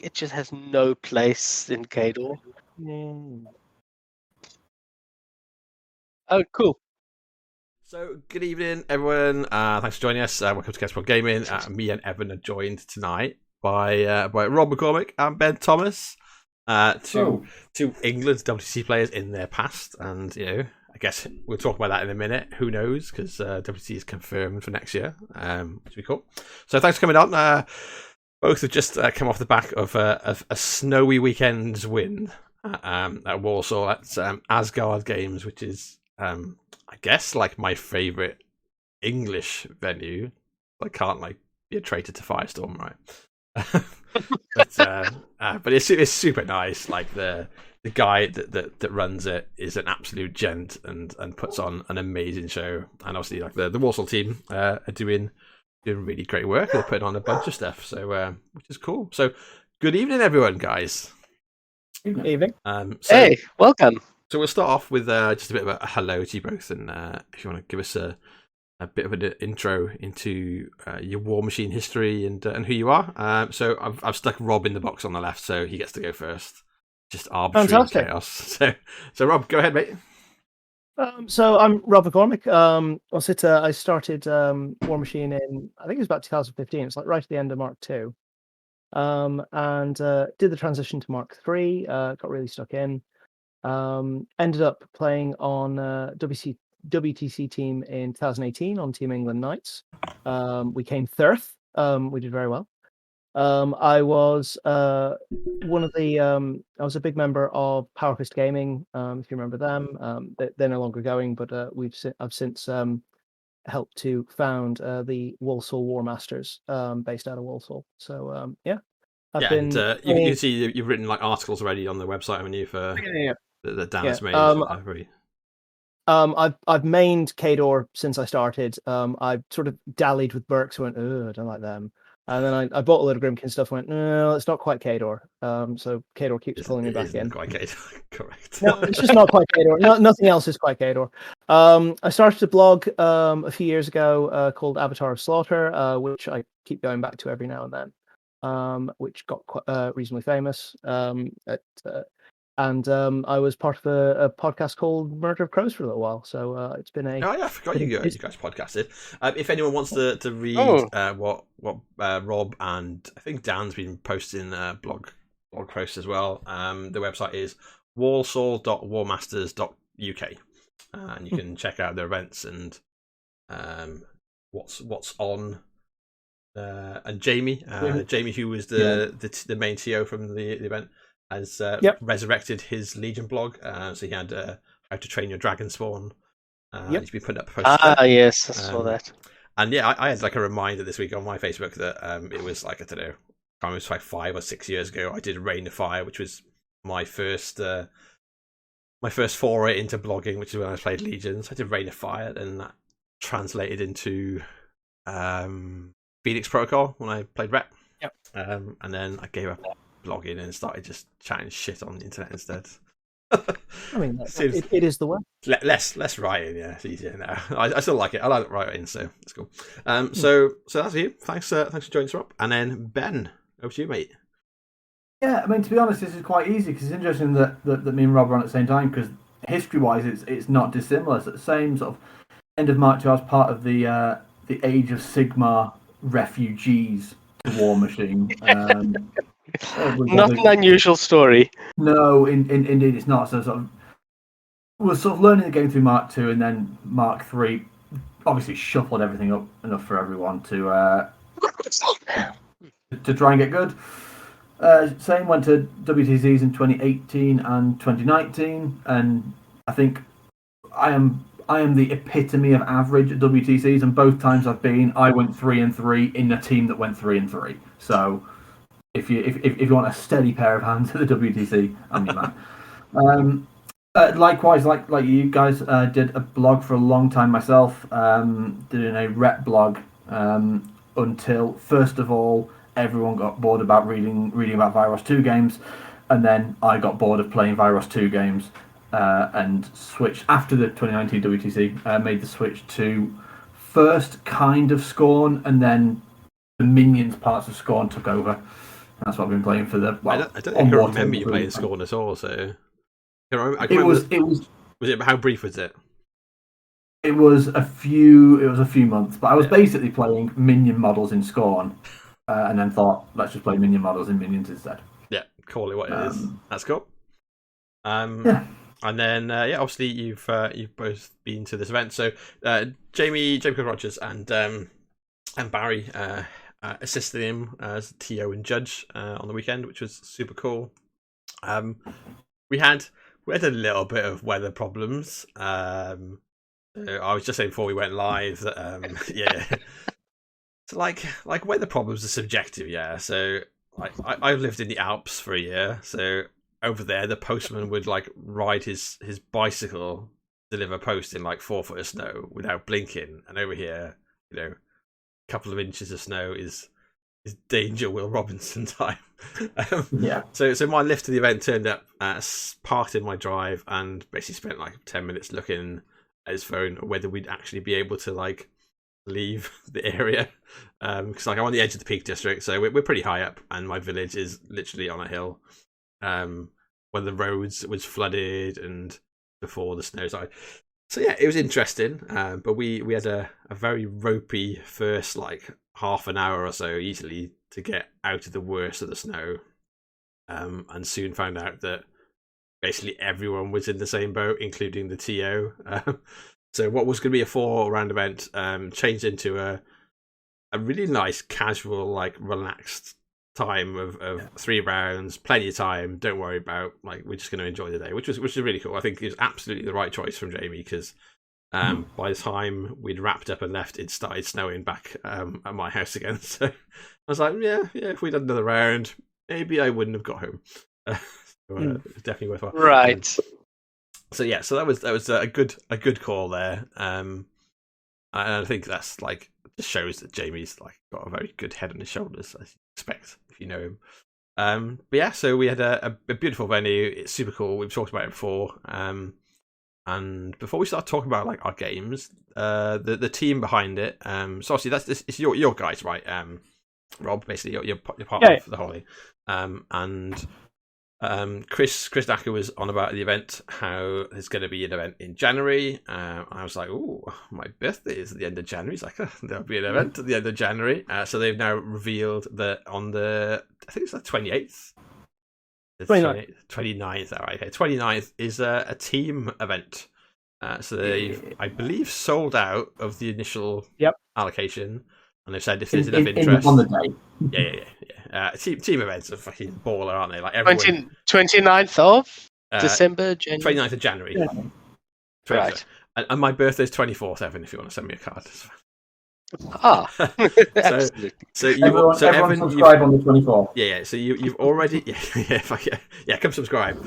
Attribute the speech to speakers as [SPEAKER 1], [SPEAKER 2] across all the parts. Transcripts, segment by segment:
[SPEAKER 1] it just has no place in Khador. Oh, cool.
[SPEAKER 2] So, good evening, everyone. Thanks for joining us. Welcome to Wargaming. Me and Evan are joined tonight by Rob McCormick and Ben Thomas, two England's WTC players in their past, and I guess we'll talk about that in a minute. Who knows? Because WTC is confirmed for next year, which will be cool. So, thanks for coming on. Both have just come off the back of a snowy weekend's win at Warsaw at Asgaard Games, which is I guess like my favourite English venue. I can't be a traitor to Firestorm, right? but it's super nice. Like the guy that runs it is an absolute gent and puts on an amazing show. And obviously, like the Warsaw team are doing really great work. They're putting on a bunch of stuff, so which is cool. So good evening, everyone, guys.
[SPEAKER 3] Good evening.
[SPEAKER 1] Hey, welcome.
[SPEAKER 2] So we'll start off with just a bit of a hello to you both, and if you want to give us a bit of an intro into your Warmachine history and who you are. So I've stuck Rob in the box on the left, so he gets to go first. Just arbitrary chaos. So Rob, go ahead, mate.
[SPEAKER 3] So I'm Rob McCormick. I started Warmachine in, I think it was about 2015. It's like right at the end of Mark II, and did the transition to Mark III. Got really stuck in. Ended up playing on WTC team in 2018 on Team England Knights. We came third. We did very well. I was one of the. I was a big member of Power Fist Gaming. If you remember them, they're no longer going, but I've since helped to found the Walsall War Masters, based out of Walsall. So yeah. You
[SPEAKER 2] can see you've written like articles already on the website, haven't you? For that Dan has made.
[SPEAKER 3] I've mained Khador since I started. I've sort of dallied with Burks, went, I don't like them. And then I bought a load of Grimkin stuff, went, no, it's not quite Khador. So Khador keeps pulling me back in.
[SPEAKER 2] Quite Khador, correct.
[SPEAKER 3] No, it's just not quite Khador. Nothing else is quite Khador. I started a blog a few years ago called Avatar of Slaughter, which I keep going back to every now and then, which got quite, reasonably famous. And I was part of a podcast called Murder of Crows for a little while. So it's been a.
[SPEAKER 2] Oh yeah, I forgot you guys podcasted. If anyone wants to read what Rob and I think Dan's been posting blog posts as well. The website is walsall.warmasters.uk, and you can check out their events and what's on. And Jamie, who was the main TO from the event, has resurrected his Legion blog. So he had How to Train Your Dragon Spawn. He's been putting up posts.
[SPEAKER 1] Yes, I saw that.
[SPEAKER 2] And yeah, I had like a reminder this week on my Facebook that it was like, I don't know, it was like 5 or 6 years ago. I did Reign of Fire, which was my first foray into blogging, which is when I played Legion. So I did Reign of Fire, and that translated into Phoenix Protocol when I played Rep.
[SPEAKER 3] Yep.
[SPEAKER 2] And then I gave up blogging and started just chatting shit on the internet instead.
[SPEAKER 3] I mean, it is the way.
[SPEAKER 2] Less writing, yeah, it's easier now. I still like it. I like writing, so it's cool. So that's you. Thanks for joining us, Rob. And then Ben, over to you, mate.
[SPEAKER 4] Yeah, I mean, to be honest, this is quite easy because it's interesting that me and Rob are on at the same time, because history-wise, it's not dissimilar. It's at the same sort of end of March. I was part of the Age of Sigmar refugees to Warmachine.
[SPEAKER 1] Not an unusual story.
[SPEAKER 4] No, indeed it's not. So sort of we're sort of learning the game through Mark II, and then Mark III obviously shuffled everything up enough for everyone to try and get good. Same went to WTCs in 2018 and 2019, and I think I am the epitome of average at WTCs, and both times I've been, I went 3-3 in a team that went 3-3. So if you want a steady pair of hands at the WTC, I'm your man. Likewise, like you guys, did a blog for a long time myself. Doing a rep blog until first of all everyone got bored about reading about Virus 2 games, and then I got bored of playing Virus 2 games. And switched after the 2019 WTC. Made the switch to first kind of Scorn, and then the Minions parts of Scorn took over. That's what I've been playing for the. Well,
[SPEAKER 2] I don't think I remember you playing Scorn at all. So I can't remember. Was it? How brief was it?
[SPEAKER 4] It was a few months, but I was basically playing minion models in Scorn, and then thought, let's just play minion models in Minions instead.
[SPEAKER 2] Yeah, call it what it is. That's cool.
[SPEAKER 4] Yeah.
[SPEAKER 2] And then obviously you've both been to this event. So Jamie Rogers and Barry assisted him as TO and judge on the weekend, which was super cool. We had a little bit of weather problems. I was just saying before we went live that so like weather problems are subjective, yeah. So I've lived in the Alps for a year, so over there the postman would like ride his bicycle, deliver post in like 4 foot of snow without blinking, and over here, a couple of inches of snow is danger Will Robinson time. So my lift to the event turned up, parked in my drive, and basically spent like 10 minutes looking at his phone whether we'd actually be able to like leave the area, because like I'm on the edge of the Peak District, so we're pretty high up, and my village is literally on a hill. When the roads was flooded and before the snow started. So yeah, it was interesting, but we had a very ropey first like half an hour or so easily to get out of the worst of the snow, and soon found out that basically everyone was in the same boat, including the TO. So what was going to be a 4-round event changed into a really nice, casual, like relaxed time of 3 rounds, plenty of time. Don't worry about like we're just going to enjoy the day, which is really cool. I think it was absolutely the right choice from Jamie, because by the time we'd wrapped up and left, it started snowing back at my house again. So I was like, yeah, if we'd done another round, maybe I wouldn't have got home. Definitely worthwhile.
[SPEAKER 1] Right.
[SPEAKER 2] So that was a good call there. And I think that's like just shows that Jamie's like got a very good head on his shoulders, as you expect if you know him. But yeah, so we had a beautiful venue. It's super cool. We've talked about it before. And before we start talking about like our games, the team behind it. So obviously it's your guys, right? Rob, basically you're part of the whole thing. And Chris Dacker was on about the event, how there's going to be an event in January. I was like, oh, my birthday is at the end of January. He's like, there'll be an event at the end of January. So they've now revealed that on the, I think it's the 28th. 29th, all right. Okay. 29th is a team event. So they've, I believe, sold out of the initial allocation. And they've said if there's enough interest.
[SPEAKER 4] On the day.
[SPEAKER 2] Yeah. Team events are fucking baller, aren't they? Like everyone.
[SPEAKER 1] 29th of December, January.
[SPEAKER 2] 29th of January.
[SPEAKER 1] Yeah. Right.
[SPEAKER 2] And my birthday's 24th, Evan, if you want to send me a card.
[SPEAKER 1] Absolutely.
[SPEAKER 2] So
[SPEAKER 4] everyone subscribe on the 24th.
[SPEAKER 2] Yeah. So you've already come subscribe.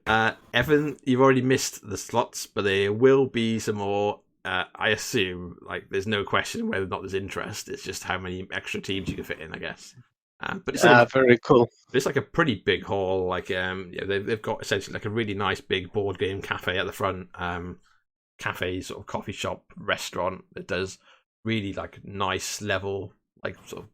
[SPEAKER 2] Evan, you've already missed the slots, but there will be some more. I assume like there's no question whether or not there's interest. It's just how many extra teams you can fit in, I guess. But it's
[SPEAKER 1] very cool.
[SPEAKER 2] It's like a pretty big hall. Like they've got essentially like a really nice big board game cafe at the front. Cafe, sort of coffee shop, restaurant that does really like nice level, like sort of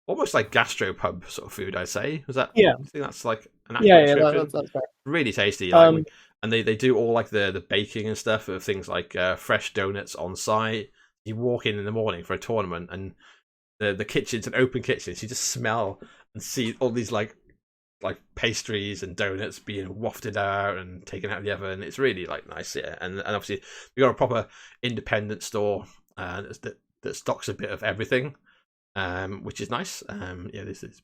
[SPEAKER 2] almost like gastropub sort of food. I'd say. Was that?
[SPEAKER 3] Yeah.
[SPEAKER 2] I think that's like an accurate
[SPEAKER 3] that's fair.
[SPEAKER 2] Really tasty. Like, and they do all like the baking and stuff of things like fresh donuts on site. You walk in the morning for a tournament, and the kitchen's an open kitchen, so you just smell and see all these like pastries and donuts being wafted out and taken out of the oven. It's really like nice, yeah. And obviously we got a proper independent store that stocks a bit of everything, which is nice. This is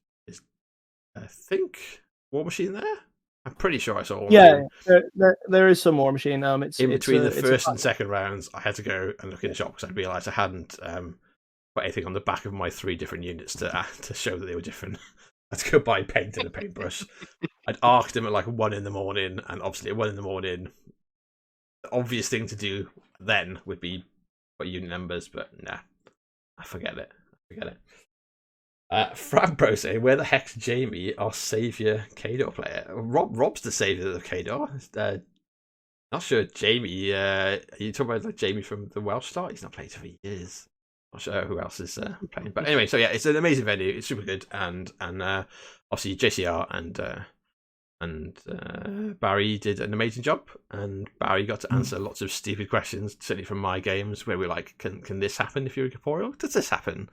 [SPEAKER 2] I think Warmachine there. I'm pretty sure I saw one.
[SPEAKER 3] Yeah, there is some Warmachine. It's
[SPEAKER 2] in between the first and second rounds. I had to go and look in the shop because I realised I hadn't put anything on the back of my 3 different units to show that they were different. I had to go buy paint and a paintbrush. I'd arced them at like 1 in the morning, and obviously at 1 in the morning, the obvious thing to do then would be put unit numbers, but nah, I forget it. Frambro say, where the heck's Jamie, our saviour Khador player? Rob's the saviour of Khador. Not sure Jamie, are you talking about like Jamie from the Welsh start? He's not played for years. Not sure who else is playing, but anyway, so yeah, it's an amazing venue. It's super good, and obviously JCR and Barry did an amazing job, and Barry got to answer lots of stupid questions, certainly from my games, where we're like, can this happen if you're incorporeal? Does this happen?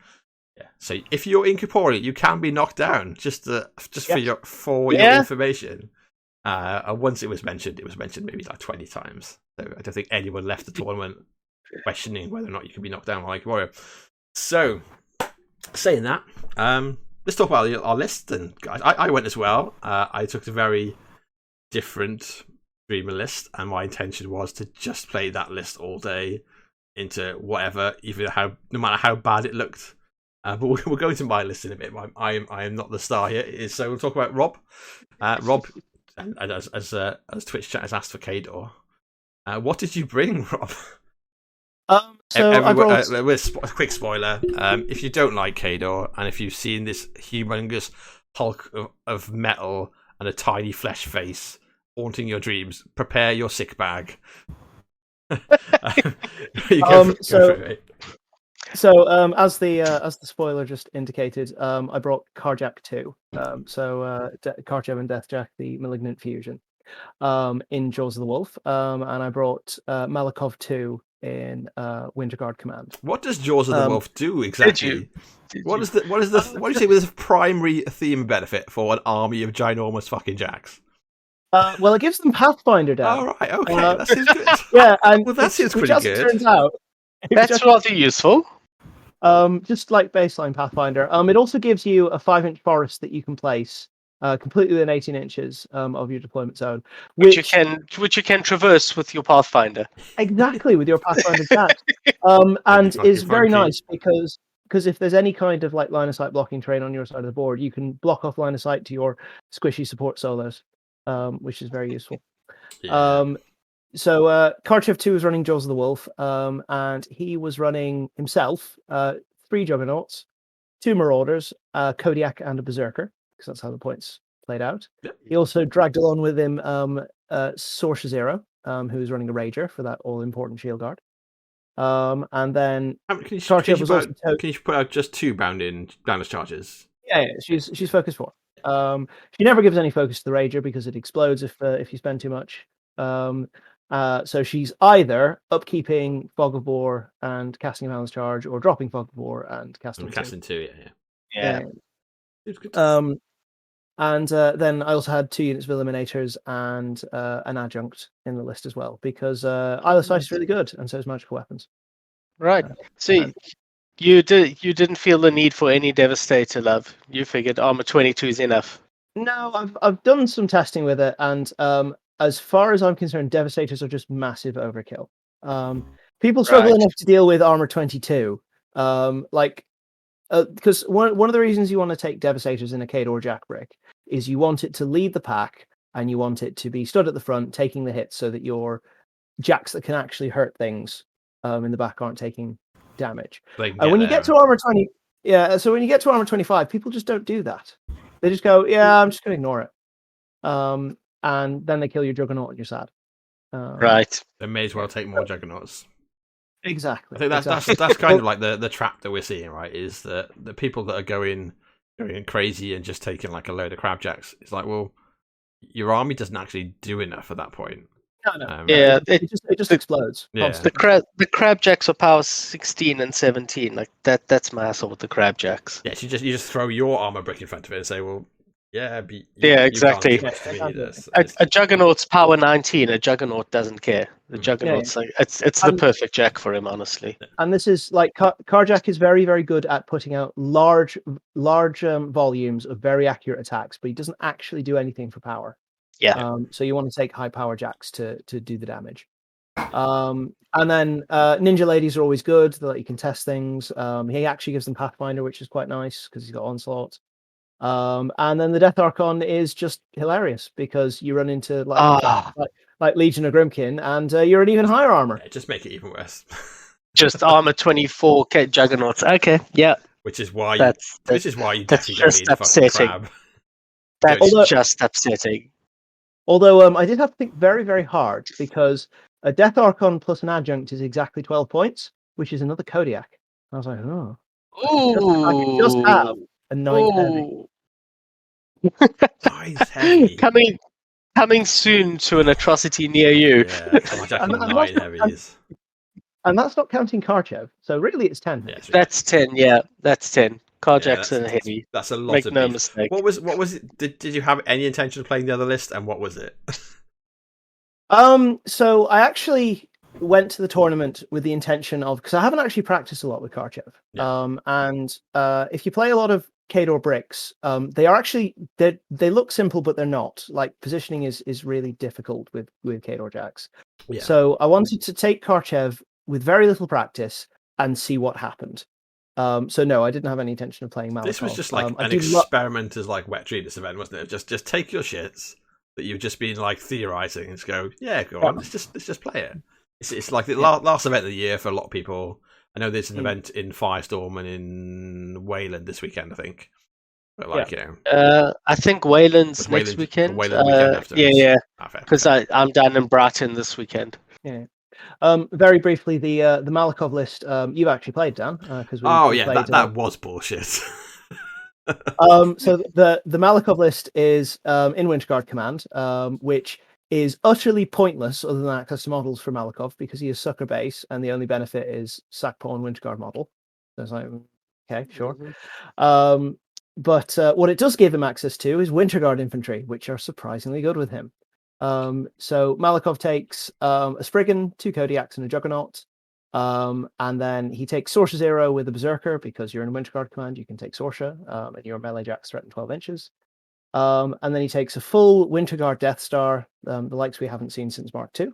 [SPEAKER 2] Yeah. So if you're incorporeal, you can be knocked down. Just for your information. Once it was mentioned maybe like 20 times. So I don't think anyone left the tournament questioning whether or not you can be knocked down like a warrior. So, saying that, let's talk about our list. And guys, I went as well. I took a very different streamer list, and my intention was to just play that list all day into whatever, no matter how bad it looked. But we'll go into my list in a bit. I am not the star here. So we'll talk about Rob. Rob, and as Twitch chat has asked for Khador, what did you bring, Rob?
[SPEAKER 3] I brought...
[SPEAKER 2] with a quick spoiler, if you don't like Khador, and if you've seen this humongous hulk of metal and a tiny flesh face haunting your dreams, prepare your sick bag.
[SPEAKER 3] As the spoiler just indicated, I brought Karchev2. Karchev and Deathjack, the Malignant Fusion, in Jaws of the Wolf, and I brought Malakov 2 in Winterguard Command.
[SPEAKER 2] What does Jaws of the Wolf do exactly? What do you say was the primary theme benefit for an army of ginormous fucking jacks?
[SPEAKER 3] Well, it gives them Pathfinder down.
[SPEAKER 2] Oh, right, okay, that seems good.
[SPEAKER 3] Yeah, and
[SPEAKER 2] well, that seems pretty good.
[SPEAKER 3] Turns out,
[SPEAKER 1] that's rather useful.
[SPEAKER 3] Just like baseline Pathfinder. It also gives you a 5-inch forest that you can place completely within 18 inches of your deployment zone,
[SPEAKER 1] which you can traverse with your Pathfinder.
[SPEAKER 3] Exactly, with your Pathfinder jack. And is very nice because if there's any kind of like line of sight blocking terrain on your side of the board, you can block off line of sight to your squishy support solos, which is very useful. Yeah. So Karchev2 was running Jaws of the Wolf, and he was running himself 3 Juggernauts, 2 Marauders, Kodiak, and a Berserker, because that's how the points played out. Yep. He also dragged along with him Sorcerer Zero, who was running a Rager for that all-important shield guard. And then
[SPEAKER 2] can you put out just 2 boundless charges?
[SPEAKER 3] Yeah, she's focus 4. She never gives any focus to the Rager because it explodes if you spend too much. So she's either upkeeping Fog of War and casting a balance charge, or dropping Fog of War and casting
[SPEAKER 2] 2.
[SPEAKER 3] Yeah. And then I also had 2 units of Eliminators and an adjunct in the list as well, because Isle of Sight is really good, and so is Magical Weapons.
[SPEAKER 1] Right. See, you didn't feel the need for any Devastator, love. You figured Armor 22 is enough.
[SPEAKER 3] No, I've done some testing with it, and as far as I'm concerned, Devastators are just massive overkill. People struggle enough to deal with Armor 22. Because one of the reasons you want to take Devastators in a Khador Jack Brick is you want it to lead the pack, and you want it to be stood at the front, taking the hits, so that your jacks that can actually hurt things in the back aren't taking damage. When you get to Armor 20, so when you get to Armor 25, people just don't do that. They just go, I'm just going to ignore it. And then they kill your Juggernaut and you're sad.
[SPEAKER 1] Right.
[SPEAKER 2] They may as well take more Juggernauts.
[SPEAKER 3] Exactly.
[SPEAKER 2] I think that's kind of like the trap that we're seeing, right? Is that the people that are going crazy and just taking like a load of crabjacks. It's like, well, your army doesn't actually do enough at that point.
[SPEAKER 3] No. It just explodes.
[SPEAKER 2] Yeah.
[SPEAKER 1] The crabjacks are power 16 and 17. Like that's my hassle with the crabjacks.
[SPEAKER 2] Yeah, you just throw your armor brick in front of it and say, well,
[SPEAKER 1] exactly. A Juggernaut's power 19. A Juggernaut doesn't care. The Juggernaut's it's the perfect jack for him, honestly.
[SPEAKER 3] And this is like Karjack is very, very good at putting out large volumes of very accurate attacks, but he doesn't actually do anything for power.
[SPEAKER 1] Yeah.
[SPEAKER 3] So you want to take high power jacks to do the damage. And then Ninja Ladies are always good. That you can test things. He actually gives them Pathfinder, which is quite nice because he's got Onslaught. And then the Death Archon is just hilarious because you run into like Legion of Grimkin, and you're an even higher armor.
[SPEAKER 2] Yeah, just make it even worse.
[SPEAKER 1] Just armor 24 Juggernauts. Okay, yeah.
[SPEAKER 2] Which is why you definitely don't need a fucking crab.
[SPEAKER 1] That's just upsetting.
[SPEAKER 3] Although I did have to think very, very hard, because a Death Archon plus an adjunct is exactly 12 points, which is another Kodiak. I was like, oh.
[SPEAKER 1] Ooh.
[SPEAKER 3] I just have a 9th heavy.
[SPEAKER 2] Nice heavy.
[SPEAKER 1] Coming soon to an atrocity near you.
[SPEAKER 2] Yeah, exactly 9 heavies.
[SPEAKER 3] And that's not counting Karchev. So really, it's 10.
[SPEAKER 2] Yeah,
[SPEAKER 1] That's 10. Yeah, that's 10. Carjack's
[SPEAKER 2] yeah,
[SPEAKER 1] a heavy.
[SPEAKER 2] That's a lot
[SPEAKER 1] Make
[SPEAKER 2] of
[SPEAKER 1] no
[SPEAKER 2] beef.
[SPEAKER 1] mistake.
[SPEAKER 2] What was it? Did you have any intention of playing the other list, and what was it?
[SPEAKER 3] So I actually went to the tournament with the intention of, because I haven't actually practiced a lot with Karchev.
[SPEAKER 2] Yeah.
[SPEAKER 3] And if you play a lot of Khador bricks, they are actually they look simple, but they're not. Like positioning is really difficult with Khador jacks.
[SPEAKER 2] Yeah.
[SPEAKER 3] So I wanted to take Karchev with very little practice and see what happened. So no, I didn't have any intention of playing Malikov.
[SPEAKER 2] This was just like an experiment as like wet dream, this event, wasn't it? Just take your shits that you've just been like theorizing and just go, yeah, go on, let's just play it. It's like the last event of the year for a lot of people. I know there's an event in Firestorm and in Wayland this weekend, I think. But like,
[SPEAKER 1] I think Wayland's next weekend.
[SPEAKER 2] Wayland weekend after.
[SPEAKER 1] Yeah. Because I'm down in Brighton this weekend.
[SPEAKER 3] Yeah. Very briefly, the Malikov list you actually played, Dan.
[SPEAKER 2] That was bullshit.
[SPEAKER 3] So the Malikov list is in Winterguard Command, which is utterly pointless other than access to models for Malikov because he is sucker base and the only benefit is sack pawn Winterguard model. So it's like, okay, sure. Mm-hmm. But what it does give him access to is Winterguard infantry, which are surprisingly good with him. So Malikov takes a Spriggan, 2 Kodiaks, and a Juggernaut. And then he takes Sorcerer Zero with a Berserker because you're in a Winterguard command. You can take Sorcerer, and your melee jacks threaten 12 inches. And then he takes a full Winterguard Death Star, the likes we haven't seen since Mark II.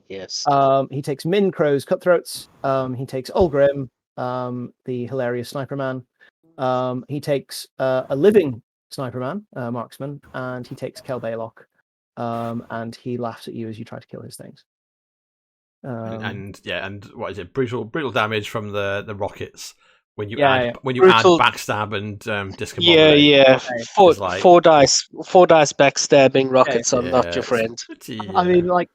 [SPEAKER 1] Yes.
[SPEAKER 3] He takes Min Crow's Cutthroats. He takes Ulgrim, the hilarious Sniper Man. He takes a living Sniper Man, Marksman, and he takes Kel Baylock. And he laughs at you as you try to kill his things.
[SPEAKER 2] And what is it? Brutal damage from the rockets when you add backstab and discombobulate.
[SPEAKER 1] Yeah. Four dice backstabbing rockets are not your friend.
[SPEAKER 3] I mean, like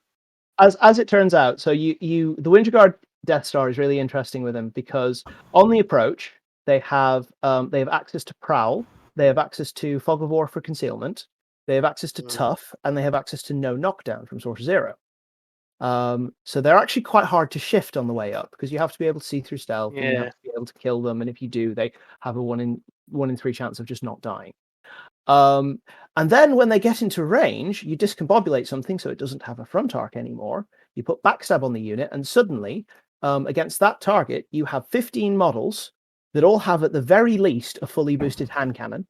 [SPEAKER 3] as it turns out, so the Winterguard Death Star is really interesting with him because on the approach they have access to Prowl, they have access to Fog of War for concealment, they have access to Tough, and they have access to No Knockdown from Sorcerer Zero. So they're actually quite hard to shift on the way up because you have to be able to see through stealth and you have to be able to kill them, and if you do, they have a 1 in 3 chance of just not dying. And then when they get into range, you discombobulate something so it doesn't have a front arc anymore. You put backstab on the unit, and suddenly, against that target, you have 15 models that all have at the very least a fully boosted hand cannon.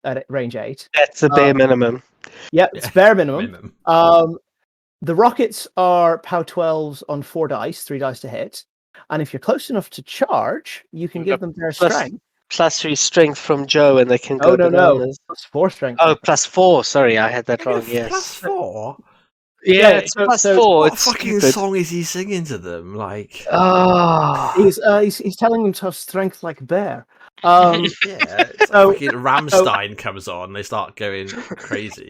[SPEAKER 3] At range 8.
[SPEAKER 1] That's the bare minimum.
[SPEAKER 3] Yeah, it's bare minimum. The rockets are POW 12s on 4 dice, 3 dice to hit. And if you're close enough to charge, you can give them their strength.
[SPEAKER 1] +3 strength from Joe, and they can go.
[SPEAKER 3] No. +4 strength.
[SPEAKER 1] Oh, +4. Sorry, I had that wrong. Yes.
[SPEAKER 2] +4.
[SPEAKER 1] Yeah, it's +4.
[SPEAKER 2] What fucking song is he singing to them? Like,
[SPEAKER 3] he's telling them to have strength like a bear.
[SPEAKER 2] Fucking Rammstein comes on, they start going crazy.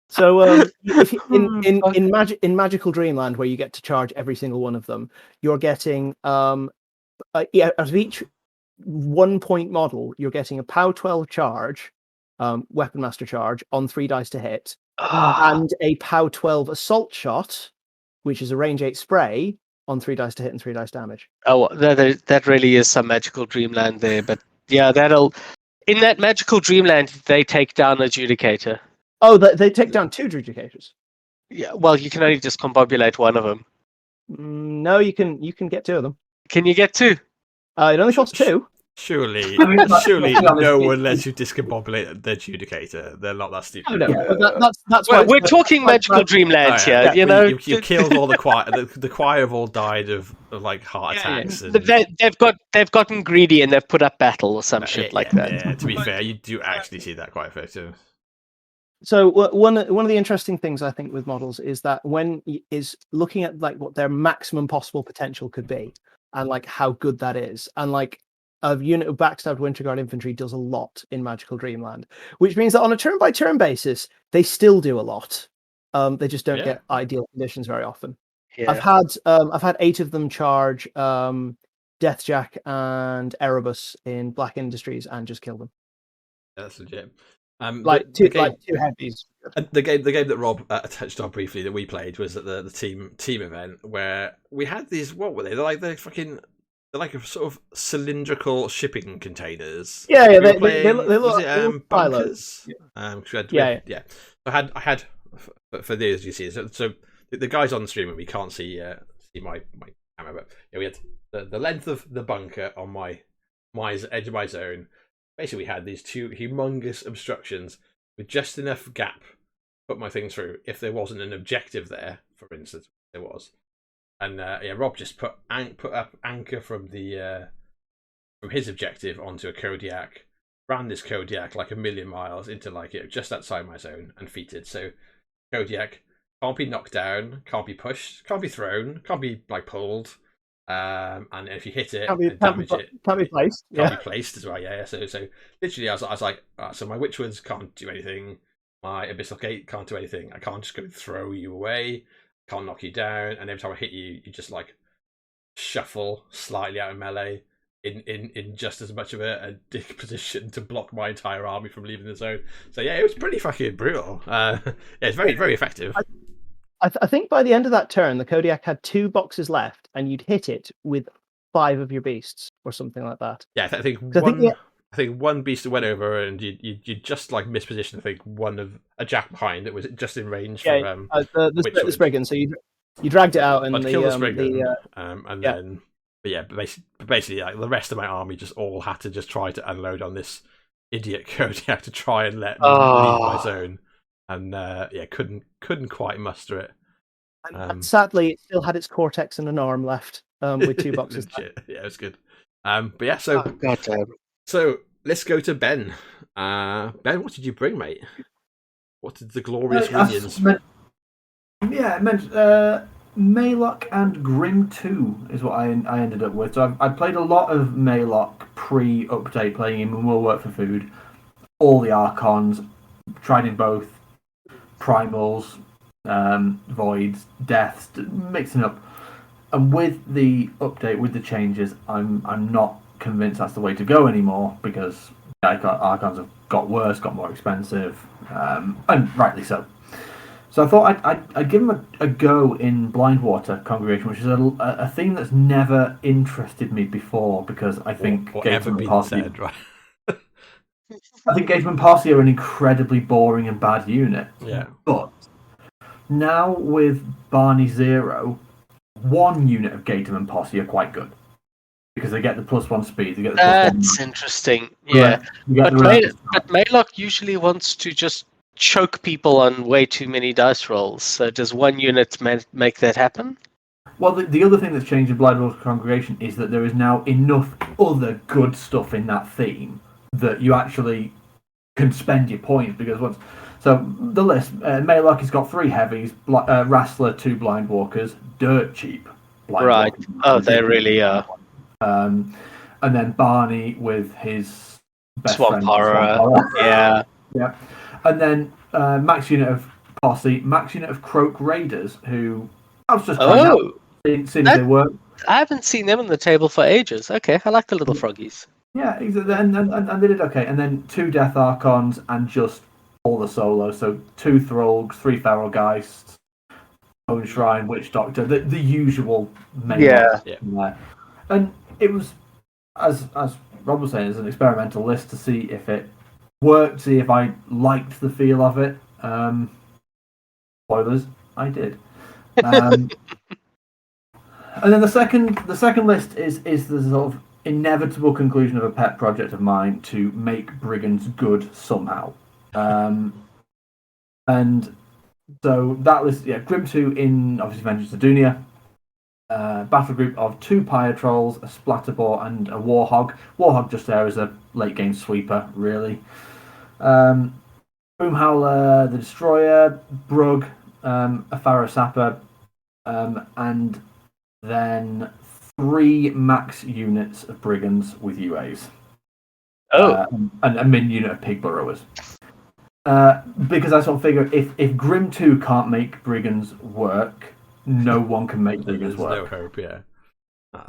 [SPEAKER 3] So in Magical Dreamland, where you get to charge every single one of them, you're getting out of each 1 point model, you're getting a POW 12 charge, Weapon Master charge on 3 dice to hit, and a POW 12 assault shot, which is a range 8 spray on 3 dice to hit and 3 dice damage.
[SPEAKER 1] Oh, that really is some Magical Dreamland there, but yeah, in that Magical Dreamland they take down Adjudicator.
[SPEAKER 3] Oh, they take down 2 Adjudicators.
[SPEAKER 1] Yeah, well, you can only just combobulate one of them.
[SPEAKER 3] No, you can get 2 of them.
[SPEAKER 1] Can you get 2?
[SPEAKER 3] It only costs 2.
[SPEAKER 2] Surely no one lets you discombobulate the Adjudicator. They're not that stupid.
[SPEAKER 3] Oh, no, that's why
[SPEAKER 1] we're talking Magical Dreamland here.
[SPEAKER 2] Yeah,
[SPEAKER 1] you know,
[SPEAKER 2] you killed all the choir. The choir have all died of like heart attacks. And...
[SPEAKER 1] They've gotten greedy and they've put up battle or some shit like that.
[SPEAKER 2] Yeah, to be fair, you do actually see that quite effective.
[SPEAKER 3] So one of the interesting things I think with models is that when is looking at like what their maximum possible potential could be and like how good that is, and like a unit of backstabbed Winterguard infantry does a lot in Magical Dreamland, which means that on a turn-by-turn basis they still do a lot. They just don't get ideal conditions very often.
[SPEAKER 1] Yeah.
[SPEAKER 3] I've had 8 of them charge Deathjack and Erebus in Black Industries and just kill them.
[SPEAKER 2] That's legit.
[SPEAKER 3] Two heavies.
[SPEAKER 2] The game that Rob touched on briefly that we played was at the team event where we had these. What were they? They're like a sort of cylindrical shipping containers.
[SPEAKER 3] Yeah. They look
[SPEAKER 2] bunkers.
[SPEAKER 3] Yeah.
[SPEAKER 2] I had for these, you see. So the guys on the stream, and we can't see my camera, but we had the length of the bunker on my edge of my zone. Basically, we had these 2 humongous obstructions with just enough gap to put my thing through if there wasn't an objective there, for instance. There was. And Rob just put up anchor from his objective onto a Kodiak, ran this Kodiak like a million miles into just outside my zone and feated. So Kodiak can't be knocked down, can't be pushed, can't be thrown, can't be pulled. And if you hit it and damage it,
[SPEAKER 3] can't be placed.
[SPEAKER 2] Can't be placed as well. Yeah. So literally, I was like, so my Witchwoods can't do anything. My Abyssal Gate can't do anything. I can't just go throw you away. Can't knock you down. And every time I hit you, you just shuffle slightly out of melee in just as much of a dick position to block my entire army from leaving the zone. So yeah, it was pretty fucking brutal. It's very, very effective.
[SPEAKER 3] I think by the end of that turn, the Kodiak had 2 boxes left, and you'd hit it with 5 of your beasts or something like that.
[SPEAKER 2] Yeah, I think one beast went over, and you just mispositioned. I think one of a jack behind that was just in range for
[SPEAKER 3] the Spriggan. So you dragged it out, and
[SPEAKER 2] kill the Spriggan, basically the rest of my army just all had to just try to unload on this idiot Kodiak to try and let me leave my zone. And couldn't quite muster it.
[SPEAKER 3] And sadly, it still had its cortex and an arm left with 2 boxes.
[SPEAKER 2] Yeah, it was good. So let's go to Ben. Ben, what did you bring, mate? What did the glorious minions?
[SPEAKER 4] Maylock and Grim 2 is what I ended up with. So I played a lot of Maylock pre-update, playing him in Will Work for Food, all the Archons, tried in both primals, voids, deaths, mixing up. And with the update, with the changes, I'm not convinced that's the way to go anymore, because Archons have got worse, got more expensive, and rightly so. So I thought I'd give him a go in Blindwater Congregation, which is a theme that's never interested me before, because I think Gatesman and Posse, right? I think Gatesman and Posse are an incredibly boring and bad unit.
[SPEAKER 2] Yeah.
[SPEAKER 4] But now with Barney Zero, 1 unit of Gatesman and Posse are quite good, because they get the +1 speed. They get the
[SPEAKER 1] That's interesting. Yeah. But Maylock usually wants to just choke people on way too many dice rolls. So does 1 unit make that happen?
[SPEAKER 4] Well, the other thing that's changed in Blindwater Congregation is that there is now enough other good stuff in that theme that you actually can spend your points, because so the list, Maylock has got 3 heavies, Wrestler, 2 Blindwalkers, dirt cheap.
[SPEAKER 1] Right. Oh, they really are.
[SPEAKER 4] And then Barney with his best
[SPEAKER 1] Swamp
[SPEAKER 4] friend,
[SPEAKER 1] Horror.
[SPEAKER 4] Yeah. And then max unit of Posse, max unit of Croak Raiders, who I was just trying out, seeing if they work.
[SPEAKER 1] I haven't seen them on the table for ages. Okay, I like the little froggies.
[SPEAKER 4] Yeah, exactly. And they did okay. And then 2 Death Archons and just all the solos. So 2 Thralls, 3 Feral Geists, Bone Shrine, Witch Doctor, the usual main.
[SPEAKER 2] Yeah.
[SPEAKER 4] And it was, as Rob was saying, it's an experimental list to see if it worked, see if I liked the feel of it. Spoilers, I did. And then the second list is the sort of inevitable conclusion of a pet project of mine to make brigands good somehow. And so that list, Grim 2 in obviously Vengeance of Dunia, battle group of 2 Pyre Trolls, a Splatterboar, and a Warhog. Warhog just there as a late game sweeper, really. Boomhowler, the Destroyer, Brug, a Pharaoh Sapper, and then 3 max units of brigands with UAs. And a min unit of pig burrowers. Because I sort of figure if Grim 2 can't make brigands work, no one can make brigands
[SPEAKER 2] There's
[SPEAKER 4] work.
[SPEAKER 2] no hope. Yeah,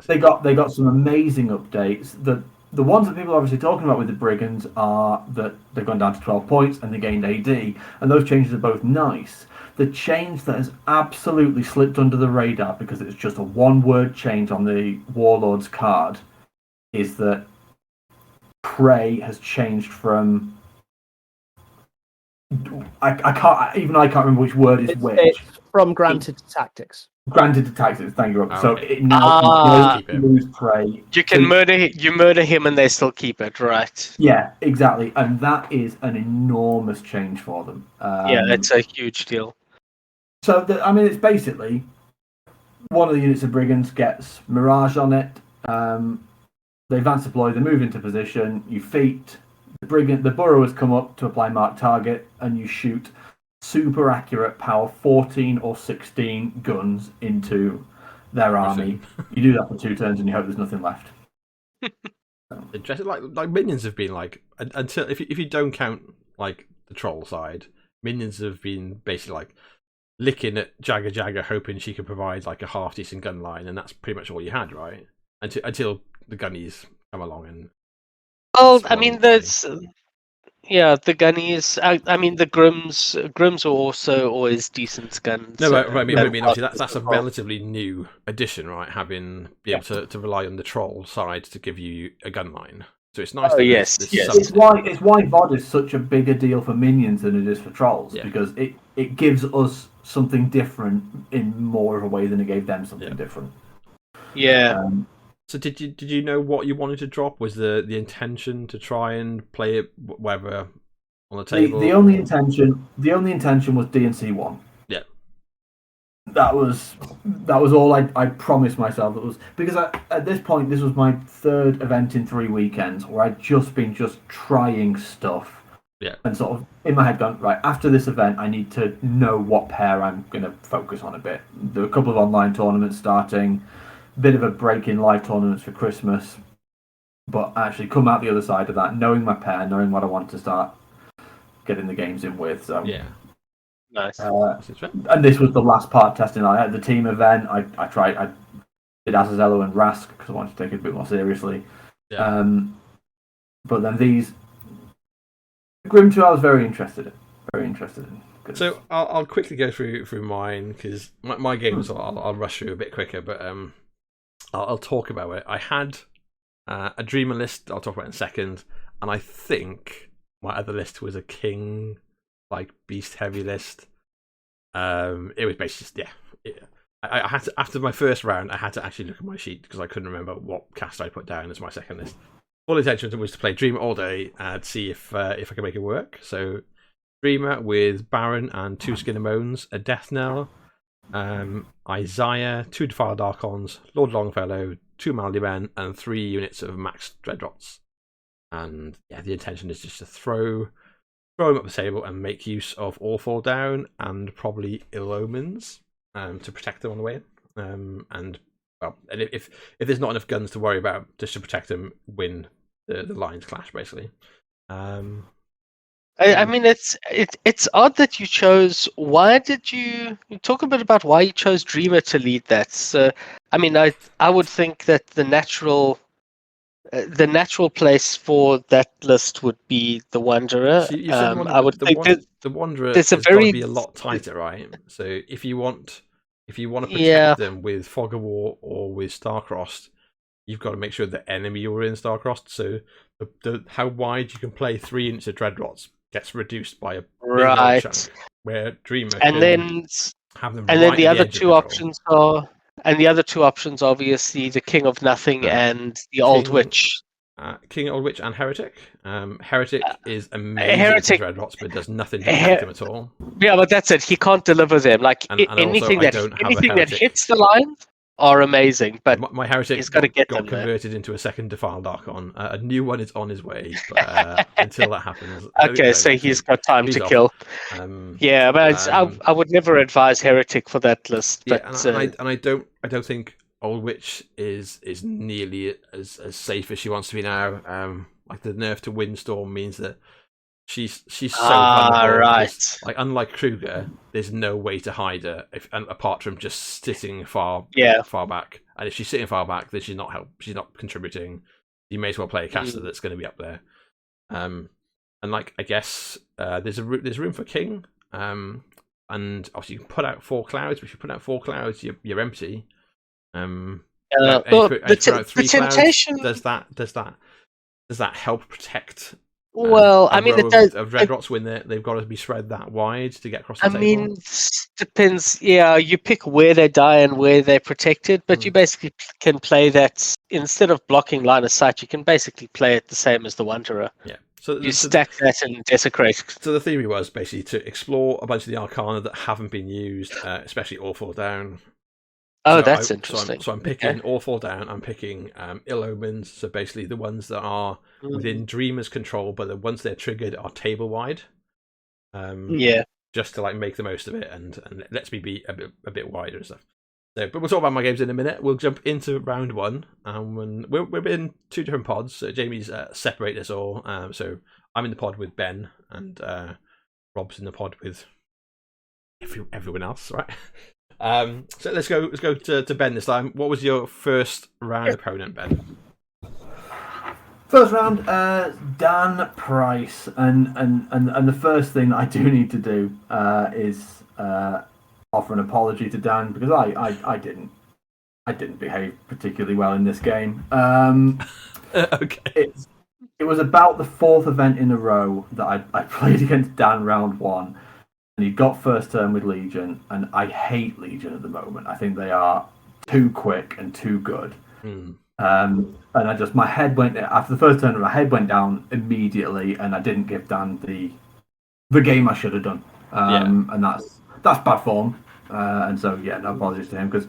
[SPEAKER 4] They got some amazing updates. The ones that people are obviously talking about with the brigands are that they've gone down to 12 points and they gained AD, and those changes are both nice. The change that has absolutely slipped under the radar because it's just a one-word change on the Warlords card is that Prey has changed from. I can't remember which word is which.
[SPEAKER 3] It's from granted to tactics.
[SPEAKER 4] Granted to taxes, thank you, Rob. So
[SPEAKER 2] Okay.
[SPEAKER 4] it now you lose Prey.
[SPEAKER 1] You can murder him and they still keep it, right?
[SPEAKER 4] Yeah, exactly, and that is an enormous change for them.
[SPEAKER 1] Yeah, it's a huge deal.
[SPEAKER 4] So it's basically one of the units of brigands gets Mirage on it. They advance deploy, they move into position. You feat the burrowers come up to apply mark target, and you shoot super accurate power 14 or 16 guns into their army. You do that for 2 turns, and you hope there's nothing left.
[SPEAKER 2] Interesting. Like minions have been like until if you don't count like the troll side, minions have been basically like licking at Jagger, hoping she can provide like a half decent gun line, and that's pretty much all you had, right? Until the gunnies come along and.
[SPEAKER 1] Well, I mean, there's the gunnies. I mean, the Grims are also always decent guns.
[SPEAKER 2] No, but I mean, obviously that's a relatively new addition, right? Having be able to rely on the troll side to give you a gun line. So it's nice.
[SPEAKER 1] Yes.
[SPEAKER 4] It's why VOD is such a bigger deal for minions than it is for trolls, because it gives us something different in more of a way than it gave them something different.
[SPEAKER 1] Yeah.
[SPEAKER 2] So did you know what you wanted to drop? Was the intention to try and play it whether on the table?
[SPEAKER 4] The only intention was DNC 1.
[SPEAKER 2] Yeah.
[SPEAKER 4] That was all I promised myself. It was because at this point this was my 3rd event in 3 weekends where I'd just been trying stuff.
[SPEAKER 2] Yeah.
[SPEAKER 4] And sort of in my head gone, right, after this event I need to know what pair I'm gonna focus on a bit. There were a couple of online tournaments starting. Bit of a break in live tournaments for Christmas, but actually come out the other side of that, knowing my pair, knowing what I want to start getting the games in with. So
[SPEAKER 2] yeah,
[SPEAKER 1] nice.
[SPEAKER 4] And this was the last part testing. I had the team event. I did Azazello and Rask because I wanted to take it a bit more seriously.
[SPEAKER 2] Yeah.
[SPEAKER 4] But then these Grim 2, I was very interested in.
[SPEAKER 2] So I'll quickly go through mine because my games I'll rush through a bit quicker, but I'll talk about it. I had a Dreamer list I'll talk about in a second, and I think my other list was a King like beast heavy list. It was basically I had to, after my first round I had to actually look at my sheet because I couldn't remember what cast I put down as my second list. Full intention was to play Dreamer all day and see if I could make it work. So Dreamer with Baron and 2 Skin and Bones, a Death Knell, Isaiah, 2 Defiled Archons, Lord Longfellow, 2 Malady Men, and 3 units of Max Dreadrots. And the intention is just to throw them up the table and make use of All Fall Down and probably Ill Omens to protect them on the way in. And if there's not enough guns to worry about, just to protect them when the lines clash, basically.
[SPEAKER 1] I mean, it's odd that you chose. Why did you talk a bit about why you chose Dreamer to lead that? So, I mean, I would think that the natural place for that list would be the Wanderer.
[SPEAKER 2] So you said
[SPEAKER 1] I would think
[SPEAKER 2] the Wanderer
[SPEAKER 1] there's
[SPEAKER 2] has got to be a lot tighter, right? So if you want to protect them with Fog of War or with Starcrossed, you've got to make sure the enemy you're in Starcrossed. So how wide you can play 3 units of Dreadrots gets reduced by a big chunk, where Dreamer
[SPEAKER 1] and then
[SPEAKER 2] have them.
[SPEAKER 1] And then the other 2 options are, obviously the King of Nothing and the Old Witch.
[SPEAKER 2] King, Old Witch, and Heretic. Heretic is amazing for Dreadrots, but does nothing to protect them at all.
[SPEAKER 1] Yeah, but that's it. He can't deliver them. Like anything that hits the line are amazing, but
[SPEAKER 2] my Heretic
[SPEAKER 1] he's got to get them
[SPEAKER 2] converted into a second Defiled Archon. A new one is on his way, but until that happens,
[SPEAKER 1] okay, so he's got time to kill. But I would never advise Heretic for that list. But
[SPEAKER 2] I don't think Old Witch is nearly as safe as she wants to be now. Like the nerf to Windstorm means that she's so vulnerable.
[SPEAKER 1] Right.
[SPEAKER 2] Like, unlike Kruger, there's no way to hide her apart from just sitting far back. And if she's sitting far back, then she's not contributing. You may as well play a caster that's going to be up there. And like, I guess there's room for King. And obviously you can put out 4 clouds, but if you put out 4 clouds, you're empty.
[SPEAKER 1] The temptation
[SPEAKER 2] does that help protect?
[SPEAKER 1] Well, I mean, it does.
[SPEAKER 2] Of red dots when they've got to be spread that wide to get across the table.
[SPEAKER 1] I mean, depends. Yeah, you pick where they die and where they're protected, but you basically can play that instead of blocking line of sight. You can basically play it the same as the Wanderer.
[SPEAKER 2] Yeah. So
[SPEAKER 1] you stack that and desecrate.
[SPEAKER 2] So the theory was basically to explore a bunch of the Arcana that haven't been used, especially All Fall Down.
[SPEAKER 1] Oh, that's interesting.
[SPEAKER 2] So I'm picking All Fall Down. I'm picking Ill Omens. So basically the ones that are within Dreamer's control, but the ones they're triggered are table wide. Just to like make the most of it and lets me be a bit wider and stuff. So, but we'll talk about my games in a minute. We'll jump into round 1. We're in 2 different pods. So Jamie's separated us all. So I'm in the pod with Ben, and Rob's in the pod with everyone else, right? So let's go to Ben this time. What was your first round opponent, Ben?
[SPEAKER 4] First round, Dan Price, and the first thing that I do need to do is offer an apology to Dan, because I didn't behave particularly well in this game.
[SPEAKER 2] Okay.
[SPEAKER 4] It was about the 4th event in a row that I played against Dan round 1. And he got first turn with Legion, and I hate Legion at the moment. I think they are too quick and too good. And I just, my head went, after the first turn, my head went down immediately, and I didn't give Dan the game I should have done. And that's bad form. And so, no apologies to him, because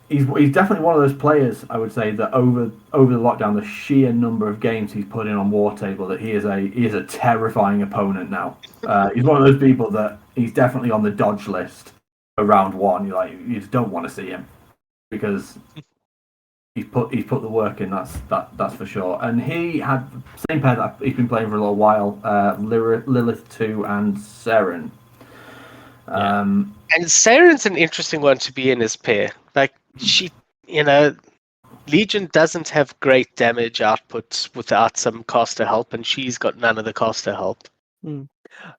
[SPEAKER 4] he's definitely one of those players, I would say, that over the lockdown, the sheer number of games he's put in on Wartable, that he is a terrifying opponent now. He's one of those people that he's definitely on the dodge list for round 1. You just don't want to see him, because he's put the work in. That's for sure. And he had the same pair that he's been playing for a little while: Lilith 2 and Seren.
[SPEAKER 1] And Saren's an interesting one to be in his pair. Like, she, Legion doesn't have great damage output without some caster help, and she's got none of the caster help.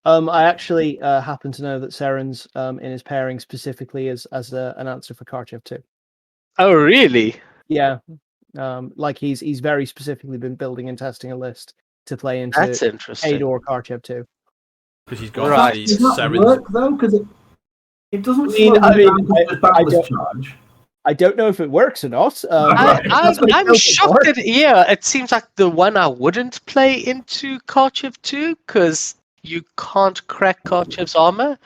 [SPEAKER 3] I actually happen to know that Saren's in his pairing specifically as an answer for Karchev2.
[SPEAKER 1] Oh, really?
[SPEAKER 3] Yeah. Like he's very specifically been building and testing a list to play into
[SPEAKER 1] That's interesting.
[SPEAKER 3] Khador Karchev2.
[SPEAKER 2] Because he's got
[SPEAKER 4] Does that work though? Because it doesn't slow charge.
[SPEAKER 3] I don't know if it works or not.
[SPEAKER 1] I'm shocked that it seems like the one I wouldn't play into Karchev2, because you can't crack Karchev's armor.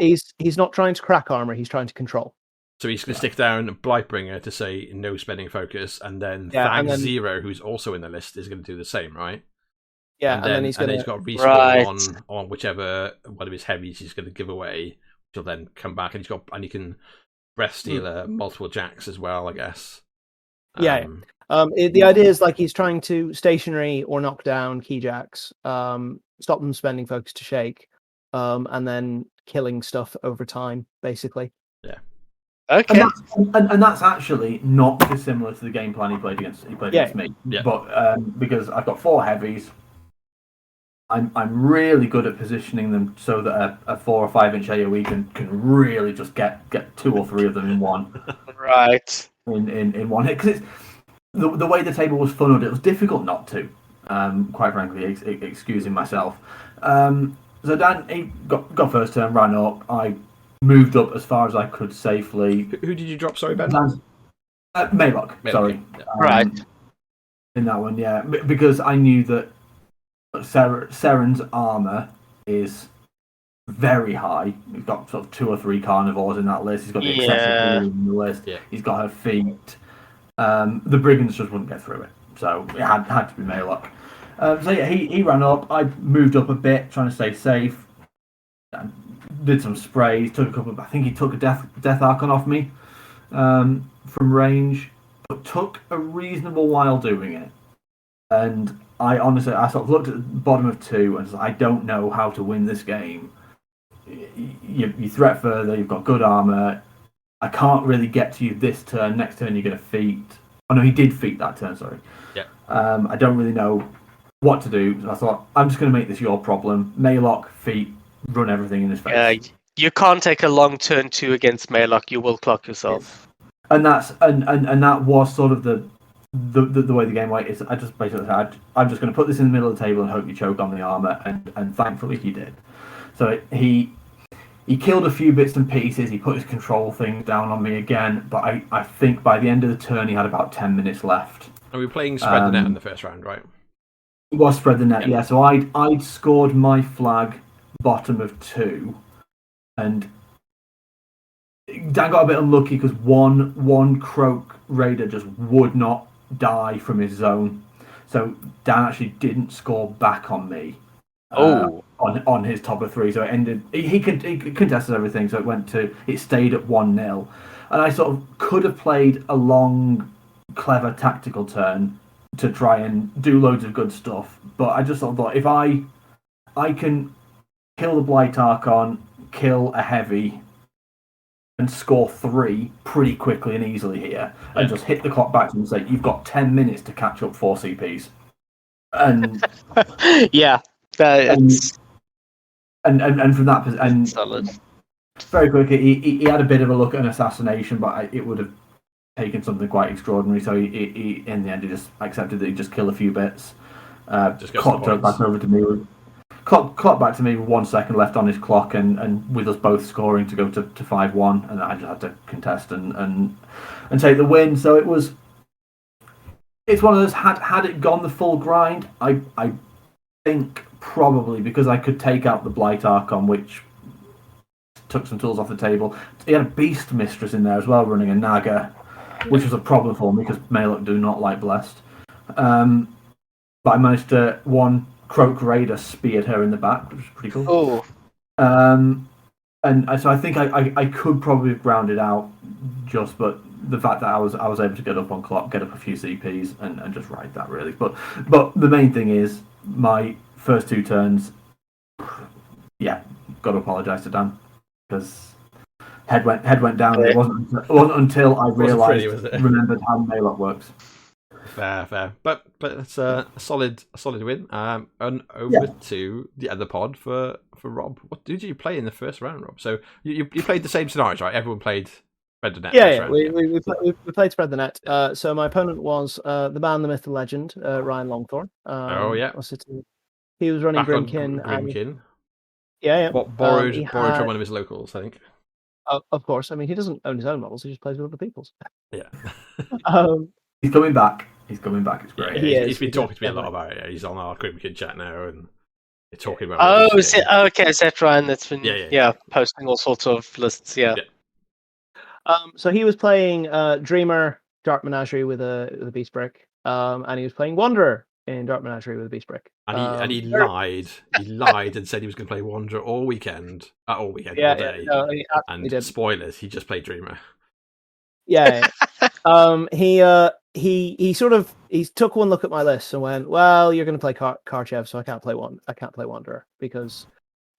[SPEAKER 3] He's not trying to crack armor. He's trying to control.
[SPEAKER 2] So he's going to stick down Blightbringer to say no spending focus, and then Zero, who's also in the list, is going to do the same, right?
[SPEAKER 3] Yeah,
[SPEAKER 2] and then he's got respawn on whichever one of his heavies he's going to give away, which will then come back, and he can breath steal multiple jacks as well, I guess.
[SPEAKER 3] The idea is like he's trying to stationary or knock down key jacks, stop them spending focus to shake, and then killing stuff over time, basically.
[SPEAKER 2] Yeah.
[SPEAKER 1] Okay.
[SPEAKER 4] And that's actually not dissimilar to the game plan he played against me.
[SPEAKER 2] Yeah.
[SPEAKER 4] But because I've got 4 heavies, I'm really good at positioning them so that a 4 or 5 inch AoE can really just get 2 or 3 of them in one.
[SPEAKER 1] Right.
[SPEAKER 4] In one hit, because it's the way the table was funneled. It was difficult not to. Quite frankly, excusing myself. So Dan, he got first turn, ran up. I moved up as far as I could safely.
[SPEAKER 2] Who did you drop? Sorry, Ben.
[SPEAKER 4] Maylock. Sorry.
[SPEAKER 2] Yeah.
[SPEAKER 1] Right.
[SPEAKER 4] In that one, yeah, because I knew that Seren's armor is very high. He's got sort of 2 or 3 carnivores in that list. He's got the excessive in the list. Yeah. He's got her feet. The brigands just wouldn't get through it, so it had to be Maylock. He ran up. I moved up a bit, trying to stay safe. Did some sprays. Took a couple. I think he took a death archon off me from range, but took a reasonable while doing it. And I honestly, I sort of looked at the bottom of 2 and was like, I don't know how to win this game. You threat further, you've got good armor. I can't really get to you this turn. Next turn, you're going to feat. Oh no, he did feat that turn. Sorry.
[SPEAKER 2] Yeah.
[SPEAKER 4] I don't really know what to do. So I thought I'm just going to make this your problem. Maylock, feat, run everything in his face.
[SPEAKER 1] You can't take a long turn 2 against Maylock. You will clock yourself.
[SPEAKER 4] And that's and that was sort of the way the game went. Is I just basically said, I'm just going to put this in the middle of the table and hope you choke on the armor, and thankfully he did. So he killed a few bits and pieces. He put his control thing down on me again, but I think by the end of the turn he had about 10 minutes left.
[SPEAKER 2] And we were playing spread the net in the first round, right?
[SPEAKER 4] It was spread the net, yeah. So I'd scored my flag bottom of 2, and Dan got a bit unlucky because one Croak Raider just would not die from his zone. So Dan actually didn't score back on me. On his top of 3, so it ended. He contested everything, so it stayed at 1-0, and I sort of could have played a long, clever tactical turn to try and do loads of good stuff, but I just thought if I can kill the Blight Archon, kill a heavy, and score 3 pretty quickly and easily here, and just hit the clock back and say you've got 10 minutes to catch up 4 CPs, and
[SPEAKER 1] yeah.
[SPEAKER 4] And from that position,
[SPEAKER 1] solid.
[SPEAKER 4] Very quickly, he had a bit of a look at an assassination, but it would have taken something quite extraordinary. So he in the end, he just accepted that he'd just kill a few bits. Clock back over to me. Clock back to me with 1 second left on his clock, and with us both scoring to go to 5-1, and I just had to contest and take the win. So it's one of those. Had it gone the full grind, I think probably because I could take out the Blight Archon, which took some tools off the table. He had a Beast Mistress in there as well, running a Naga, which was a problem for me because Maylock do not like Blessed. But I managed to one Croak Raider speared her in the back, which was pretty cool.
[SPEAKER 1] Oh.
[SPEAKER 4] And so I think I could probably have grounded out but the fact that I was able to get up on clock, get up a few CPs, and just ride that really. But the main thing is my first 2 turns. Yeah, got to apologise to Dan because head went down. It wasn't until I remembered how Maylock works.
[SPEAKER 2] Fair, but it's a solid win. And over to the other pod for Rob. What did you play in the first round, Rob? So you played the same scenarios, right? Everyone played Spread the Net.
[SPEAKER 3] Yeah, we played Spread the Net. So my opponent was the man, the myth, the legend, Ryan Longthorn. He was running Grimkin. Yeah.
[SPEAKER 2] Borrowed from one of his locals, I think.
[SPEAKER 3] Of course. I mean, he doesn't own his own models. He just plays with other people's.
[SPEAKER 2] Yeah.
[SPEAKER 4] He's coming back. It's great.
[SPEAKER 2] He's been talking to me a lot about it. He's on our Grimkin chat now, and they're talking about.
[SPEAKER 1] Okay, is that Ryan that's been posting all sorts of lists? Yeah.
[SPEAKER 3] So he was playing Dreamer Dark Menagerie with a Beast Brick, and he was playing Wanderer in Dark Menagerie with a Beast Brick.
[SPEAKER 2] And he lied. He lied and said he was going to play Wanderer all day. All day. And did. Spoilers, he just played Dreamer.
[SPEAKER 3] Yeah. He took one look at my list and went, "Well, you're going to play Karchev, so I can't play Wanderer because,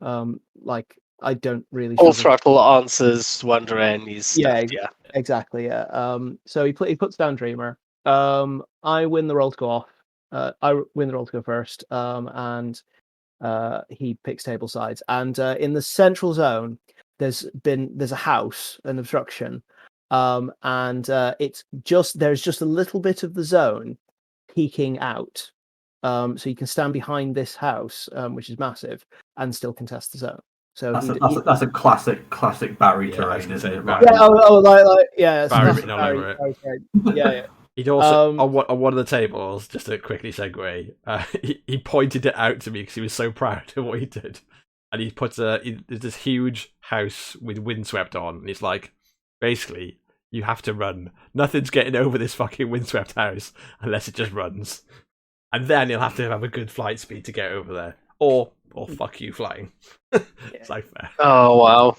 [SPEAKER 3] I don't really."
[SPEAKER 1] Full throttle answers Wanderer and he's
[SPEAKER 3] exactly. So he puts down Dreamer. I win the roll to go off. I win the roll to go first. And he picks table sides. And in the central zone, there's a house, an obstruction. And there's just a little bit of the zone peeking out, so you can stand behind this house, which is massive, and still contest the zone. So
[SPEAKER 4] that's a classic Barry terrain, isn't it? Right?
[SPEAKER 3] Yeah,
[SPEAKER 2] Barry.
[SPEAKER 3] Yeah.
[SPEAKER 2] He'd also on one of the tables, just to quickly segue, he pointed it out to me because he was so proud of what he did, and he puts there's this huge house with windswept on, and he's like, basically, you have to run. Nothing's getting over this fucking windswept house unless it just runs. And then you'll have to have a good flight speed to get over there. Or fuck you flying. It's like fair.
[SPEAKER 1] Oh, wow.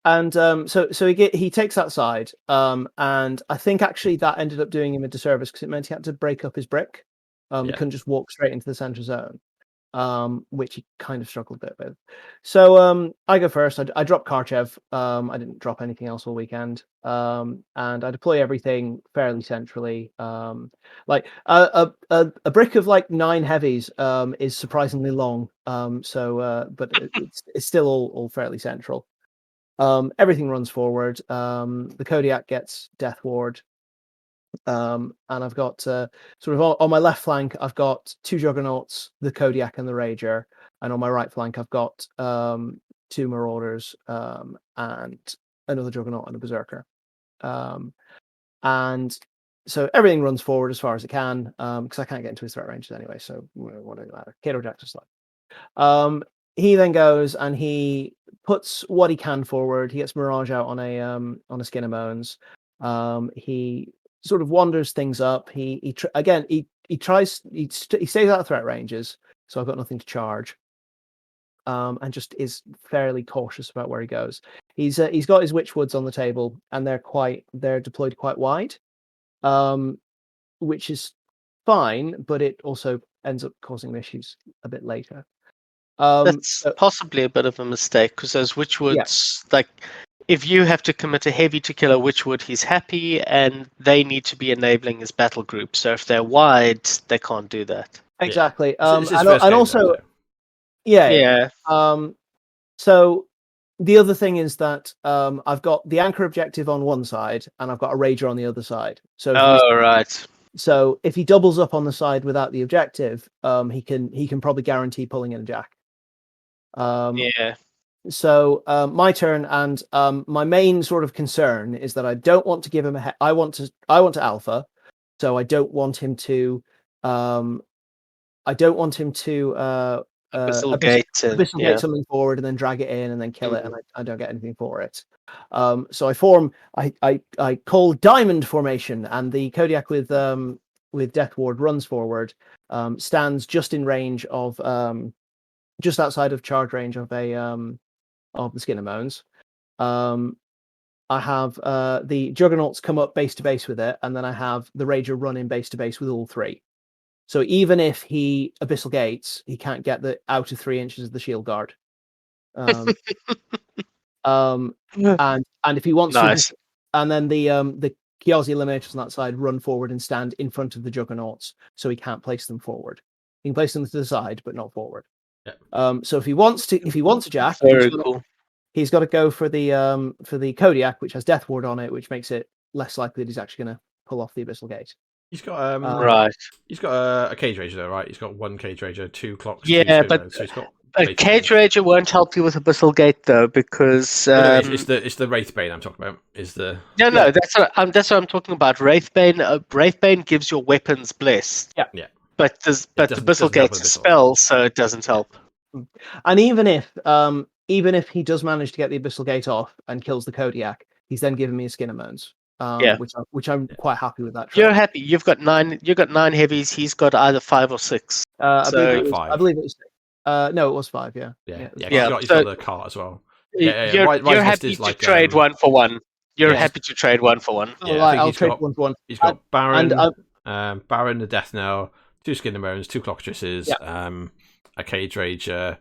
[SPEAKER 3] And so he takes that side. And I think actually that ended up doing him a disservice because it meant he had to break up his brick. He couldn't just walk straight into the center zone, which he kind of struggled a bit with. So I go first. I drop Karchev. I didn't drop anything else all weekend, and I deploy everything fairly centrally. Like a brick of like 9 heavies is surprisingly long. But it's still all fairly central. Everything runs forward. The Kodiak gets Death Ward. And I've got sort of on my left flank, I've got 2 Juggernauts, the Kodiak and the Rager, and on my right flank, I've got 2 Marauders and another Juggernaut and a Berserker. And so everything runs forward as far as it can, because I can't get into his threat ranges anyway. So what does it matter? Khador Jack's just like. He then goes and he puts what he can forward. He gets Mirage out on a Skin of Moans. He sort of wanders things up. He stays out of threat ranges, so I've got nothing to charge. And just is fairly cautious about where he goes. He's got his Witchwoods on the table, and they're deployed quite wide, which is fine, but it also ends up causing issues a bit later.
[SPEAKER 1] That's possibly a bit of a mistake, because those Witchwoods, like, if you have to commit a heavy to kill a Witchwood, he's happy, and they need to be enabling his battle group. So if they're wide, they can't do that.
[SPEAKER 3] Exactly.
[SPEAKER 1] Yeah.
[SPEAKER 3] So the other thing is that I've got the anchor objective on one side, and I've got a Rager on the other side. So
[SPEAKER 1] right.
[SPEAKER 3] So if he doubles up on the side without the objective, he can probably guarantee pulling in a Jack.
[SPEAKER 1] Yeah.
[SPEAKER 3] So my turn, and my main sort of concern is that I don't want to give him I want to alpha, so I don't want him to
[SPEAKER 1] Abyssal Gate
[SPEAKER 3] something forward and then drag it in and then kill it, and I don't get anything for it. So I call Diamond Formation, and the Kodiak with Death Ward runs forward, stands just in range of just outside of charge range of the Skin of Moans. I have the Juggernauts come up base to base with it, and then I have the Rager run in base to base with all 3. So even if he Abyssal Gates, he can't get the outer 3 inches of the shield guard. And if he wants to, and then the Kiyoshi Eliminators on that side run forward and stand in front of the Juggernauts, so he can't place them forward. He can place them to the side, but not forward.
[SPEAKER 2] Yeah.
[SPEAKER 3] So if he wants a Jack, he's got to go for the Kodiak, which has Death Ward on it, which makes it less likely that he's actually going to pull off the Abyssal Gate.
[SPEAKER 2] He's got
[SPEAKER 1] right.
[SPEAKER 2] He's got a Cage Rager though, right? He's got 1 Cage Rager, 2 clocks.
[SPEAKER 1] Yeah, but
[SPEAKER 2] so he's got
[SPEAKER 1] a Cage Rager won't help you with Abyssal Gate though, because
[SPEAKER 2] it's the Wraithbane I'm talking about.
[SPEAKER 1] No, that's what I'm talking about. Wraithbane gives your weapons blessed.
[SPEAKER 3] Yeah.
[SPEAKER 1] But Abyssal Gate's a spell, so it doesn't help.
[SPEAKER 3] And even if he does manage to get the Abyssal Gate off and kills the Kodiak, he's then given me a Skin of Moans. Which I'm quite happy with that trade.
[SPEAKER 1] You're happy. You've got 9 heavies. He's got either 5 or 6.
[SPEAKER 3] I believe it was 6. No, it was 5. Yeah.
[SPEAKER 2] He's got the cart as well.
[SPEAKER 1] You're happy to trade 1 for 1. You're happy to trade 1 for 1.
[SPEAKER 3] I'll trade 1 for 1.
[SPEAKER 2] He's got Baron, Baron, the Death Knell, 2 Skin of Moans, 2 Clocktresses, a Cage Rager, I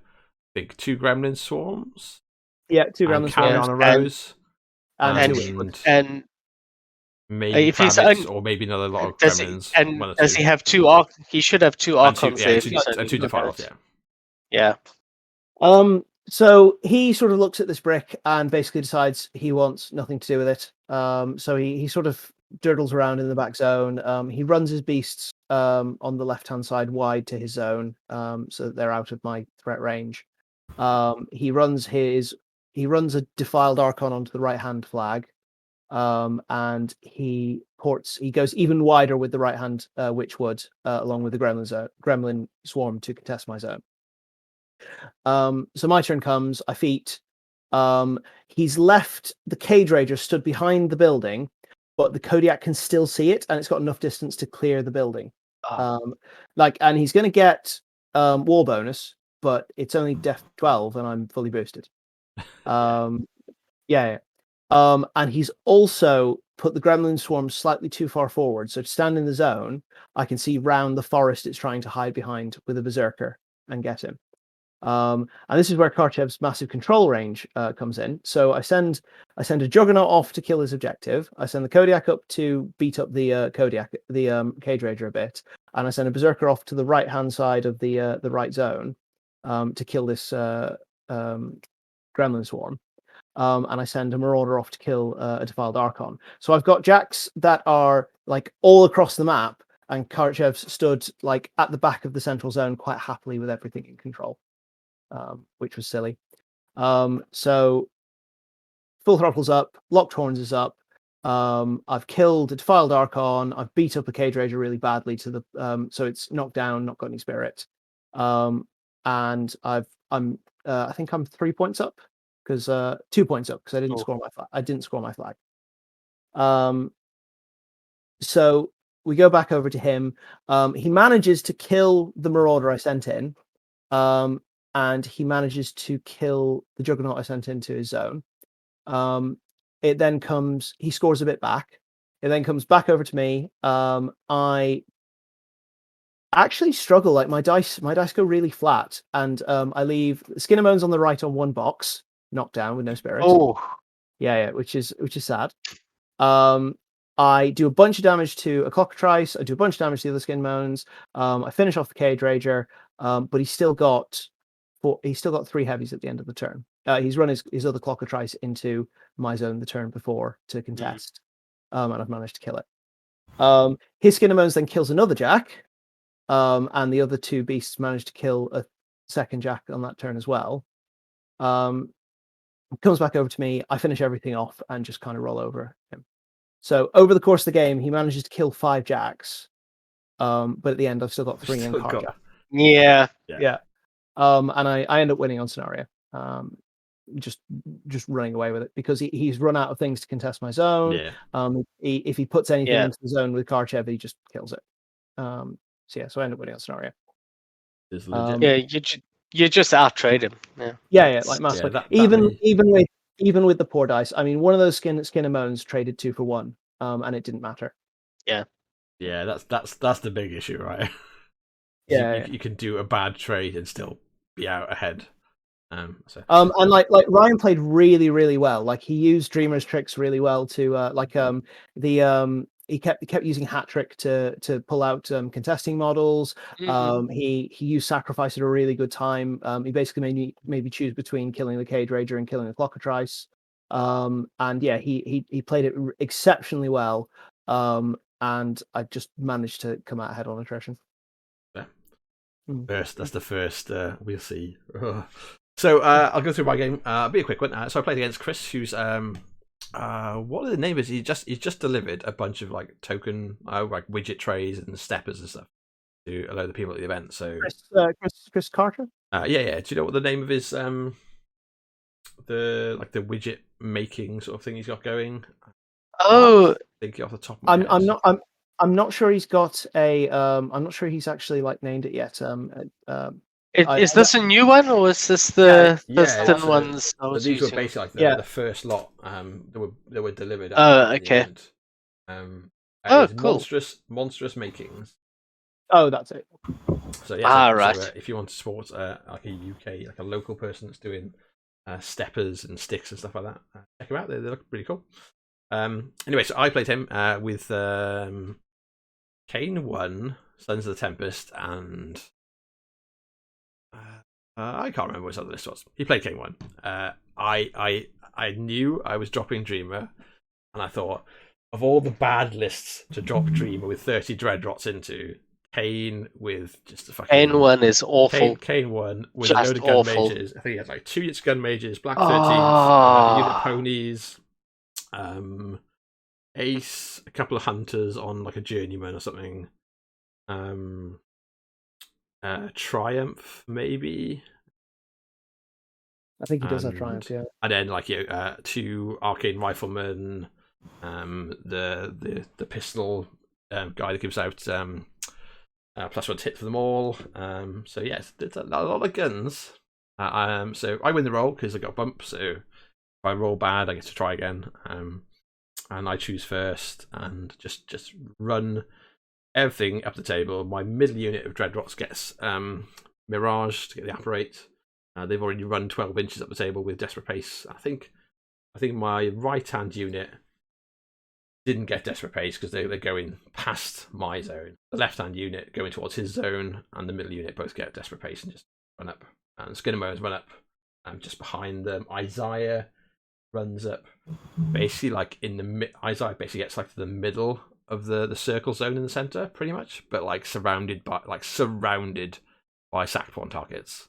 [SPEAKER 2] think 2 Gremlin Swarms.
[SPEAKER 3] Yeah, 2 Gremlin Swarms.
[SPEAKER 2] Carry on a Rose.
[SPEAKER 1] And
[SPEAKER 2] maybe
[SPEAKER 1] if he's
[SPEAKER 2] or maybe another lot of Gremlins.
[SPEAKER 1] Does he have 2 he should have 2 Archons there.
[SPEAKER 2] And 2 Defiles,
[SPEAKER 1] yeah.
[SPEAKER 3] So he sort of looks at this brick and basically decides he wants nothing to do with it. So he sort of dirtles around in the back zone. He runs his beasts on the left-hand side wide to his zone, so that they're out of my threat range. He runs a Defiled Archon onto the right-hand flag, and he goes even wider with the right-hand Witchwood, along with the Gremlin Swarm to contest my zone. So my turn comes. I feat. He's left the Cage Rager stood behind the building, but the Kodiak can still see it, and it's got enough distance to clear the building. And he's going to get war bonus, but it's only def 12, and I'm fully boosted. And he's also put the gremlin swarm slightly too far forward. So to stand in the zone, I can see round the forest it's trying to hide behind with a berserker and get him. And this is where Karchev's massive control range comes in. So I send a Juggernaut off to kill his objective. I send the Kodiak up to beat up the Cage Rager a bit, and I send a Berserker off to the right hand side of the right zone to kill this Gremlin Swarm. And I send a Marauder off to kill a Defiled Archon. So I've got jacks that are like all across the map, and Karchev stood like at the back of the central zone quite happily with everything in control. Which was silly. So Full Throttle's up, Locked Horns is up. I've killed a Defiled Archon. I've beat up a Cage Rager really badly to the so it's knocked down, not got any spirit. And I think I'm 3 points up because 2 points up because I didn't score my flag. I didn't score my flag. So we go back over to him. He manages to kill the Marauder I sent in. And he manages to kill the Juggernaut I sent into his zone. It then comes, he scores a bit back. It then comes back over to me. I actually struggle, like my dice go really flat, and I leave Skin and Bones on the right on one box, knocked down with no spirit. Yeah, which is sad. I do a bunch of damage to a Cockatrice. I do a bunch of damage to the other Skin and Bones. I finish off the Cage Rager, but he's still got 3 heavies at the end of the turn. He's run his other Clockatrice into my zone the turn before to contest, and I've managed to kill it. His Skin and Bones then kills another Jack, and the other 2 beasts manage to kill a second Jack on that turn as well. Comes back over to me. I finish everything off and just kind of roll over him. So over the course of the game, he manages to kill 5 Jacks, but at the end, I've still got 3 in Karchev.
[SPEAKER 1] Yeah.
[SPEAKER 3] And I end up winning on scenario, just running away with it because he's run out of things to contest my zone. If he puts anything into the zone with Karchev, he just kills it. So I end up winning on scenario.
[SPEAKER 1] You just out trade him.
[SPEAKER 3] Like massively. Even with the poor dice. I mean, one of those skin and bones traded 2 for 1, and it didn't matter.
[SPEAKER 2] Yeah, that's the big issue, right? You can do a bad trade and still be out ahead. And
[SPEAKER 3] like Ryan played really, really well. Like he used Dreamer's tricks really well to he kept using Hat Trick to pull out contesting models. He used Sacrifice at a really good time. He basically made me choose between killing the Cage Rager and killing the Clockatrice. And yeah, he played it exceptionally well. And I just managed to come out ahead on attrition.
[SPEAKER 2] That's the first. We'll see. So I'll go through my game. Be a quick one. So I played against Chris, who's what are the names? He's just delivered a bunch of like token like widget trays and steppers and stuff to a load of people at the event. So
[SPEAKER 3] Chris Carter.
[SPEAKER 2] Yeah. Do you know what the name of his the widget making sort of thing he's got going?
[SPEAKER 1] Oh,
[SPEAKER 2] I think off the top of my head.
[SPEAKER 3] I'm not sure he's got a. I'm not sure he's actually like named it yet.
[SPEAKER 1] Is this a new one, or is this the thin ones I was
[SPEAKER 2] these
[SPEAKER 1] using?
[SPEAKER 2] were basically like the first lot that were delivered.
[SPEAKER 1] Okay.
[SPEAKER 2] Cool. Monstrous makings.
[SPEAKER 3] Oh, that's it.
[SPEAKER 2] So yeah.
[SPEAKER 1] Right.
[SPEAKER 2] So, if you want to support like a UK, like a local person that's doing steppers and sticks and stuff like that, check them out. They look pretty cool. Anyway, so I played him with Kane 1, Sons of the Tempest, and I can't remember what the list was. He played Kane 1. I knew I was dropping Dreamer, and I thought, of all the bad lists to drop Dreamer with 30 Dreadrots into, Kane with just a fucking...
[SPEAKER 1] Kane 1 is awful.
[SPEAKER 2] Kane 1 with
[SPEAKER 1] just
[SPEAKER 2] a load of gun
[SPEAKER 1] awful.
[SPEAKER 2] mages. I think he had like 2 gun mages, Black 13s, unit ponies, Ace, a couple of hunters on like a journeyman or something. Triumph, maybe.
[SPEAKER 3] I think he does have Triumph, yeah.
[SPEAKER 2] And then like 2 arcane riflemen, the pistol guy that gives out +1 hit for them all. So yes, it's a lot of guns. So I win the roll because I got a bump. So if I roll bad, I get to try again. and I choose first, and just run everything up the table. My middle unit of Dreadrots gets Mirage to get the apparate. They've already run 12 inches up the table with Desperate Pace. I think my right-hand unit didn't get Desperate Pace because they're going past my zone. The left-hand unit going towards his zone, and the middle unit both get Desperate Pace and just run up. And Skinnermo's run up just behind them. Isaiah runs up basically like in the Isaiah basically gets like to the middle of the circle zone in the center, pretty much, but like surrounded by sack pawn targets.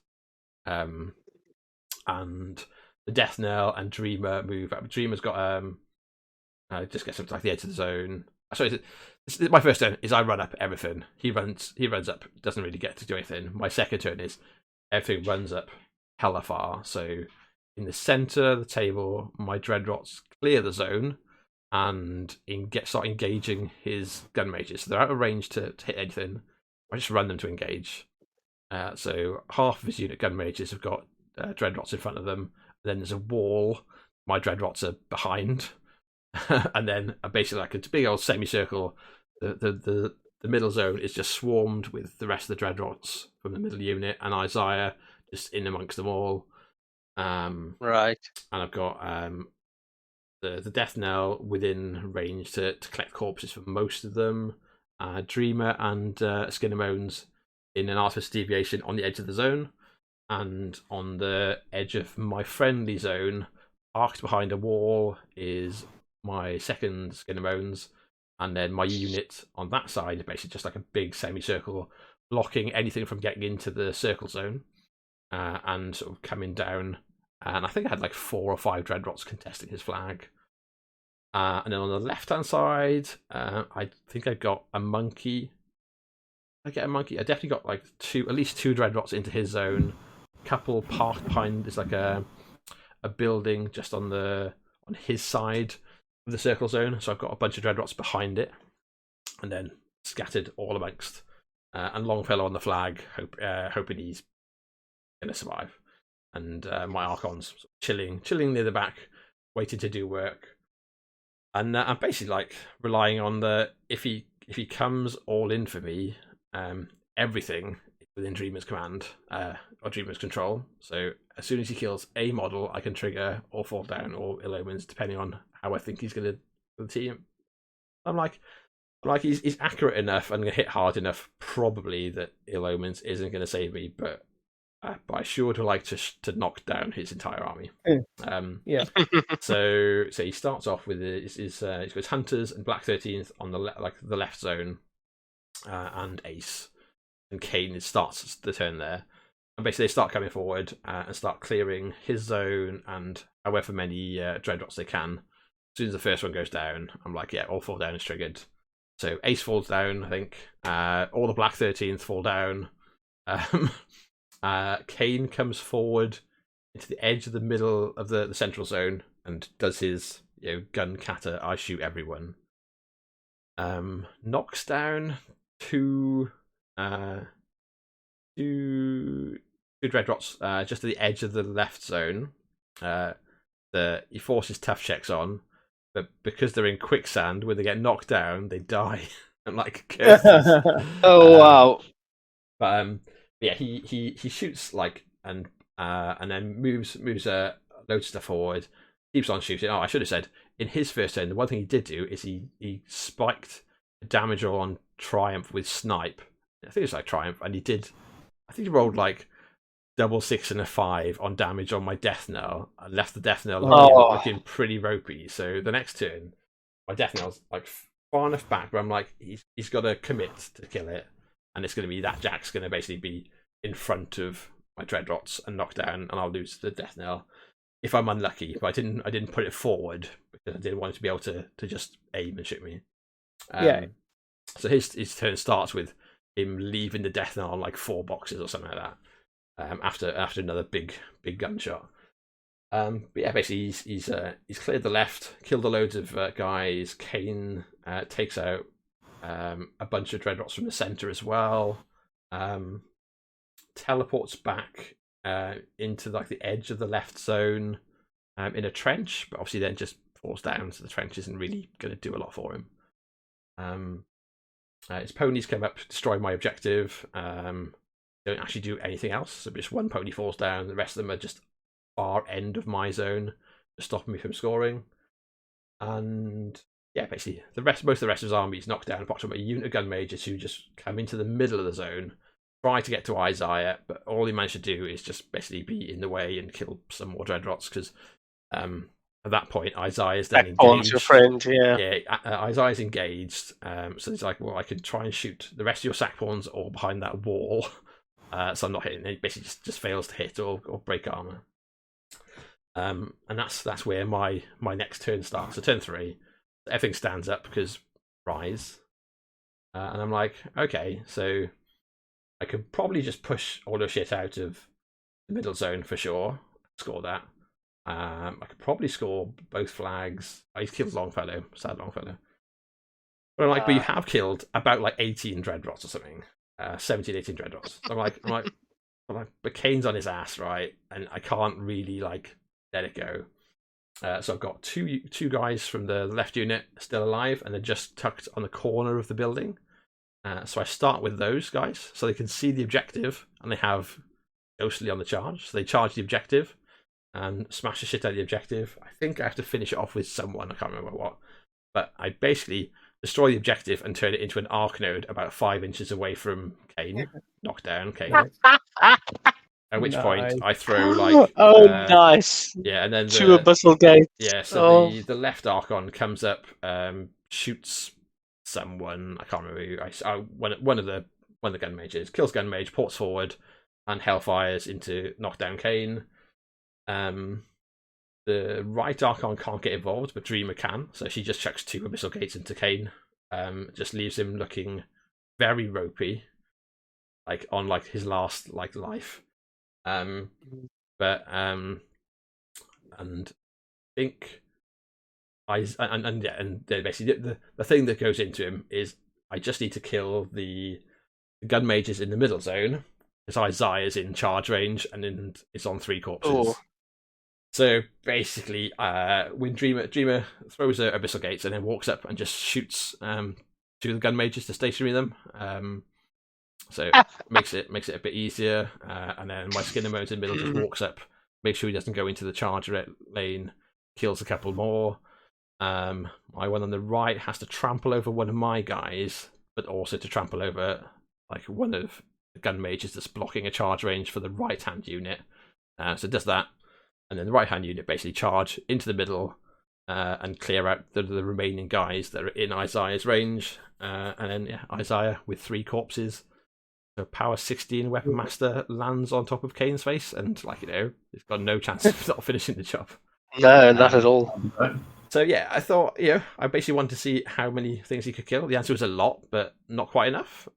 [SPEAKER 2] And the Death Knell and Dreamer move up. Dreamer's got just gets up to like the edge of the zone. Sorry, my first turn is I run up everything. He runs up, doesn't really get to do anything. My second turn is everything runs up hella far. So in the center of the table, my Dreadrots clear the zone and start engaging his gun mages. So they're out of range to hit anything. I just run them to engage. So half of his unit gun mages have got Dreadrots in front of them. And then there's a wall. My Dreadrots are behind. And then basically like a big old semicircle. The middle zone is just swarmed with the rest of the Dreadrots from the middle unit, and Isaiah just in amongst them all.
[SPEAKER 1] Right.
[SPEAKER 2] And I've got the Death Knell within range to collect corpses for most of them. Dreamer and Skin and Bones in an artificial deviation on the edge of the zone, and on the edge of my friendly zone, parked behind a wall, is my second Skin and Bones, and then my unit on that side is basically just like a big semicircle, blocking anything from getting into the circle zone, and sort of coming down. And I think I had like 4 or 5 Dreadrots contesting his flag. And then on the left-hand side, I think I got a monkey. I definitely got like at least two Dreadrots into his zone. Couple parked behind. There's like a building just on his side of the circle zone. So I've got a bunch of Dreadrots behind it, and then scattered all amongst. And Longfellow on the flag, hoping he's gonna survive. And my Archon's chilling near the back, waiting to do work. And I'm basically like relying on if he comes all in for me, everything is within Dreamer's command or Dreamer's control. So as soon as he kills a model, I can trigger or Fall Down or Ill Omens, depending on how I think he's going to the team. I'm like he's accurate enough and going to hit hard enough, probably, that Ill Omens isn't going to save me, but I sure would like to knock down his entire army.
[SPEAKER 3] Yeah.
[SPEAKER 2] So he starts off with he's got his Hunters and Black 13th on the left zone, and Ace and Kane starts the turn there. And basically they start coming forward and start clearing his zone and however many Dreadrots they can. As soon as the first one goes down, I'm like, yeah, all Fall Down is triggered. So Ace falls down, I think. All the Black 13th fall down. Kane comes forward into the edge of the middle of the central zone and does his gun kata, I shoot everyone. Knocks down two Dreadrots just at the edge of the left zone. He forces tough checks on, but because they're in quicksand, when they get knocked down, they die. And like curses.
[SPEAKER 1] Oh wow!
[SPEAKER 2] But yeah, he shoots like and then moves loads of stuff forward, keeps on shooting. Oh, I should have said in his first turn, the one thing he did do is he spiked a damage roll on Triumph with Snipe. I think it's like Triumph, and I think he rolled like 6 and a 5 on damage on my Death Knell, and left the Death Knell looking pretty ropey. So the next turn, my Death Knell's like far enough back where I'm like, he's got to commit to kill it, and it's going to be that Jack's going to basically be in front of my Dreadrots and knock down, and I'll lose the Death Knell if I'm unlucky. But I didn't put it forward because I didn't want it to be able to just aim and shoot me. So his turn starts with him leaving the Death Knell on like 4 boxes or something like that. After another big gunshot. But yeah, basically he's cleared the left, killed a loads of guys. Kane takes out a bunch of Dreadrots from the center as well. Teleports back into like the edge of the left zone in a trench, but obviously then just falls down to the trench isn't really going to do a lot for him. His ponies come up, destroy my objective. Don't actually do anything else. So just one pony falls down. The rest of them are just far end of my zone, just stopping me from scoring. And yeah, basically most of the rest of his army is knocked down, apart from a unit of gun mages who just come into the middle of the zone, try to get to Isaiah, but all he managed to do is just basically be in the way and kill some more dreadrots, because at that point Isaiah's then engaged.
[SPEAKER 1] Your friend,
[SPEAKER 2] Isaiah's engaged, so he's like, well, I can try and shoot the rest of your sack pawns all behind that wall, so I'm not hitting. He basically just fails to hit or break armor. And that's where my next turn starts. So turn 3, everything stands up because rise, and I'm like, okay, so I could probably just push all the shit out of the middle zone for sure, score that. I could probably score both flags. He's killed Longfellow, sad Longfellow. But I'm like, but you have killed about like 18 dreadrots or something, 17, 18 dreadrots. I'm like, but Kane's on his ass, right? And I can't really like let it go. So I've got two guys from the left unit still alive, and they're just tucked on the corner of the building. So I start with those guys, so they can see the objective, and they have Ghostly on the charge. So they charge the objective and smash the shit out of the objective. I think I have to finish it off with someone, I can't remember what. But I basically destroy the objective and turn it into an arc node about 5 inches away from Kane. Knock down Kane. At which point I throw like...
[SPEAKER 1] nice.
[SPEAKER 2] Yeah, and then...
[SPEAKER 1] 2 abyssal gates.
[SPEAKER 2] Yeah, so the left Archon comes up, shoots someone, I can't remember who, one of the gun mages, kills gun mage, ports forward, and hellfires into knockdown Kane. The right Archon can't get involved, but Dreamer can, so she just chucks 2 abyssal gates into Kane. Just leaves him looking very ropey, like on like his last like life. And I think and basically the thing that goes into him is I just need to kill the gun mages in the middle zone, because Isaiah's in charge range and it's on 3 corpses.
[SPEAKER 1] Oh.
[SPEAKER 2] So basically, when Dreamer throws her abyssal gates and then walks up and just shoots 2 of the gun mages to stationary them. So makes it a bit easier. And then my Skinner Modes in the middle just walks up, makes sure he doesn't go into the charger lane, kills a couple more. My one on the right has to trample over one of my guys, but also to trample over like one of the gun mages that's blocking a charge range for the right hand unit. So it does that, and then the right hand unit basically charge into the middle and clear out the remaining guys that are in Isaiah's range. And then Isaiah with 3 corpses. So power 16 Weapon Master lands on top of Kane's face, and he's got no chance of not finishing the job.
[SPEAKER 1] No, not at all.
[SPEAKER 2] So yeah, I thought, I basically wanted to see how many things he could kill. The answer was a lot, but not quite enough.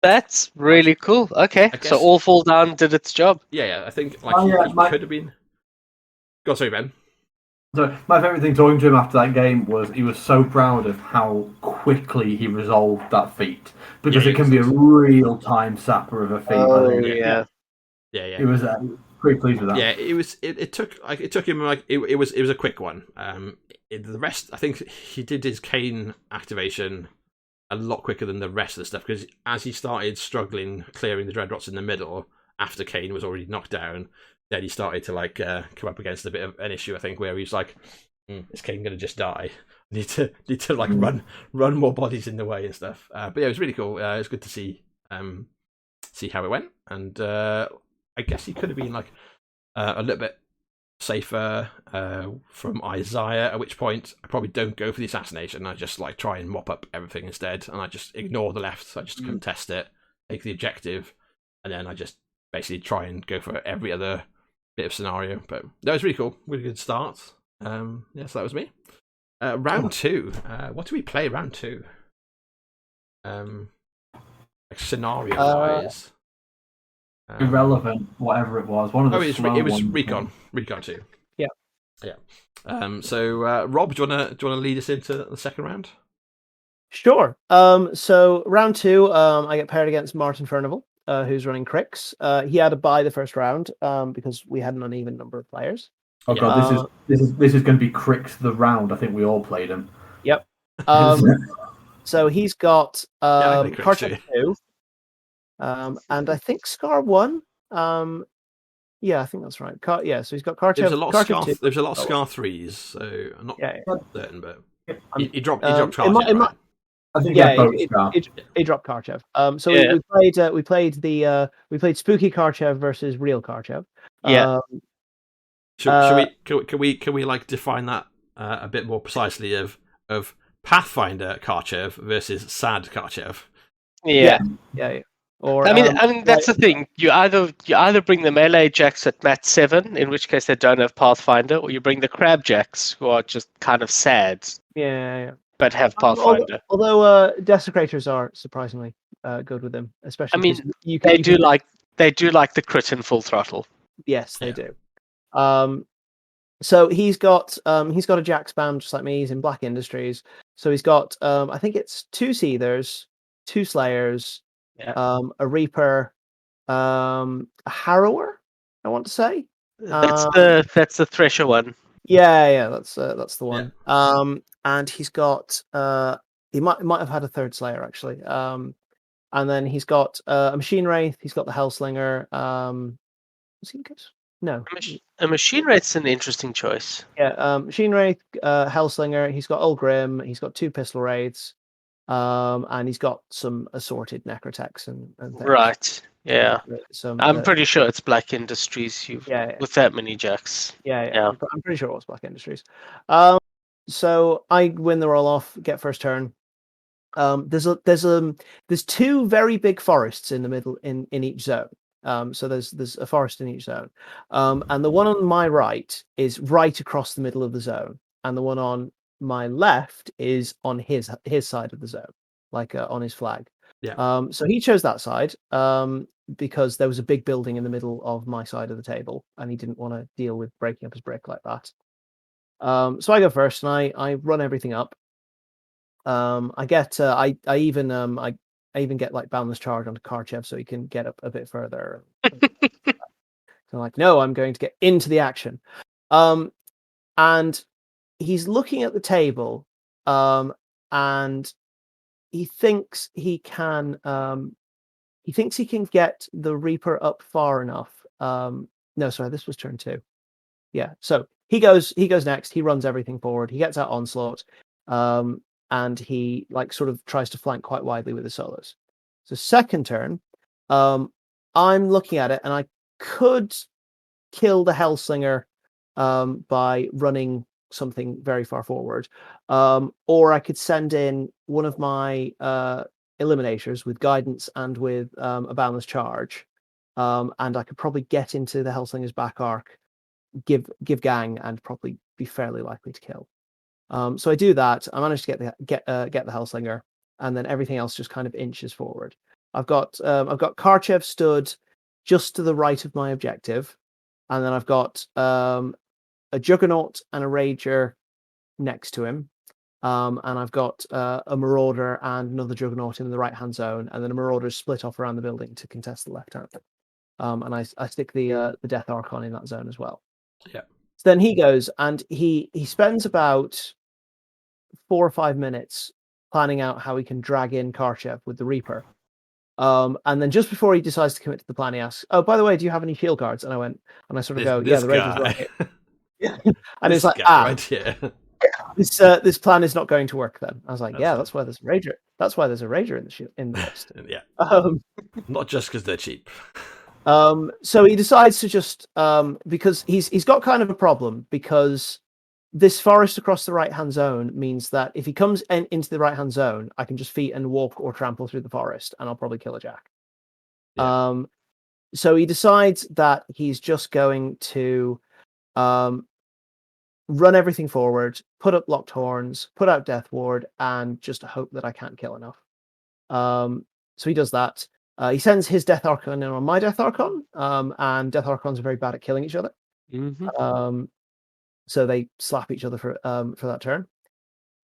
[SPEAKER 1] That's really cool. Okay, so all Fall Down did its job.
[SPEAKER 2] Yeah, I think he could have been. Go on, sorry, Ben.
[SPEAKER 4] So my favourite thing talking to him after that game was he was so proud of how quickly he resolved that feat, because it can be a real time sapper of a feat.
[SPEAKER 1] Oh yeah.
[SPEAKER 4] He was pretty pleased with that.
[SPEAKER 2] Yeah, it took him it was a quick one. The rest, I think he did his Kane activation a lot quicker than the rest of the stuff, because as he started struggling clearing the dreadrots in the middle after Kane was already knocked down, then he started to come up against a bit of an issue, I think, where he's like, is Kane going to just die? Need to run more bodies in the way and stuff. But yeah, it was really cool. It was good to see how it went, and I guess he could have been like a little bit safer from Isaiah, at which point I probably don't go for the assassination. I just try and mop up everything instead, and I just ignore the left. So I just contest it, take the objective, and then I just basically try and go for every other bit of scenario. But that was really cool, really good start. So that was me. Round 2. What do we play round 2? Scenario wise.
[SPEAKER 4] Irrelevant, whatever it was. One of the
[SPEAKER 2] it was Recon 2. Yeah. So Rob, do you want to lead us into the second round?
[SPEAKER 3] Sure. So round 2, I get paired against Martin Furnival, who's running Crix. He had to buy the first round because we had an uneven number of players.
[SPEAKER 4] Oh god, this is going to be Crix the round. I think we all played him.
[SPEAKER 3] Yep. So he's got Karchev2, and I think Scar 1. Yeah, I think that's right. So he's got Karchev.
[SPEAKER 2] There's a lot of Scar 3s, so I'm not certain, but he dropped Karchev, right?
[SPEAKER 4] I think
[SPEAKER 3] he dropped Karchev. So we played Spooky Karchev versus Real Karchev.
[SPEAKER 1] Yeah.
[SPEAKER 2] Can we like define that a bit more precisely of Pathfinder Karchev versus Sad Karchev?
[SPEAKER 1] Yeah.
[SPEAKER 3] Or
[SPEAKER 1] I mean that's the thing. You either bring the melee jacks at Mat 7, in which case they don't have Pathfinder, or you bring the crab jacks who are just kind of sad.
[SPEAKER 3] Yeah.
[SPEAKER 1] But have Pathfinder.
[SPEAKER 3] Although Desecrators are surprisingly good with them, especially.
[SPEAKER 1] I mean, they do like the crit and full throttle.
[SPEAKER 3] Yes, they do. So he's got a jack spam just like me. He's in Black Industries, so he's got I think it's 2 Seethers, 2 Slayers, a Reaper, a Harrower. I want to say
[SPEAKER 1] that's the Thresher one.
[SPEAKER 3] Yeah, that's the one. Yeah. And he's got he might have had a 3rd Slayer actually. And then he's got a Machine Wraith. He's got the Hellslinger. Was he good? No.
[SPEAKER 1] A Machine Wraith's an interesting choice.
[SPEAKER 3] Yeah, Machine Wraith, Hellslinger. He's got Old Grim. He's got 2 Pistol Wraiths. And he's got some assorted Necrotechs and things.
[SPEAKER 1] Right. Yeah. I'm pretty sure it's Black Industries. With that many jacks.
[SPEAKER 3] Yeah. I'm pretty sure it was Black Industries. So I win the roll off, get first turn. There's 2 very big forests in the middle in each zone. So there's a forest in each zone. And the one on my right is right across the middle of the zone, and the one on my left is on his side of the zone, like on his flag.
[SPEAKER 2] Yeah.
[SPEAKER 3] So he chose that side because there was a big building in the middle of my side of the table, and he didn't want to deal with breaking up his brick like that. So I go first, and I run everything up. I get I even get like boundless charge onto Karchev so he can get up a bit further. So like, no, I'm going to get into the action. And he's looking at the table, and he thinks he can get the Reaper up far enough. No, sorry, this was turn 2. Yeah, so he goes next. He runs everything forward. He gets out Onslaught, and he like sort of tries to flank quite widely with his solos. So second turn, I'm looking at it, and I could kill the Hellslinger by running something very far forward, or I could send in one of my Eliminators with guidance and with a boundless charge, and I could probably get into the Hellslinger's back arc, give gang, and probably be fairly likely to kill. So I do that. I managed to get the Hellslinger, and then everything else just kind of inches forward. I've got Karchev stood just to the right of my objective, and then I've got a Juggernaut and a Rager next to him, and I've got a Marauder and another Juggernaut in the right hand zone, and then a Marauder split off around the building to contest the left hand. And I stick the Death Archon in that zone as well.
[SPEAKER 2] Yeah.
[SPEAKER 3] So then he goes, and he spends about 4 or 5 minutes planning out how he can drag in Karchev with the Reaper. And then just before he decides to commit to the plan, he asks, "Oh, by the way, do you have any shield guards?" And I sort of go, "Yeah, the Rager's right here." Yeah. And it's like,
[SPEAKER 2] right here.
[SPEAKER 3] This plan is not going to work. Then I was like, that's why there's a Rager. That's why there's a Rager in the list.
[SPEAKER 2] Yeah. Not just because they're cheap.
[SPEAKER 3] So he decides to just because he's got kind of a problem, because this forest across the right hand zone means that if he comes into the right hand zone, I can just feet and walk or trample through the forest, and I'll probably kill a jack. Yeah. So he decides that he's just going to run everything forward, put up locked horns, put out Death Ward, and just hope that I can't kill enough. So he does that. He sends his Death Archon in on my Death Archon, and Death Archons are very bad at killing each other.
[SPEAKER 1] Mm-hmm.
[SPEAKER 3] So they slap each other for that turn.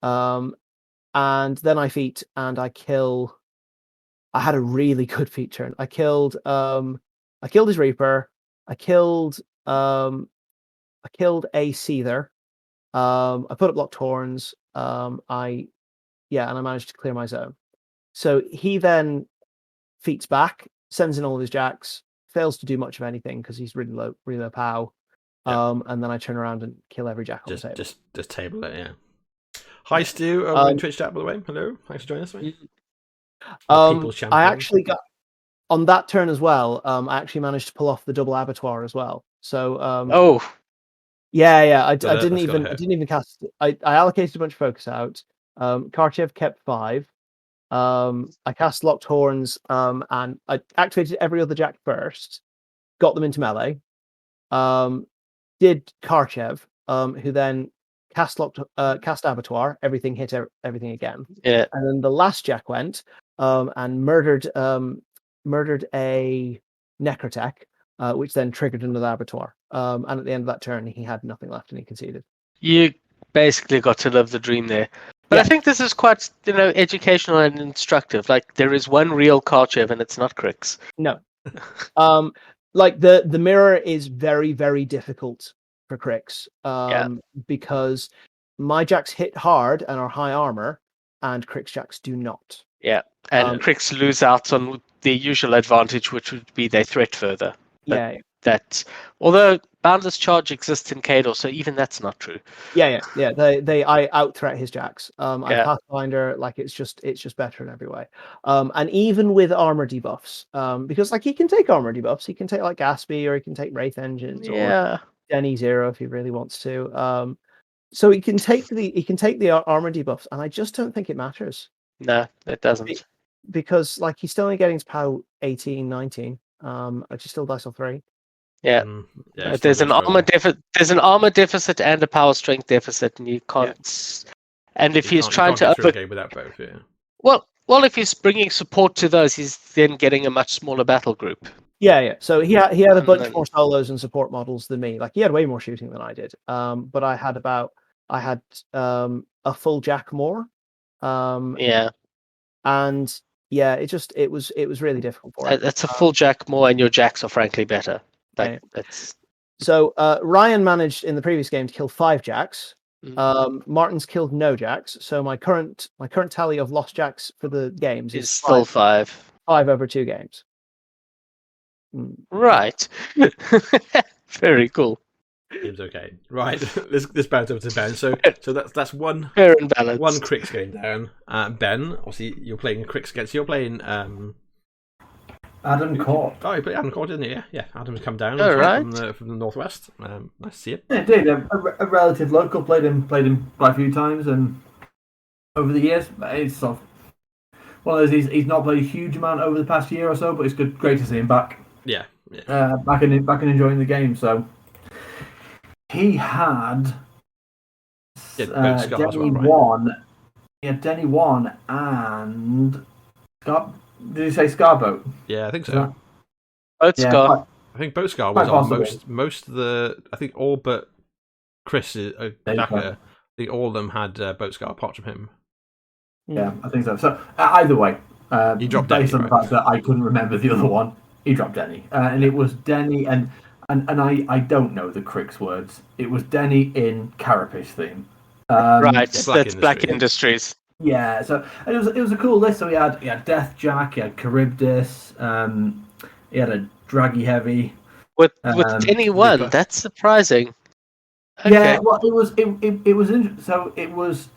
[SPEAKER 3] And then I feat, and I kill. I had a really good feat turn. I killed his Reaper. I killed killed a Seether. I put up locked horns. And I managed to clear my zone. So he then feats back, sends in all of his jacks, fails to do much of anything because he's really low pow. And then I turn around and kill every jack on the table.
[SPEAKER 2] Just table it, yeah. Hi, Stu, over in Twitch chat, by the way. Hello, thanks for joining us, mate.
[SPEAKER 3] I actually got on that turn as well. I actually managed to pull off the double abattoir as well. So I didn't even cast. I allocated a bunch of focus out. Karchev kept 5. I cast locked horns, and I activated every other jack first, got them into melee. Did Karchev, who then cast abattoir, everything hit everything again.
[SPEAKER 1] Yeah.
[SPEAKER 3] And then the last jack went and murdered a necrotech, which then triggered another abattoir. And at the end of that turn, he had nothing left and he conceded.
[SPEAKER 1] You basically got to live the dream there. But I think this is quite, educational and instructive. Like, there is one real Karchev, and it's not Crix.
[SPEAKER 3] No. Like, the mirror is very, very difficult for Crix. Because my jacks hit hard and are high armor, and Crix jacks do not.
[SPEAKER 1] Yeah, and Crix lose out on the usual advantage, which would be they threat further. That, although boundless charge exists in Khador, so even that's not true.
[SPEAKER 3] I out threat his jacks. I Pathfinder, like it's just better in every way. And even with armor debuffs, because like he can take armor debuffs, he can take like Gatsby, or he can take Wraith Engines, or Denny 0 if he really wants to. So he can take the armor debuffs, and I just don't think it matters.
[SPEAKER 1] No, it doesn't.
[SPEAKER 3] Because like he's still only getting his POW 18, 19. Which is still dice on 3.
[SPEAKER 1] Yeah, there's an armor deficit. There's an armor deficit and a power strength deficit, and you can't. And if he's trying to
[SPEAKER 2] get through a game without both,
[SPEAKER 1] well, if he's bringing support to those, he's then getting a much smaller battle group.
[SPEAKER 3] Yeah. So he had a bunch more solos and support models than me. Like he had way more shooting than I did. But I had a full jack more. And it was really difficult for him.
[SPEAKER 1] It's a full jack more, and your jacks are frankly better.
[SPEAKER 3] So Ryan managed in the previous game to kill 5 jacks. Martin's killed no jacks. So my current tally of lost jacks for the games is
[SPEAKER 1] still 5.
[SPEAKER 3] 5 over 2 games.
[SPEAKER 1] Right. Very cool.
[SPEAKER 2] Seems okay. Right, let's bounce over to Ben. So that's one
[SPEAKER 1] fair and balanced.
[SPEAKER 2] One Crix going down. Ben, obviously you're playing Crix against. You're playing
[SPEAKER 4] Adam Court.
[SPEAKER 2] Oh, you played Adam Court, didn't you? Yeah. Adam's come down from the northwest. Nice to see it.
[SPEAKER 4] Yeah, indeed. A relative local. Played him quite a few times, and over the years, it's sort of one of those. He's not played a huge amount over the past year or so, but it's great to see him back.
[SPEAKER 2] Yeah.
[SPEAKER 4] Back and enjoying the game. So he had Denny 1. He had Denny 1 and Scar. Did you say Scarboat?
[SPEAKER 2] Yeah, I think so.
[SPEAKER 1] Scar.
[SPEAKER 2] I think Boat Scar was on most of the. I think all but Chris Daka. I think all of them had Boat Scar apart from him.
[SPEAKER 4] Yeah, I think so. So either way,
[SPEAKER 2] he dropped
[SPEAKER 4] based
[SPEAKER 2] Denny,
[SPEAKER 4] on the fact that I couldn't remember the other one, he dropped Denny, and it was Denny, and I don't know the Crix words. It was Denny in Carapace theme.
[SPEAKER 1] That's Black Industries.
[SPEAKER 4] Yeah, so and it was a cool list. So he had Death Jack, he had Charybdis, he had a Draggy Heavy.
[SPEAKER 1] With Denny 1, that's surprising. Okay.
[SPEAKER 4] Yeah, well, it was interesting. So it was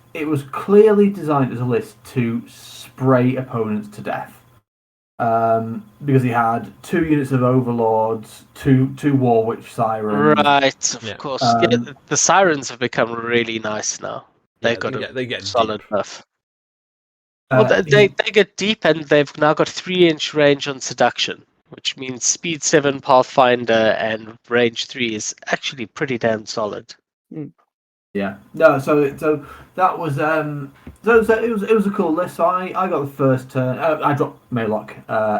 [SPEAKER 4] clearly designed as a list to spray opponents to death. Because he had 2 units of Overlords, two War Witch Sirens.
[SPEAKER 1] Right, of course. The Sirens have become really nice now. They get solid
[SPEAKER 2] deep.
[SPEAKER 1] buff. Well, they get deep, and they've now got 3-inch range on Seduction, which means speed 7 Pathfinder and range 3 is actually pretty damn solid.
[SPEAKER 4] Yeah, no. So that was it was a cool list. So I got the first turn. I dropped Maylock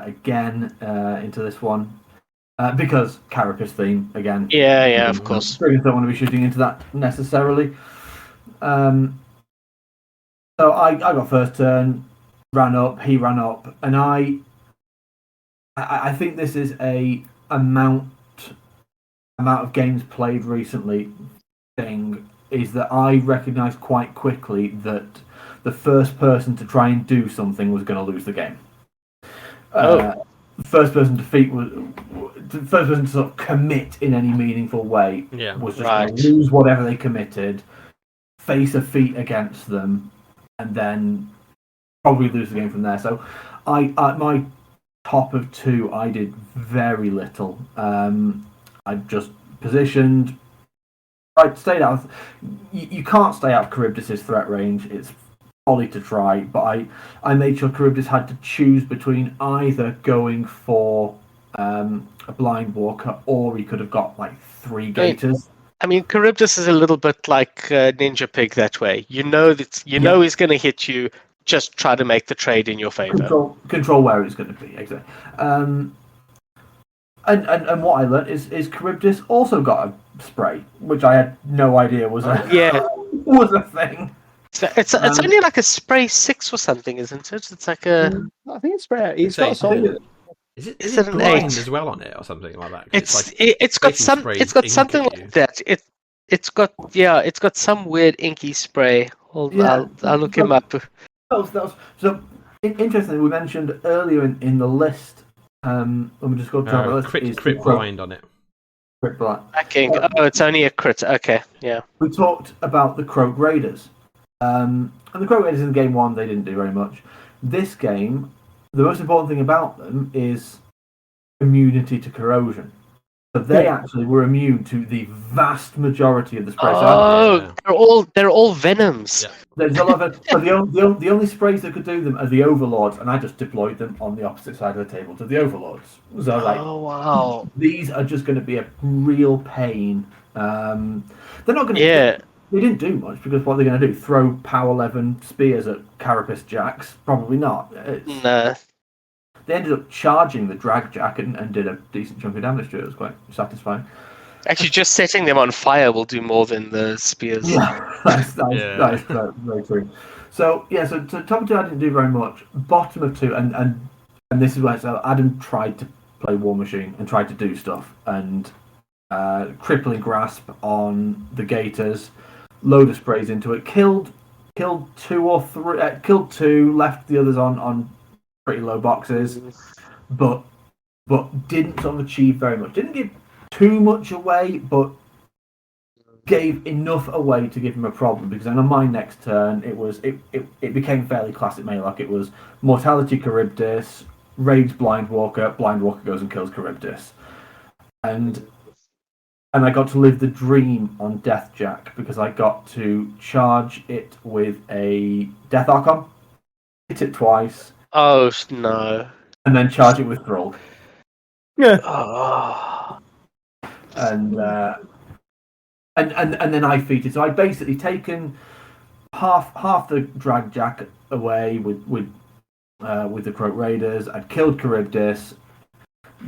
[SPEAKER 4] again into this one because Carapace theme again.
[SPEAKER 1] Yeah, of course.
[SPEAKER 4] Don't want to be shooting into that necessarily. So I got first turn, ran up. He ran up, and I think this is a mount amount of games played recently thing is that I recognised quite quickly that the first person to try and do something was going to lose the game. First person to sort of commit in any meaningful way was just going to lose whatever they committed, face a feat against them, and then probably lose the game from there. So my top of 2, I did very little. I just positioned. I stayed out. You can't stay out of Charybdis' threat range. It's folly to try. But I made sure Charybdis had to choose between either going for a blind walker, or he could have got like 3 gators.
[SPEAKER 1] I mean, Charybdis is a little bit like Ninja Pig that way. You know he's going to hit you. Just try to make the trade in your favor.
[SPEAKER 4] Control where it's going to be, exactly. And what I learned is Charybdis also got a spray, which I had no idea was a thing.
[SPEAKER 1] So it's only like a spray 6 or something, isn't it? It's like a.
[SPEAKER 3] I think it's spray. It's got a solid.
[SPEAKER 2] Is it an blind 8 as well on it or something like that?
[SPEAKER 1] It's got something like that. It's got some weird inky spray. I'll look him up.
[SPEAKER 4] So interestingly, we mentioned earlier in the list. When we just go through the list,
[SPEAKER 2] crit blind on it.
[SPEAKER 4] Crit blind.
[SPEAKER 1] It's only a crit. Okay, yeah.
[SPEAKER 4] We talked about the Croak Raiders, and the Croak Raiders in game 1 they didn't do very much. This game, the most important thing about them is immunity to corrosion. So they actually were immune to the vast majority of the sprays.
[SPEAKER 1] They're all venoms.
[SPEAKER 4] Yeah. There's a lot of the only sprays that could do them are the Overlords, and I just deployed them on the opposite side of the table to the Overlords. So
[SPEAKER 1] wow,
[SPEAKER 4] these are just going to be a real pain. They're not going to. Yeah. They didn't do much because what are they going to do? Throw power 11 spears at Carapace Jacks? Probably not.
[SPEAKER 1] No.
[SPEAKER 4] They ended up charging the Drag Jack and did a decent chunk of damage to it. It was quite satisfying.
[SPEAKER 1] Actually, just setting them on fire will do more than the spears.
[SPEAKER 4] Yeah, that's very true. So top of 2 I didn't do very much. Bottom of 2, and this is where Adam tried to play Warmachine and tried to do stuff, and crippling grasp on the Gators, load of sprays into it, killed 2 or 3, killed 2, left the others on pretty low boxes, but didn't sort of achieve very much. Didn't give too much away, but gave enough away to give him a problem, because then on my next turn it became fairly classic Maylock. It was Mortality Charybdis, raids Blind Walker goes and kills Charybdis. And I got to live the dream on Death Jack, because I got to charge it with a Death Archon, hit it twice.
[SPEAKER 1] Oh no!
[SPEAKER 4] And then charge it with Thrall.
[SPEAKER 3] Yeah.
[SPEAKER 1] Oh.
[SPEAKER 4] And then I feated. So I'd basically taken half the Drag Jack away with the Croak Raiders. I'd killed Charybdis.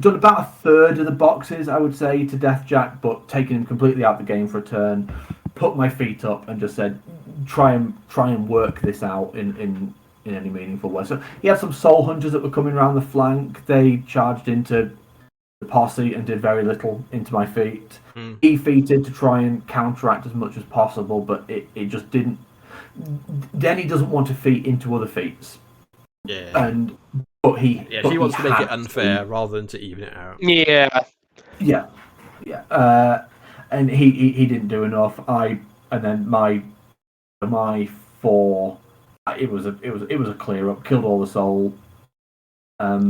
[SPEAKER 4] Done about a third of the boxes, I would say, to Death Jack, but taken him completely out of the game for a turn. Put my feet up and just said, try and work this out in any meaningful way. So he had some Soul Hunters that were coming around the flank. They charged into the posse and did very little into my feet. He feated to try and counteract as much as possible, but it just didn't. Then he doesn't want to feat into other feats.
[SPEAKER 2] Yeah.
[SPEAKER 4] But he
[SPEAKER 2] wants to make it unfair rather than to even it out.
[SPEAKER 1] Yeah.
[SPEAKER 4] And he didn't do enough. And then my 4. It was a clear up. Killed all the soul. What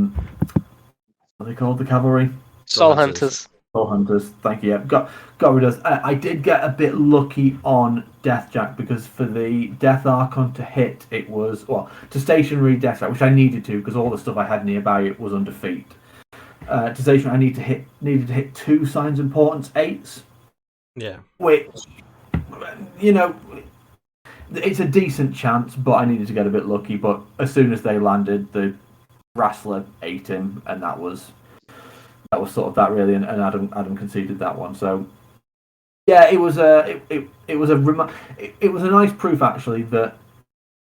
[SPEAKER 4] are they called? The cavalry.
[SPEAKER 1] Soul Hunters.
[SPEAKER 4] Soul Hunters. Thank you. Yeah, got rid of. I did get a bit lucky on Death Jack, because for the Death Archon to hit, it was to stationary Death Jack, which I needed to, because all the stuff I had nearby it was under feet. To stationary, I needed to hit 2 Signs of Importance 8s.
[SPEAKER 2] Yeah.
[SPEAKER 4] Which, it's a decent chance, but I needed to get a bit lucky. But as soon as they landed, the Wrestler ate him, and that was sort of that really. And Adam conceded that one. So yeah, it was a nice proof actually that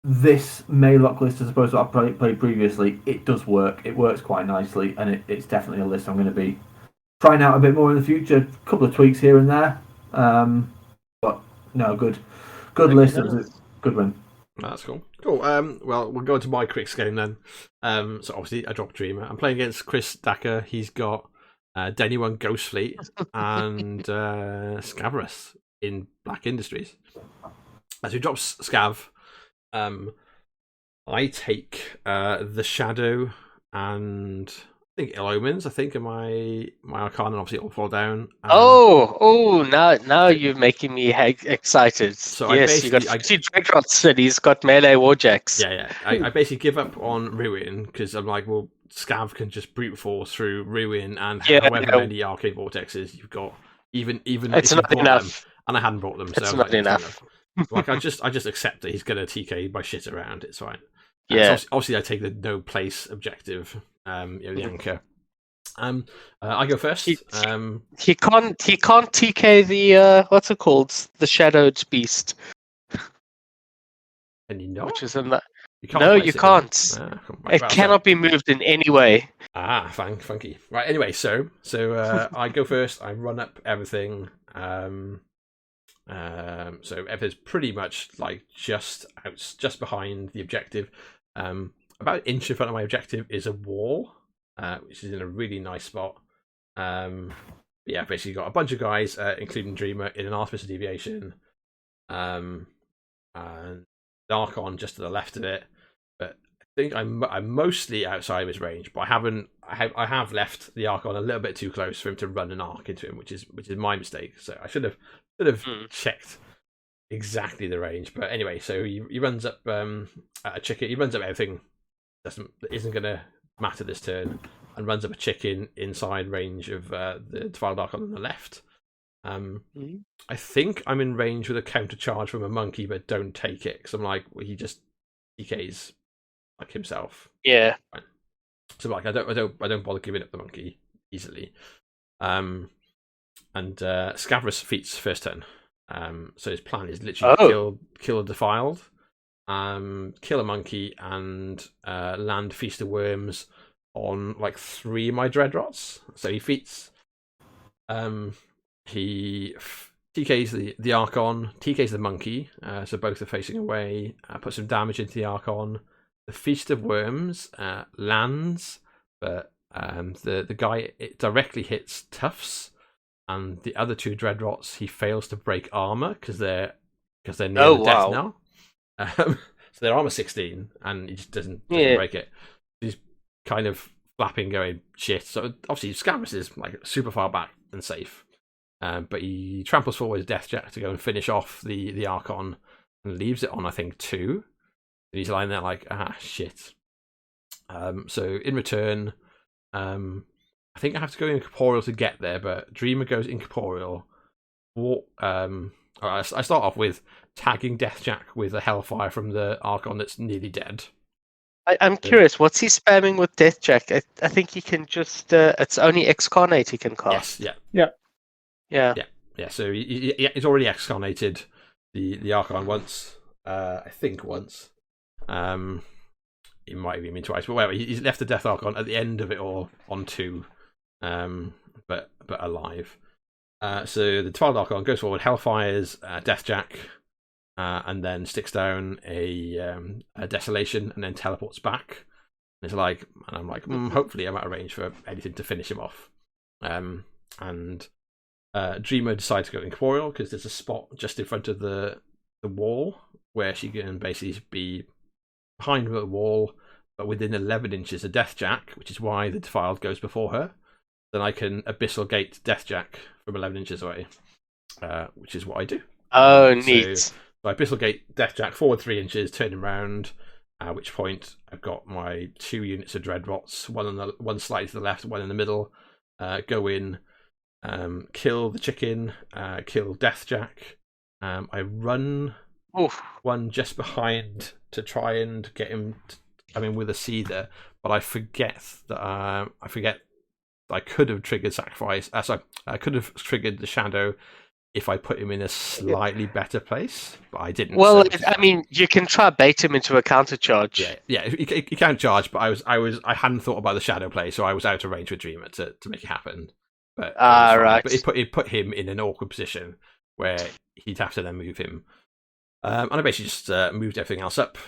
[SPEAKER 4] this Maylock list, as opposed to what I played previously, it does work. It works quite nicely, and it's definitely a list I'm going to be trying out a bit more in the future. A couple of tweaks here and there, but no, good list. It was a good win.
[SPEAKER 2] That's cool. Cool. Well, we'll go into my Crix game then. So obviously, I dropped Dreamer. I'm playing against Chris Dacker. He's got Denny One Ghost Fleet and Scabrous in Black Industries. As he drops Scav, I take the Shadow and I think Ill Omens. I think in my Arcana, obviously it'll fall down.
[SPEAKER 1] Now you're making me excited.
[SPEAKER 2] So
[SPEAKER 1] yes, you got 50 Dreadrots and he's got melee Warjacks.
[SPEAKER 2] Yeah. I basically give up on Ruin because I'm like, well, Scav can just brute force through Ruin and however many Arcane Vortexes you've got, even
[SPEAKER 1] it's not enough.
[SPEAKER 2] And I hadn't brought them, so
[SPEAKER 1] it's not enough.
[SPEAKER 2] Like I just accept that he's gonna TK my shit around. It's fine.
[SPEAKER 1] Yeah.
[SPEAKER 2] So obviously, I take the no place objective. The anchor. I go first.
[SPEAKER 1] He can't TK the what's it called? The Shadowed Beast.
[SPEAKER 2] Can you not?
[SPEAKER 1] Which is in that.
[SPEAKER 2] You can't
[SPEAKER 1] no, you can't. It cannot be moved in any way.
[SPEAKER 2] Funky. Right. Anyway, so I go first. I run up everything. So everything's pretty much like just behind the objective. About an inch in front of my objective is a wall, which is in a really nice spot. Basically got a bunch of guys, including Dreamer, in an artificial deviation, and Archon just to the left of it. But I think I'm mostly outside of his range, but I have left the Archon a little bit too close for him to run an arc into him, which is my mistake. So I should have checked exactly the range. But anyway, so he runs up a chicken. He runs up everything isn't going to matter this turn, and runs up a chicken inside range of the Defiled Archon on the left. I think I'm in range with a counter charge from a monkey, but don't take it because I'm like, well, he just DKs like himself.
[SPEAKER 1] Yeah.
[SPEAKER 2] Right. So like I don't bother giving up the monkey easily. And Scabrous feats first turn. So his plan is literally kill a Defiled, kill a monkey, and land Feast of Worms on like 3 of my Dreadrots. So he feats. He TKs the Archon, TKs the monkey, so both are facing away, puts some damage into the Archon. The Feast of Worms lands, but the guy it directly hits Tufts, and the other 2 Dreadrots he fails to break armor because they're near the death now. So they're armor 16, and he just doesn't break it. He's kind of flapping, going shit. So obviously Scabrous is like super far back and safe. But he tramples forward his Deathjack to go and finish off the Archon and leaves it on, I think, 2. And he's lying there like, shit. So in return, I think I have to go incorporeal to get there, but Dreamer goes incorporeal. I start off with tagging Deathjack with a Hellfire from the Archon that's nearly dead.
[SPEAKER 1] I'm curious, what's he spamming with Deathjack? I think he can just, it's only Excarnate he can cast.
[SPEAKER 2] Yes,
[SPEAKER 1] Yeah.
[SPEAKER 2] So he's already excarnated the Archon once. I think once. He might have been twice, but whatever. He's left the Death Archon at the end of it all on 2, but alive. So the Defiled Archon goes forward, Hellfires Deathjack, and then sticks down a Desolation, and then teleports back. And I'm like, hopefully I'm out of range for anything to finish him off. And Dreamer decides to go incorporeal because there's a spot just in front of the wall where she can basically be behind the wall, but within 11 inches of Deathjack, which is why the Defiled goes before her. Then I can Abyssal Gate Deathjack from 11 inches away, which is what I do.
[SPEAKER 1] Oh, neat.
[SPEAKER 2] So I Abyssal Gate Deathjack forward 3 inches, turn him around, at which point I've got my 2 units of Dreadrots, one slightly to the left, one in the middle, go in, kill the chicken, kill Deathjack. I run one just behind to try and get him with a Seether, but I forget that I could have triggered Sacrifice. So I could have triggered the Shadow if I put him in a slightly better place, but I didn't.
[SPEAKER 1] Well, you can try bait him into a counter charge.
[SPEAKER 2] Yeah, you can't charge, but I hadn't thought about the Shadow play, so I was out of range with Dreamer to make it happen. but
[SPEAKER 1] right.
[SPEAKER 2] But it put him in an awkward position where he'd have to then move him. And I basically just moved everything else up,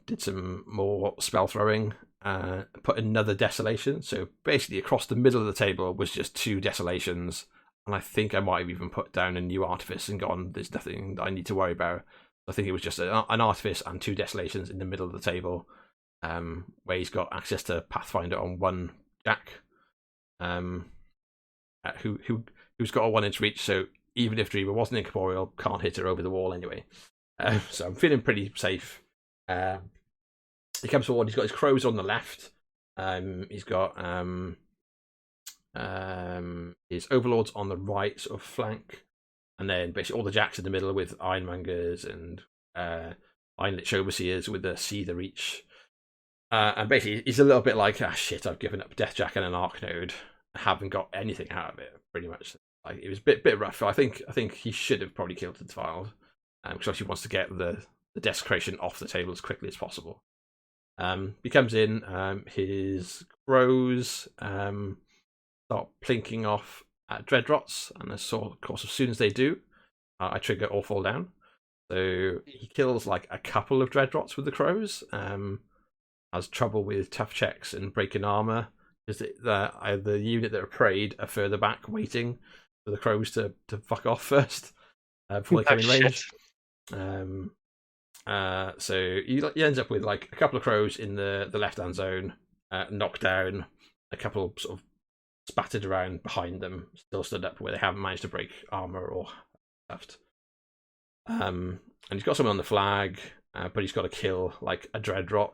[SPEAKER 2] did some more spell throwing, put another desolation. So basically across the middle of the table was just 2 desolations. And I think I might have even put down a new artifice and gone, there's nothing that I need to worry about. I think it was just an artifice and 2 desolations in the middle of the table, where he's got access to Pathfinder on 1 Jack, who's got a 1-inch reach. So even if Dreamer wasn't incorporeal, can't hit her over the wall anyway. So I'm feeling pretty safe. He comes forward. He's got his crows on the left. He's got his overlords on the right sort of flank, and then basically all the jacks in the middle with Ironmongers and Ironlich Overseers with the Seether each. And basically he's a little bit like, shit, I've given up Death Jack and an Arc Node. I haven't got anything out of it, pretty much. Like, it was a bit rough. I think he should have probably killed the Defiled, because he wants to get the desecration off the table as quickly as possible. He comes in, his crows start plinking off at Dreadrots, and of course, as soon as they do, I trigger All Fall Down. So he kills like a couple of Dreadrots with the crows, has trouble with tough checks and breaking armor, because the unit that are preyed are further back waiting for the crows to fuck off first before they come in range. So he ends up with like a couple of crows in the left-hand zone, knocked down, a couple sort of spattered around behind them, still stood up where they haven't managed to break armor or left. And he's got someone on the flag, but he's got to kill like a Dreadrot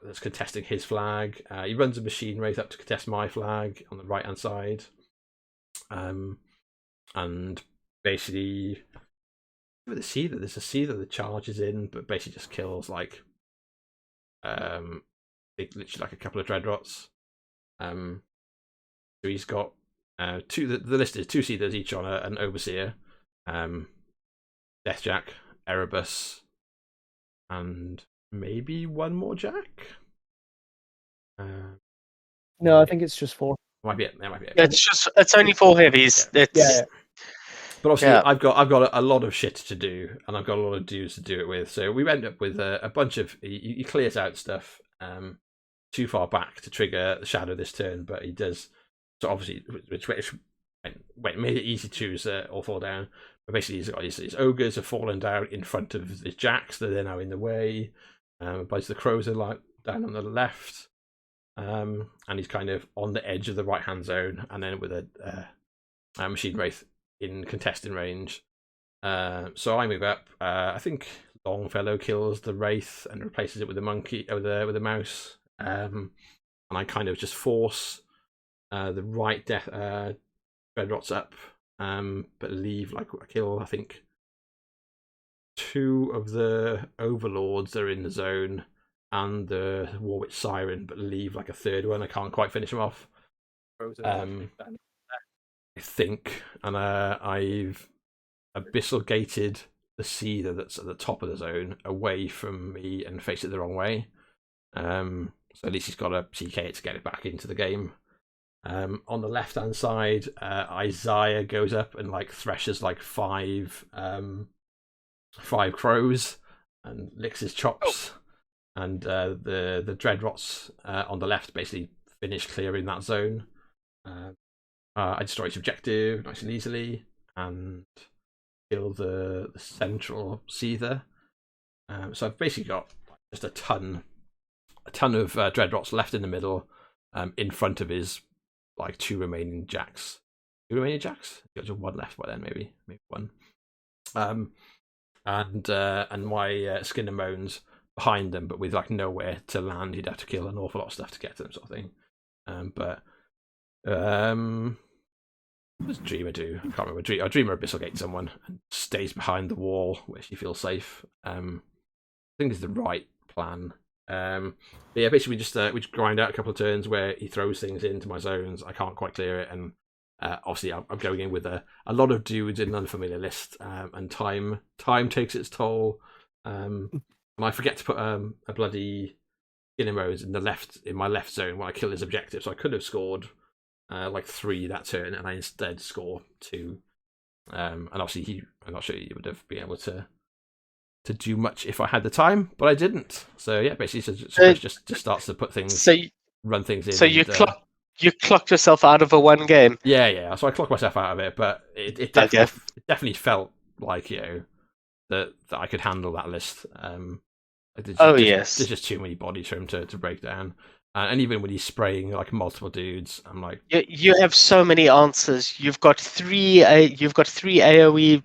[SPEAKER 2] that's contesting his flag. He runs a Machine Wraith up to contest my flag on the right-hand side. And basically, there's a Seether that charges in, but basically just kills like literally like a couple of Dreadrots. So he's got 2. The list is 2 Seethers each on an Overseer, Deathjack, Erebus, and maybe 1 more Jack.
[SPEAKER 3] No, I think it's just 4.
[SPEAKER 2] Might be it.
[SPEAKER 1] It's only 4 heavies.
[SPEAKER 3] Yeah.
[SPEAKER 2] But obviously, I've got a lot of shit to do, and I've got a lot of dudes to do it with. So we end up with a bunch of he clears out stuff too far back to trigger the Shadow this turn, but he does. So obviously, which made it easy to choose All Fall Down. But basically, he's got his ogres have fallen down in front of his jacks. They're now in the way. A bunch of the crows are like down on the left. And he's kind of on the edge of the right-hand zone, and then with a Machine Wraith in contesting range. So I move up. I think Longfellow kills the Wraith and replaces it with a monkey, with a mouse. And I kind of just force the right Dreadrots up, but leave like I kill. I think 2 of the Overlords that are in the zone and the Warwitch Siren, but leave like a 3rd one. I can't quite finish him off. I think, and I've Abyssal Gated the Seether that's at the top of the zone away from me and face it the wrong way. So at least he's got to CK it to get it back into the game. On the left hand side, Isaiah goes up and like threshes like 5 crows and licks his chops. And the Dreadrots on the left basically finish clearing that zone. I destroy his objective nice and easily and kill the central Seether. So I've basically got just a ton of Dreadrots left in the middle, in front of his like 2 remaining jacks. 2 remaining jacks? Got just 1 left by then, maybe 1. And my Skin and Bones behind them, but with like nowhere to land. He'd have to kill an awful lot of stuff to get to them, sort of thing. What does Dreamer do? I can't remember. Dreamer Abyssal Gate someone and stays behind the wall where she feels safe. I think is the right plan. But yeah, basically we just grind out a couple of turns where he throws things into my zones. I can't quite clear it, and obviously I'm going in with a lot of dudes in an unfamiliar list, and time takes its toll. And I forget to put a bloody Skin and Bones in my left zone when I kill his objective, so I could have scored like 3 that turn, and I instead score 2. And obviously I'm not sure you would have been able to do much if I had the time, but I didn't. So yeah, basically, just starts to put things, run things in.
[SPEAKER 1] So you clocked yourself out of a 1 game.
[SPEAKER 2] Yeah. So I clocked myself out of it, but it definitely felt like that I could handle that list. There's just too many bodies for him to break down. And even when he's spraying like multiple dudes, I'm like,
[SPEAKER 1] you have so many answers. You've got 3 AOE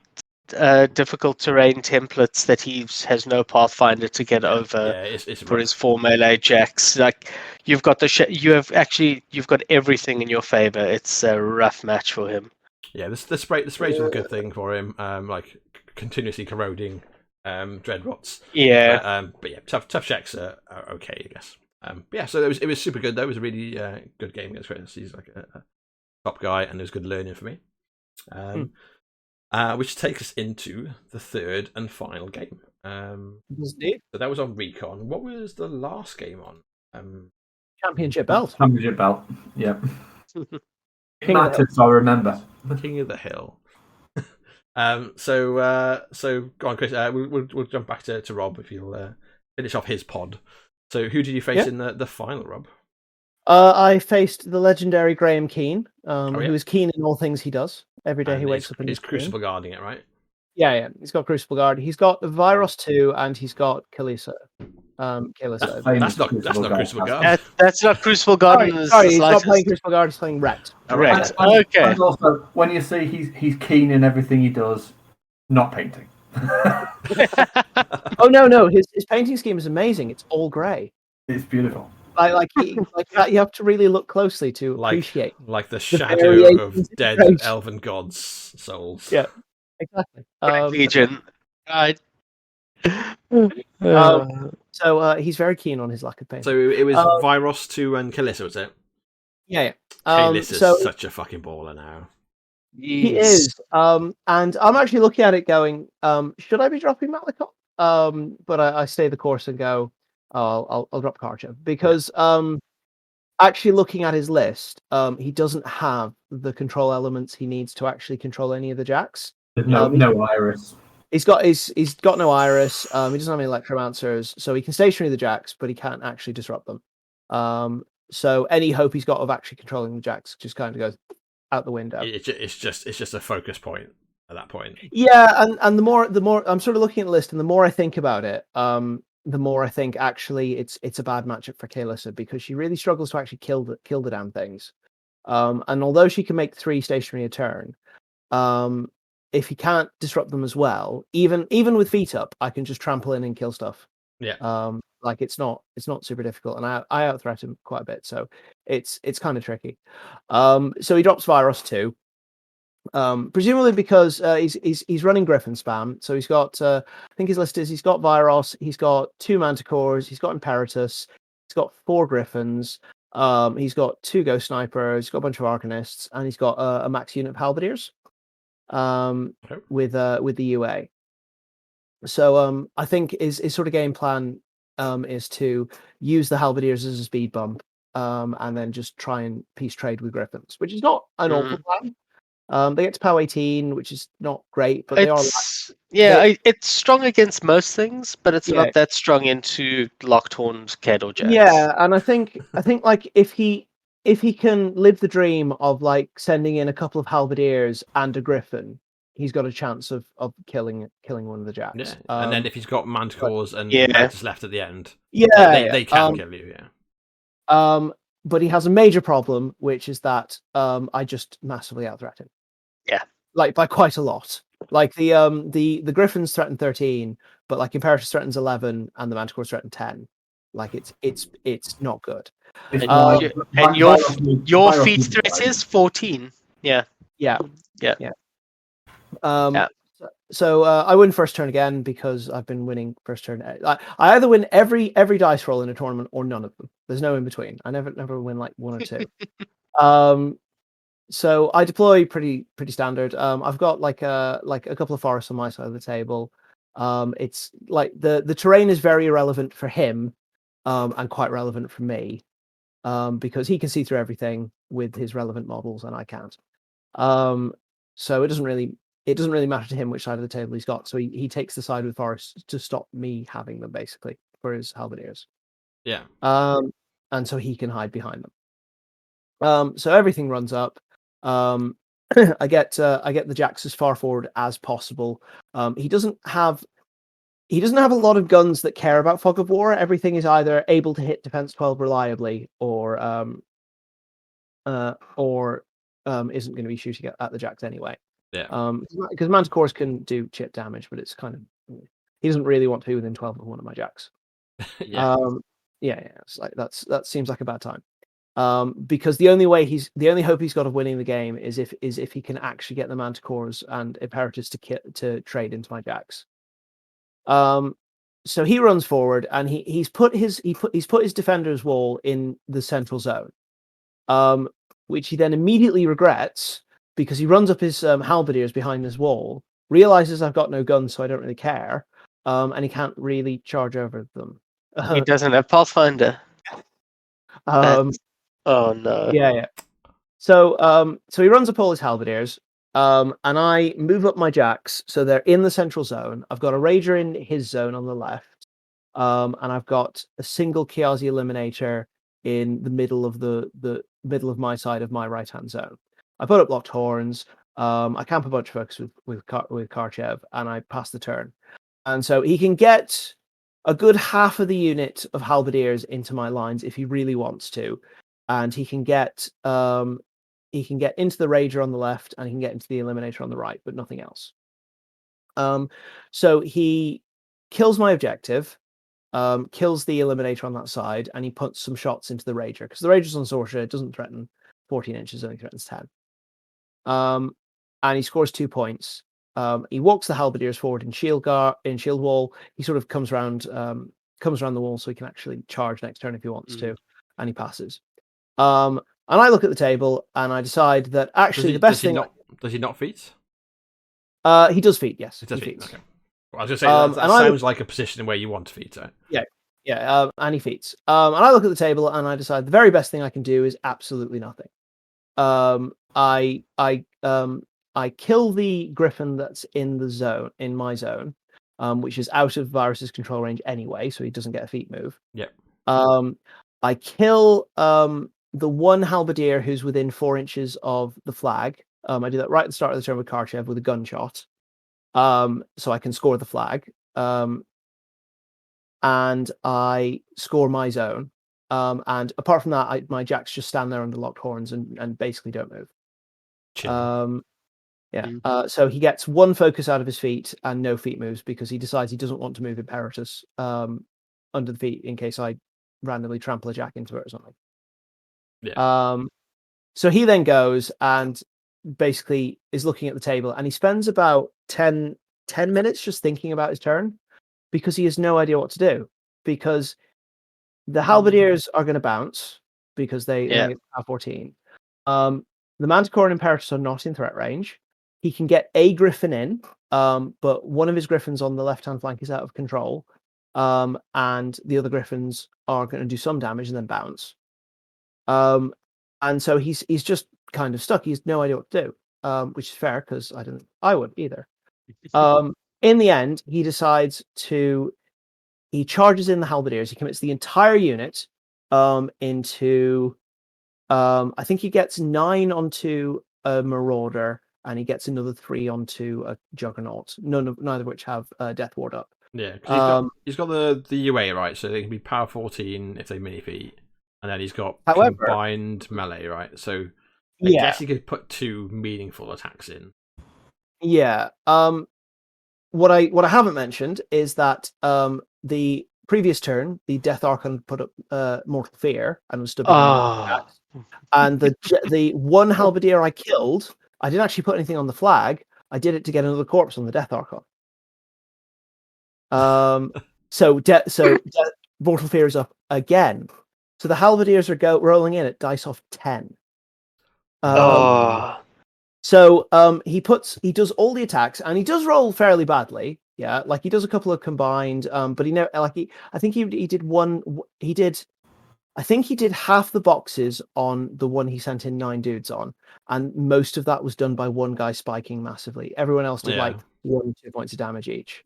[SPEAKER 1] difficult terrain templates that he has no pathfinder to get over
[SPEAKER 2] it's
[SPEAKER 1] for his 4 melee jacks. Like you've got you've got everything in your favor. It's a rough match for him.
[SPEAKER 2] Yeah, the sprays was a good thing for him. Like continuously corroding dreadrots.
[SPEAKER 1] Yeah.
[SPEAKER 2] But yeah, tough checks are okay, I guess. But yeah, so it was super good though. It was a really good game against Chris. He's like a top guy, and it was good learning for me. Which takes us into the 3rd and final game. So that was on Recon. What was the last game on?
[SPEAKER 3] Championship belt.
[SPEAKER 4] Championship belt. Yeah. Matters, I remember.
[SPEAKER 2] King of the Hill. So go on, Chris. We'll jump back to Rob if you'll finish off his pod. So who did you face in the final, Rob?
[SPEAKER 3] I faced the legendary Graham Keane, who is keen in all things he does. Every day he wakes up and
[SPEAKER 2] he's Crucible guarding it, right?
[SPEAKER 3] Yeah. He's got Crucible Guard. He's got Virus 2, and he's got Kalisa.
[SPEAKER 2] That's not Crucible Guard.
[SPEAKER 1] That's not Crucible Guard.
[SPEAKER 3] Sorry, he's not playing Crucible Guard. He's playing Wrecked.
[SPEAKER 1] Correct.
[SPEAKER 4] Okay. And also, when you say he's keen in everything he does, not painting.
[SPEAKER 3] Oh no! His painting scheme is amazing. It's all grey.
[SPEAKER 4] It's beautiful.
[SPEAKER 3] You have to really look closely to appreciate
[SPEAKER 2] like the shadow of dead elven gods' souls.
[SPEAKER 3] Yeah, exactly.
[SPEAKER 1] Legion. Right.
[SPEAKER 3] So he's very keen on his lack of painting.
[SPEAKER 2] So it was Virus 2 and Kalissa, was it?
[SPEAKER 3] Yeah.
[SPEAKER 2] Kalissa's such a fucking baller now.
[SPEAKER 3] He is. And I'm actually looking at it going, should I be dropping Malikov? But I stay the course and go, I'll drop Karchev. Because actually looking at his list, he doesn't have the control elements he needs to actually control any of the jacks.
[SPEAKER 4] No Iris.
[SPEAKER 3] He's got no Iris. He doesn't have any Electromancers, so he can stationary the jacks, but he can't actually disrupt them. So any hope he's got of actually controlling the jacks just kind of goes out the window.
[SPEAKER 2] It's just a focus point at that point.
[SPEAKER 3] Yeah, and the more I'm sort of looking at the list, and the more I think about it, the more I think actually it's a bad matchup for Kalissa, because she really struggles to actually kill the damn things. And although she can make 3 stationary a turn, if he can't disrupt them as well, even with feet up, I can just trample in and kill stuff.
[SPEAKER 2] Yeah.
[SPEAKER 3] Like it's not super difficult, and I out threat him quite a bit, so it's kind of tricky. So he drops Virus 2, presumably because he's running Griffin spam. So he's got I think his list is he's got Virus, he's got 2 Manticores, he's got Imperatus, he's got 4 Griffins, he's got 2 Ghost Snipers, he's got a bunch of Arcanists, and he's got a max unit of Halberdiers. With the UA. So I think his sort of game plan is to use the Halberdiers as a speed bump, and then just try and peace trade with Griffins, which is not an awful plan. They get to POW 18, which is not great, but
[SPEAKER 1] it's strong against most things, but it's not that strong into locked horns, Khador jacks.
[SPEAKER 3] Yeah, and I think like if he can live the dream of like sending in a couple of Halberdiers and a Griffin, he's got a chance of killing one of the jacks.
[SPEAKER 2] Yeah. And then if he's got Manticores and Mantis left at the end, they can kill you. Yeah.
[SPEAKER 3] But he has a major problem, which is that I just massively out-threat him.
[SPEAKER 1] Yeah.
[SPEAKER 3] Like by quite a lot. Like the Griffins threaten 13, but like Imperatus threatens 11 and the Manticores threaten 10. Like it's not good.
[SPEAKER 1] And your feat threat is 14. Yeah.
[SPEAKER 3] So I win first turn again because I've been winning first turn. I either win every dice roll in a tournament or none of them. There's no in between. I never win like 1 or 2. So I deploy pretty standard. I've got like a couple of forests on my side of the table. It's like the terrain is very irrelevant for him, and quite relevant for me. because he can see through everything with his relevant models, and I can't. So it doesn't really matter to him which side of the table he's got. So he takes the side with Forest to stop me having them, basically, for his halberdiers.
[SPEAKER 2] Yeah.
[SPEAKER 3] And so he can hide behind them. So everything runs up. I get the jacks as far forward as possible. He doesn't have a lot of guns that care about fog of war. Everything is either able to hit defense 12 reliably, or isn't going to be shooting at the jacks anyway.
[SPEAKER 2] Yeah.
[SPEAKER 3] Because Manticores can do chip damage, but it's kind of, he doesn't really want to be within 12 of one of my jacks.
[SPEAKER 2] Yeah.
[SPEAKER 3] It's like that seems like a bad time. Because the only hope he's got of winning the game is if he can actually get the Manticores and Imperators to trade into my jacks. So he runs forward, and he's put his defender's wall in the central zone, which he then immediately regrets, because he runs up his halberdiers behind his wall, realizes I've got no guns, so I don't really care, and he can't really charge over them.
[SPEAKER 1] He doesn't have Pathfinder. Oh no.
[SPEAKER 3] Yeah. So he runs up all his halberdiers, and I move up my jacks so they're in the central zone. I've got a Rager in his zone on the left, and I've got a single Kiazi Eliminator in the middle of the middle of my side of my right hand zone. I put up locked horns. I camp a bunch of folks with Karchev, and I pass the turn, and so he can get a good half of the unit of halberdiers into my lines if he really wants to, and he can get into the Rager on the left, and he can get into the Eliminator on the right, but nothing else. So he kills my objective, kills the Eliminator on that side, and he puts some shots into the Rager, because the Rager's on Sorcerer, it doesn't threaten 14 inches, only threatens 10. And he scores 2 points. He walks the halberdiers forward in shield wall. He sort of comes around the wall so he can actually charge next turn if he wants to, and he passes. And I look at the table and I decide that actually the best thing.
[SPEAKER 2] Does he not feat?
[SPEAKER 3] He does feat, yes.
[SPEAKER 2] He does
[SPEAKER 3] he
[SPEAKER 2] feat.
[SPEAKER 3] feats.
[SPEAKER 2] Okay. Well, I was going to say that sounds like a position where you want to feat. So.
[SPEAKER 3] Yeah. And he feats. And I look at the table and I decide the very best thing I can do is absolutely nothing. I kill the Griffin that's in my zone, which is out of Virus's control range anyway, so he doesn't get a feat move.
[SPEAKER 2] Yep.
[SPEAKER 3] I kill the one halberdier who's within 4 inches of the flag. I do that right at the start of the turn with Karchev with a gunshot, so I can score the flag. And I score my zone. And apart from that, my jacks just stand there under locked horns and basically don't move.
[SPEAKER 2] Chill.
[SPEAKER 3] So he gets one focus out of his feet and no feat moves, because he decides he doesn't want to move Imperatus under the feet in case I randomly trample a jack into it or something.
[SPEAKER 2] Yeah.
[SPEAKER 3] So he then goes and basically is looking at the table, and he spends about 10 minutes just thinking about his turn, because he has no idea what to do, because the halberdiers are going to bounce because they have 14. The Manticore and Imperatus are not in threat range. He can get a Griffin in, but one of his Griffins on the left-hand flank is out of control, and the other Griffins are going to do some damage and then bounce. And so he's just kind of stuck. He has no idea what to do, which is fair, because I wouldn't either. In the end, he decides he charges in the halberdiers. He commits the entire unit into. I think he gets 9 onto a Marauder, and he gets another 3 onto a Juggernaut. Neither of which have Death Ward up.
[SPEAKER 2] Yeah, because he's got the UA, right? So they can be power 14 if they mini feat, and then he's got combined melee, right? So I guess he could put 2 meaningful attacks in.
[SPEAKER 3] Yeah. What I haven't mentioned is that the previous turn, the Death Archon put up Mortal Fear and was stood behind and the one halberdier I killed, I didn't actually put anything on the flag. I did it to get another corpse on the Death Archon. So Mortal Fear is up again. So the halberdiers are rolling in at dice off 10. So he does all the attacks, and he does roll fairly badly. Yeah, like he does a couple of combined, but I think he did one. I I think he did half the boxes on the one he sent in 9 dudes on, and most of that was done by one guy spiking massively. Everyone else did like 1-2 points of damage each.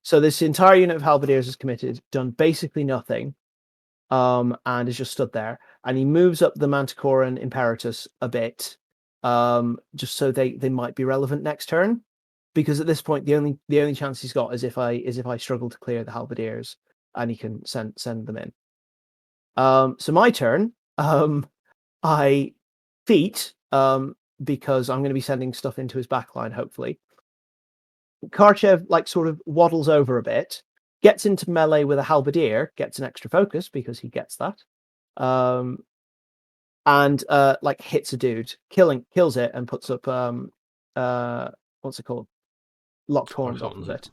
[SPEAKER 3] So this entire unit of halberdiers is committed, done basically nothing, and is just stood there. And he moves up the Manticore and Imperatus a bit, just so they might be relevant next turn. Because at this point, the only chance he's got is if I struggle to clear the halberdiers, and he can send them in. So my turn, I feat, because I'm going to be sending stuff into his backline, hopefully. Karchev like sort of waddles over a bit, gets into melee with a halberdier, gets an extra focus because he gets that, and like hits a dude, kills it, and puts up what's it called? Locked horns off of it.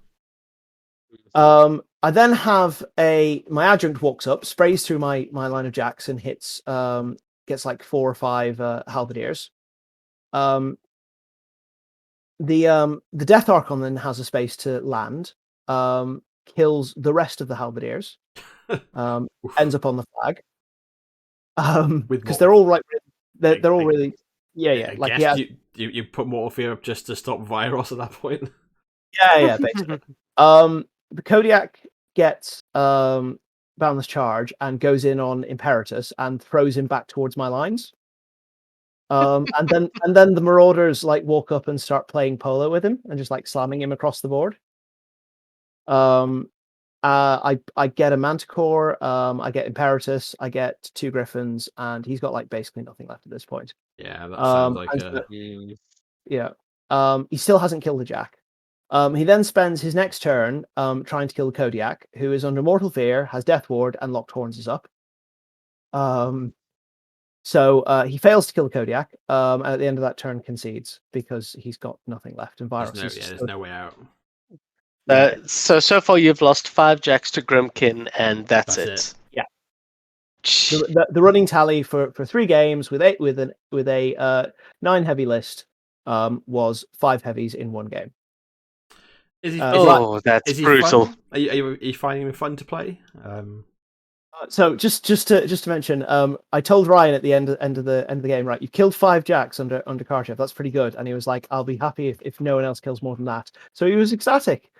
[SPEAKER 3] I then have my adjunct walks up, sprays through my line of jacks, and hits gets like 4 or 5 halberdiers. The Death Archon then has a space to land, kills the rest of the halberdiers, ends up on the flag, because they're all they're all really
[SPEAKER 2] like you put Mortal Fear up just to stop Virus at that point.
[SPEAKER 3] Yeah, basically. The Kodiak gets Boundless Charge and goes in on Imperatus and throws him back towards my lines. And then the Marauders like walk up and start playing polo with him and just like slamming him across the board. I get a Manticore, I get Imperatus, I get 2 Griffins, and he's got like basically nothing left at this point.
[SPEAKER 2] Yeah, that sounds like
[SPEAKER 3] he still hasn't killed the Jack. He then spends his next turn trying to kill the Kodiak, who is under Mortal Fear, has Death Ward, and Locked Horns is up. So he fails to kill the Kodiak, and at the end of that turn concedes because he's got nothing left. And Virus
[SPEAKER 2] there's no way out.
[SPEAKER 1] So far you've lost 5 Jacks to Grimkin, and that's it.
[SPEAKER 3] Yeah. The running tally for 3 games with a 9 heavy list was 5 heavies in 1 game.
[SPEAKER 1] That's brutal.
[SPEAKER 2] Are you finding him fun to play?
[SPEAKER 3] So just to mention, I told Ryan at the end of the game, right? You've killed 5 Jacks under Karchev. That's pretty good. And he was like, "I'll be happy if no one else kills more than that." So he was ecstatic.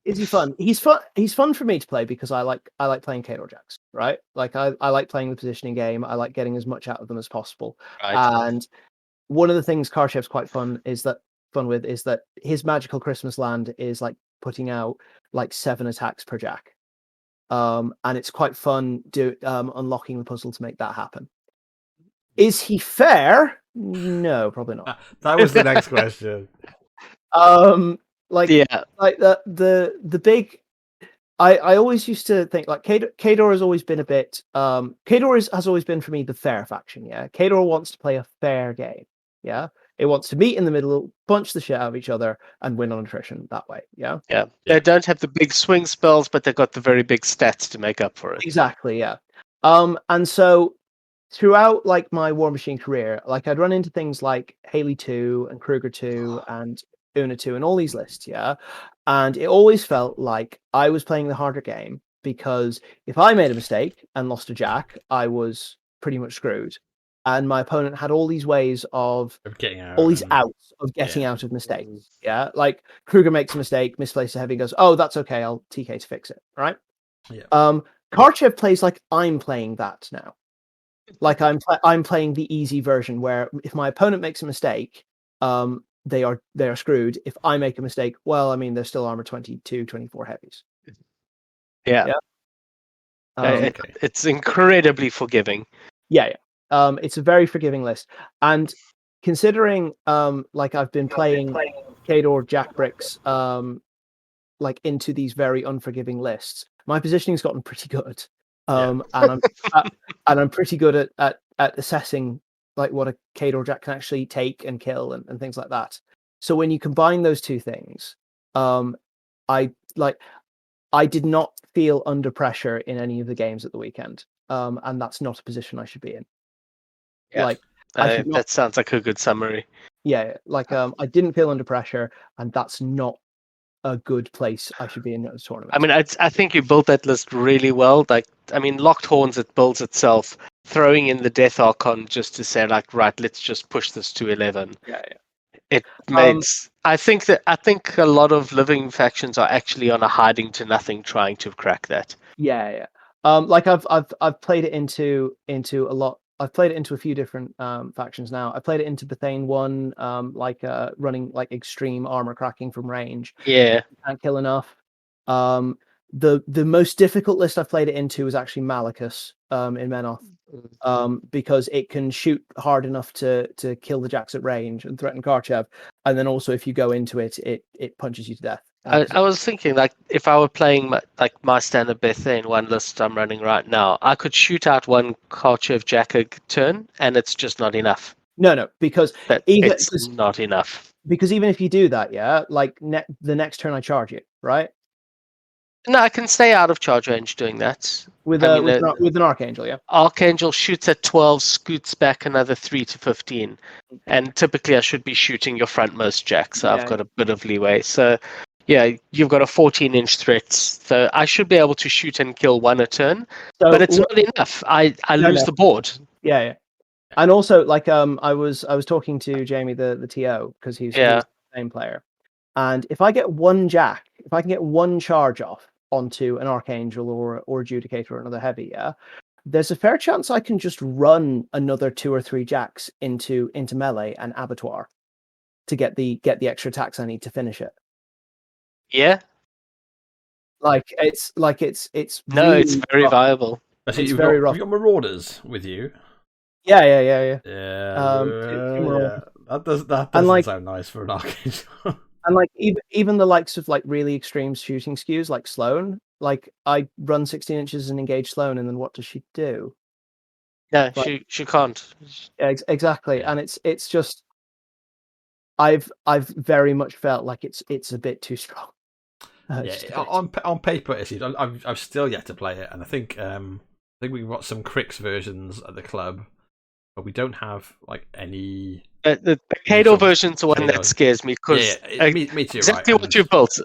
[SPEAKER 3] Is he fun? He's fun for me to play because I like playing Khador Jacks, right? Like I like playing the positioning game. I like getting as much out of them as possible. Right. And one of the things Karchev's quite fun with is that his Magical Christmas Land is like putting out like 7 attacks per Jack, and it's quite fun unlocking the puzzle to make that happen. Is he fair? No, probably not.
[SPEAKER 2] That was the next question.
[SPEAKER 3] Like the big. I always used to think like Khador has always been a bit. Khador has always been for me the fair faction. Yeah, Khador wants to play a fair game. Yeah, it wants to meet in the middle, bunch the shit out of each other, and win on attrition that way. Yeah.
[SPEAKER 1] They don't have the big swing spells, but they've got the very big stats to make up for it.
[SPEAKER 3] Exactly. Yeah. And so throughout like my Warmachine career, like I'd run into things like Haley 2 and Kruger 2 and Una 2 and all these lists. Yeah. And it always felt like I was playing the harder game because if I made a mistake and lost a Jack, I was pretty much screwed. And my opponent had all these ways of getting out, getting out of mistakes. Yeah, like Kruger makes a mistake, misplaces a heavy, and goes, "Oh, that's okay. I'll TK to fix it." Right?
[SPEAKER 2] Yeah.
[SPEAKER 3] Karchev plays like I'm playing that now. Like I'm playing the easy version where if my opponent makes a mistake, they are screwed. If I make a mistake, well, I mean, they're still armor 22, 24 heavies.
[SPEAKER 1] Yeah. It's incredibly forgiving.
[SPEAKER 3] Yeah. It's a very forgiving list, and considering like I've been playing Khador Jack Bricks like into these very unforgiving lists, my positioning's gotten pretty good, and I'm pretty good at assessing like what a Khador Jack can actually take and kill and things like that. So when you combine those two things, I did not feel under pressure in any of the games at the weekend, and that's not a position I should be in.
[SPEAKER 1] Yeah. Like that sounds like a good summary.
[SPEAKER 3] Yeah, like I didn't feel under pressure, and that's not a good place I should be in this tournament.
[SPEAKER 1] I mean, I think you built that list really well. Like, I mean, Locked Horns, it builds itself. Throwing in the Death Archon just to say, like, right, let's just push this to 11.
[SPEAKER 3] Yeah.
[SPEAKER 1] It makes. I think a lot of living factions are actually on a hiding to nothing, trying to crack that.
[SPEAKER 3] Yeah. Like I've played it into a lot. I've played it into a few different factions now. I played it into Bethane 1, running like extreme armor cracking from range.
[SPEAKER 1] Yeah.
[SPEAKER 3] Can't kill enough. The most difficult list I've played it into was actually Malachus in Menoth, because it can shoot hard enough to kill the jacks at range and threaten Karchev, and then also if you go into it, it punches you to death.
[SPEAKER 1] I was thinking, like, if I were playing my standard Bethane 1 list I'm running right now, I could shoot out one Karchev Jack a turn, and it's just not enough.
[SPEAKER 3] No, because
[SPEAKER 1] it's not enough.
[SPEAKER 3] Because even if you do that, yeah, like the next turn I charge you, right?
[SPEAKER 1] No, I can stay out of charge range doing that.
[SPEAKER 3] With an Archangel, yeah.
[SPEAKER 1] Archangel shoots at 12, scoots back another 3 to 15. And typically I should be shooting your frontmost Jack, so I've got a bit of leeway. So, yeah, you've got a 14-inch threat. So I should be able to shoot and kill one a turn. So, but it's not enough. I lose the board.
[SPEAKER 3] Yeah. And also, like, I was talking to Jamie, the TO, because he's the same player. And if I get one Jack, if I can get one charge off onto an Archangel or Adjudicator or another heavy, there's a fair chance I can just run another 2 or 3 Jacks into melee and abattoir to get the extra attacks I need to finish it.
[SPEAKER 1] Yeah.
[SPEAKER 3] It's
[SPEAKER 1] no,
[SPEAKER 3] really
[SPEAKER 1] it's very viable.
[SPEAKER 2] I think you've got Marauders with you.
[SPEAKER 3] Yeah.
[SPEAKER 2] That doesn't sound nice for an Archangel.
[SPEAKER 3] And like even the likes of like really extreme shooting skews like Sloane, like I run 16 inches and engage Sloane, and then what does she do?
[SPEAKER 1] Yeah, she can't.
[SPEAKER 3] Yeah, exactly, and it's just I've very much felt like it's a bit too strong.
[SPEAKER 2] On paper, I've still yet to play it, and I think we've got some Crix versions at the club, but we don't have like any.
[SPEAKER 1] The Khador version's the one that scares me because
[SPEAKER 2] me too,
[SPEAKER 1] exactly
[SPEAKER 2] right?
[SPEAKER 1] what you built.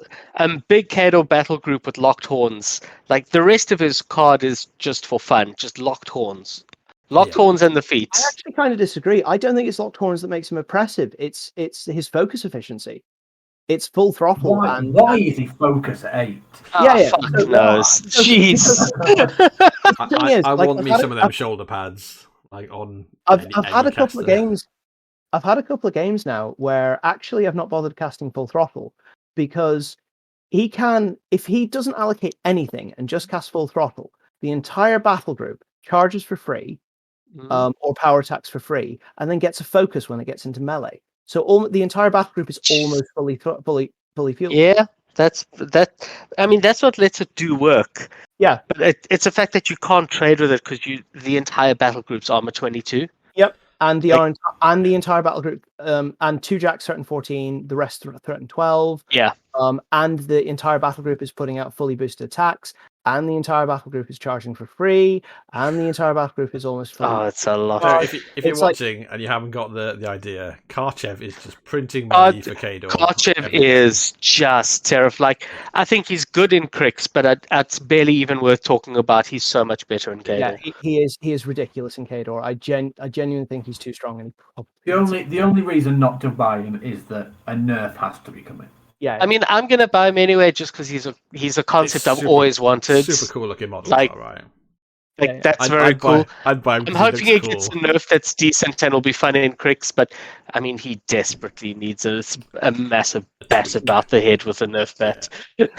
[SPEAKER 1] Big Khador battle group with Locked Horns. Like the rest of his card is just for fun, just Locked Horns. Horns and the feet.
[SPEAKER 3] I actually kind of disagree. I don't think it's Locked Horns that makes him oppressive. It's his focus efficiency. It's full throttle.
[SPEAKER 4] Why is he focus at 8?
[SPEAKER 1] Fuck knows. Jeez.
[SPEAKER 2] I want me some of them shoulder pads. Like on.
[SPEAKER 3] I've had a couple of games. I've had a couple of games now where actually I've not bothered casting full throttle because he can, if he doesn't allocate anything and just cast full throttle, the entire battle group charges for free, or power attacks for free, and then gets a focus when it gets into melee. So the entire battle group is almost fully fueled.
[SPEAKER 1] Yeah, that's what lets it do work.
[SPEAKER 3] Yeah,
[SPEAKER 1] but it's the fact that you can't trade with it because the entire battle group's armor 22.
[SPEAKER 3] Yep. And the entire battle group, and 2 Jacks threaten 14, the rest threaten 12.
[SPEAKER 1] Yeah.
[SPEAKER 3] And the entire battle group is putting out fully boosted attacks, and the entire battle group is charging for free, and the entire battle group is almost fully.
[SPEAKER 1] Oh, it's a lot.
[SPEAKER 2] So if you're watching and you haven't got the idea, Karchev is just printing money for Khador.
[SPEAKER 1] Karchev is just terrifying. Like, I think he's good in Crix, but it's barely even worth talking about. He's so much better in Khador.
[SPEAKER 3] Yeah, he is ridiculous in Khador. I genuinely think he's too strong. And
[SPEAKER 4] the only reason not to buy him is that a nerf has to be coming.
[SPEAKER 3] Yeah,
[SPEAKER 1] I mean, I'm gonna buy him anyway just because he's a concept I've always wanted.
[SPEAKER 2] Super cool looking model, right?
[SPEAKER 1] That's very cool.
[SPEAKER 2] I'd buy him.
[SPEAKER 1] I'm hoping he gets a nerf that's decent and will be fun in Crix, but I mean, he desperately needs a massive bat about the head with a nerf bat.
[SPEAKER 3] And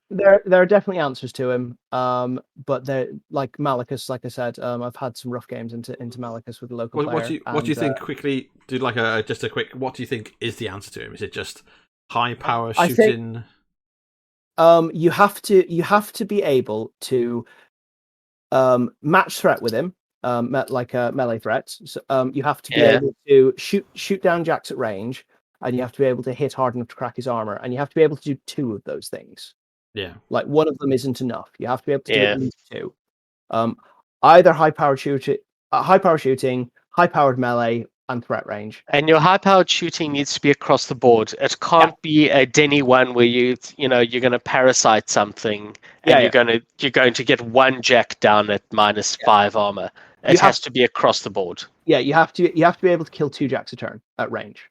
[SPEAKER 3] there are definitely answers to him, but they're like Malachus. Like I said, I've had some rough games into Malachus with the local player.
[SPEAKER 2] What do you think? Quickly, do like just a quick. What do you think is the answer to him? Is it just high power shooting?
[SPEAKER 3] You have to be able to match threat with him, like a melee threat. So, you have to be able to shoot down Jacks at range, and you have to be able to hit hard enough to crack his armor, and you have to be able to do 2 of those things.
[SPEAKER 2] Yeah,
[SPEAKER 3] like one of them isn't enough. You have to be able to do at least 2. Either high powered shooting, high powered melee, and threat range.
[SPEAKER 1] And your high-powered shooting needs to be across the board. It can't be a Denny one where you're going to parasite something and you're going to get one jack down at -5 armor. It has to be across the board.
[SPEAKER 3] Yeah, you have to be able to kill 2 jacks a turn at range.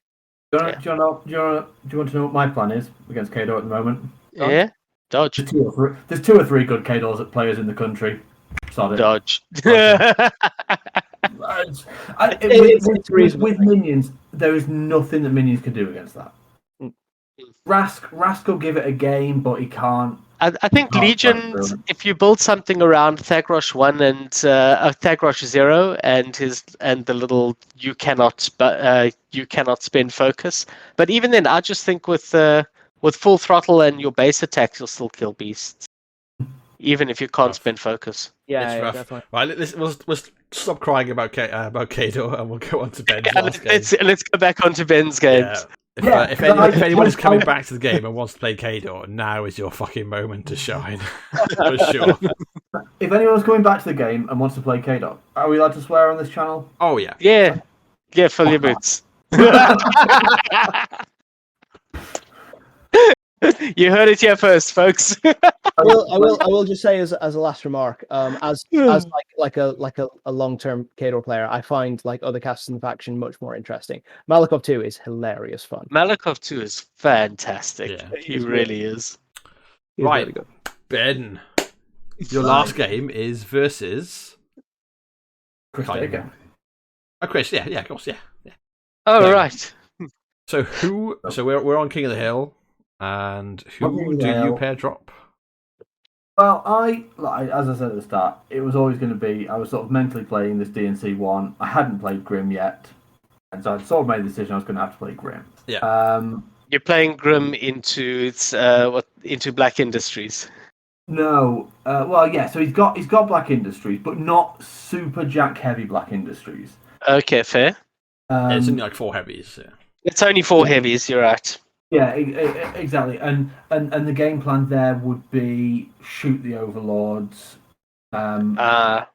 [SPEAKER 4] Do you want to know what my plan is against Khador at the moment?
[SPEAKER 1] Yeah, dodge.
[SPEAKER 4] There's 2 or 3 good Khadors at players in the country. Sorry.
[SPEAKER 1] Dodge.
[SPEAKER 4] With minions, there is nothing that minions can do against that. Rask will give it a game, but he can't.
[SPEAKER 1] I think Legion, if you build something around Thagrosh 1 and Thagrosh 0 and the little you cannot spend focus. But even then, I just think with full throttle and your base attacks, you'll still kill beasts, even if you can't spend focus.
[SPEAKER 3] Yeah, definitely.
[SPEAKER 2] Right, we'll stop crying about Khador and we'll go on to Ben's last game.
[SPEAKER 1] Let's go back onto Ben's games.
[SPEAKER 2] If anyone is coming back to the game and wants to play Khador, now is your fucking moment to shine. For sure.
[SPEAKER 4] If anyone's coming back to the game and wants to play Khador, are we allowed to swear on this channel?
[SPEAKER 2] Oh, yeah.
[SPEAKER 1] Yeah, fill your boots. You heard it here first, folks.
[SPEAKER 3] I will just say as a last remark, as like a long-term Khador player, I find like other casts in the faction much more interesting. Malakov 2 is hilarious fun.
[SPEAKER 1] Malakov 2 is fantastic. Yeah, he really is.
[SPEAKER 2] Right, really good. Ben, your last game is versus
[SPEAKER 4] Chris Baker.
[SPEAKER 2] Oh, Chris, yeah, of course, yeah.
[SPEAKER 1] Oh, right.
[SPEAKER 2] So we're on King of the Hill. And who do you pair drop?
[SPEAKER 4] Well, as I said at the start, it was always going to be. I was sort of mentally playing this DNC one. I hadn't played Grim yet, and so I sort of made the decision I was going to have to play Grim.
[SPEAKER 2] Yeah.
[SPEAKER 1] You're playing Grim into Black Industries.
[SPEAKER 4] No. Well, yeah. So he's got Black Industries, but not super jack heavy Black Industries.
[SPEAKER 1] Okay, fair.
[SPEAKER 2] It's only like 4 heavies. Yeah.
[SPEAKER 1] It's only 4 heavies. You're right.
[SPEAKER 4] Yeah, exactly. And the game plan there would be shoot the overlords. I've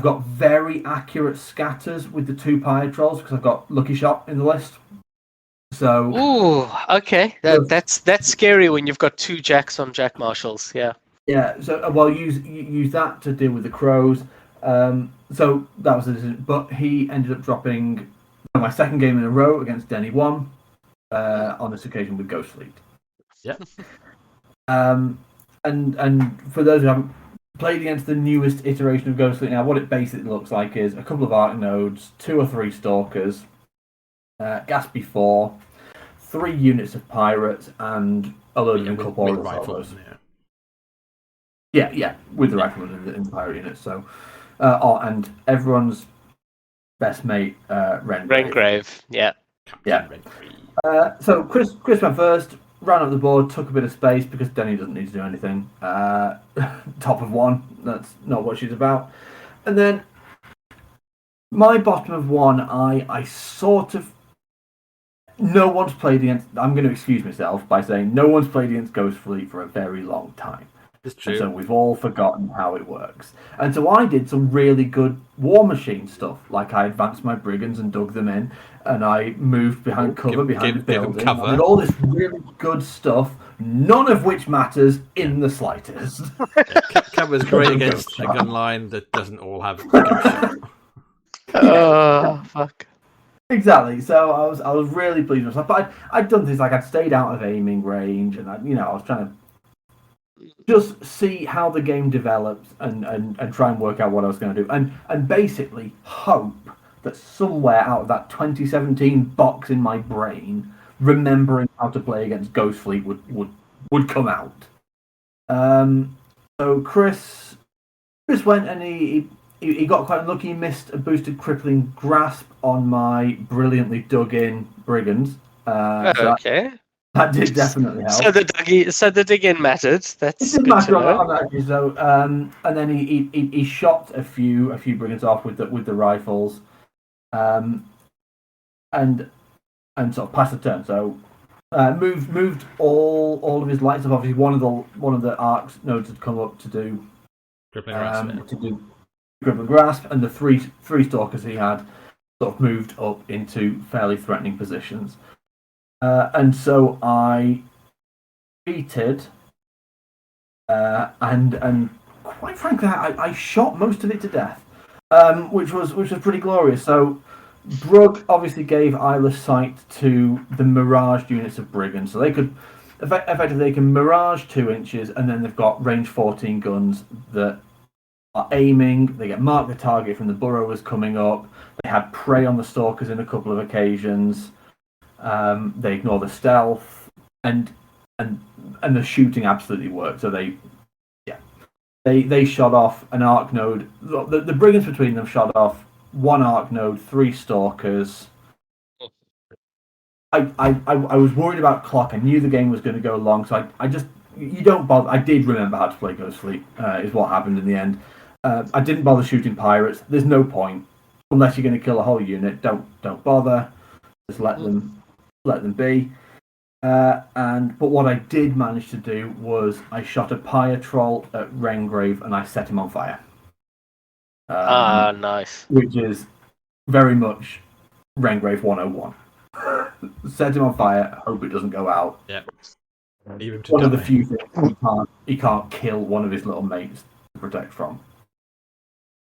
[SPEAKER 4] got very accurate scatters with the 2 Pyre Trolls because I've got Lucky Shot in the list. So.
[SPEAKER 1] Ooh, okay. That's scary when you've got 2 jacks on Jack Marshals. Yeah.
[SPEAKER 4] Yeah. So use that to deal with the crows. So that was the decision. But he ended up dropping my second game in a row against Denny 1. On this occasion with Ghost Fleet.
[SPEAKER 2] Yeah.
[SPEAKER 4] And for those who haven't played against the newest iteration of Ghost Fleet now, what it basically looks like is a couple of Arc Nodes, 2 or 3 Stalkers, Gaspy 4, 3 units of Pirates, and a load of Incorporeal Rifles. Yeah, with the Riflemen in the Pirate units. So, and everyone's best mate,
[SPEAKER 1] Rengrave. Yeah.
[SPEAKER 4] So Chris went first, ran up the board, took a bit of space because Denny doesn't need to do anything. Top of 1, that's not what she's about. And then my bottom of 1, I sort of... No one's played against... I'm going to excuse myself by saying no one's played against Ghost Fleet for a very long time.
[SPEAKER 2] It's true.
[SPEAKER 4] And so we've all forgotten how it works. And so I did some really good Warmachine stuff. Like I advanced my Brigands and dug them in. And I moved behind cover, behind the building. I did all this really good stuff, none of which matters in the slightest.
[SPEAKER 2] Cover's great against a gun line that doesn't all have a
[SPEAKER 1] Oh, fuck.
[SPEAKER 4] Exactly. So I was really pleased with myself. But I'd done things like I'd stayed out of aiming range, and I was trying to just see how the game develops and try and work out what I was going to do, and basically hope that somewhere out of that 2017 box in my brain, remembering how to play against Ghost Fleet would come out. So Chris went and he got quite lucky. He missed a boosted crippling grasp on my brilliantly dug in Brigands.
[SPEAKER 1] Okay.
[SPEAKER 4] That did definitely help.
[SPEAKER 1] So the dig-in mattered. That's
[SPEAKER 4] it did
[SPEAKER 1] good
[SPEAKER 4] matter
[SPEAKER 1] to know.
[SPEAKER 4] on that actually. So and then he shot a few Brigands off with the rifles, and sort of passed the turn. So moved all of his lights up. Obviously, one of the arcs nodes had come up to do
[SPEAKER 2] Gripping Grasp,
[SPEAKER 4] Gripping Grasp, and the three stalkers he had sort of moved up into fairly threatening positions. And so I defeated, and quite frankly, I shot most of it to death, which was pretty glorious. So Brugg obviously gave eyeless sight to the mirage units of brigands, so they could effectively they can mirage 2 inches, and then they've got range 14 guns that are aiming. They get mark the target from the burrowers coming up. They had prey on the stalkers in a couple of occasions. They ignore the stealth, and the shooting absolutely worked. So they shot off an arc node. The brigands between them shot off 1 arc node, 3 stalkers. I was worried about clock. I knew the game was going to go long, so I just you don't bother. I did remember how to play Ghost Fleet. Is what happened in the end. I didn't bother shooting pirates. There's no point unless you're going to kill a whole unit. Don't bother. Just let them be. But what I did manage to do was I shot a pyre troll at Rengrave and I set him on fire.
[SPEAKER 1] Nice.
[SPEAKER 4] Which is very much Rengrave 101. Set him on fire. Hope it doesn't go out.
[SPEAKER 2] Yeah.
[SPEAKER 4] One of the few things he can't kill one of his little mates to protect from.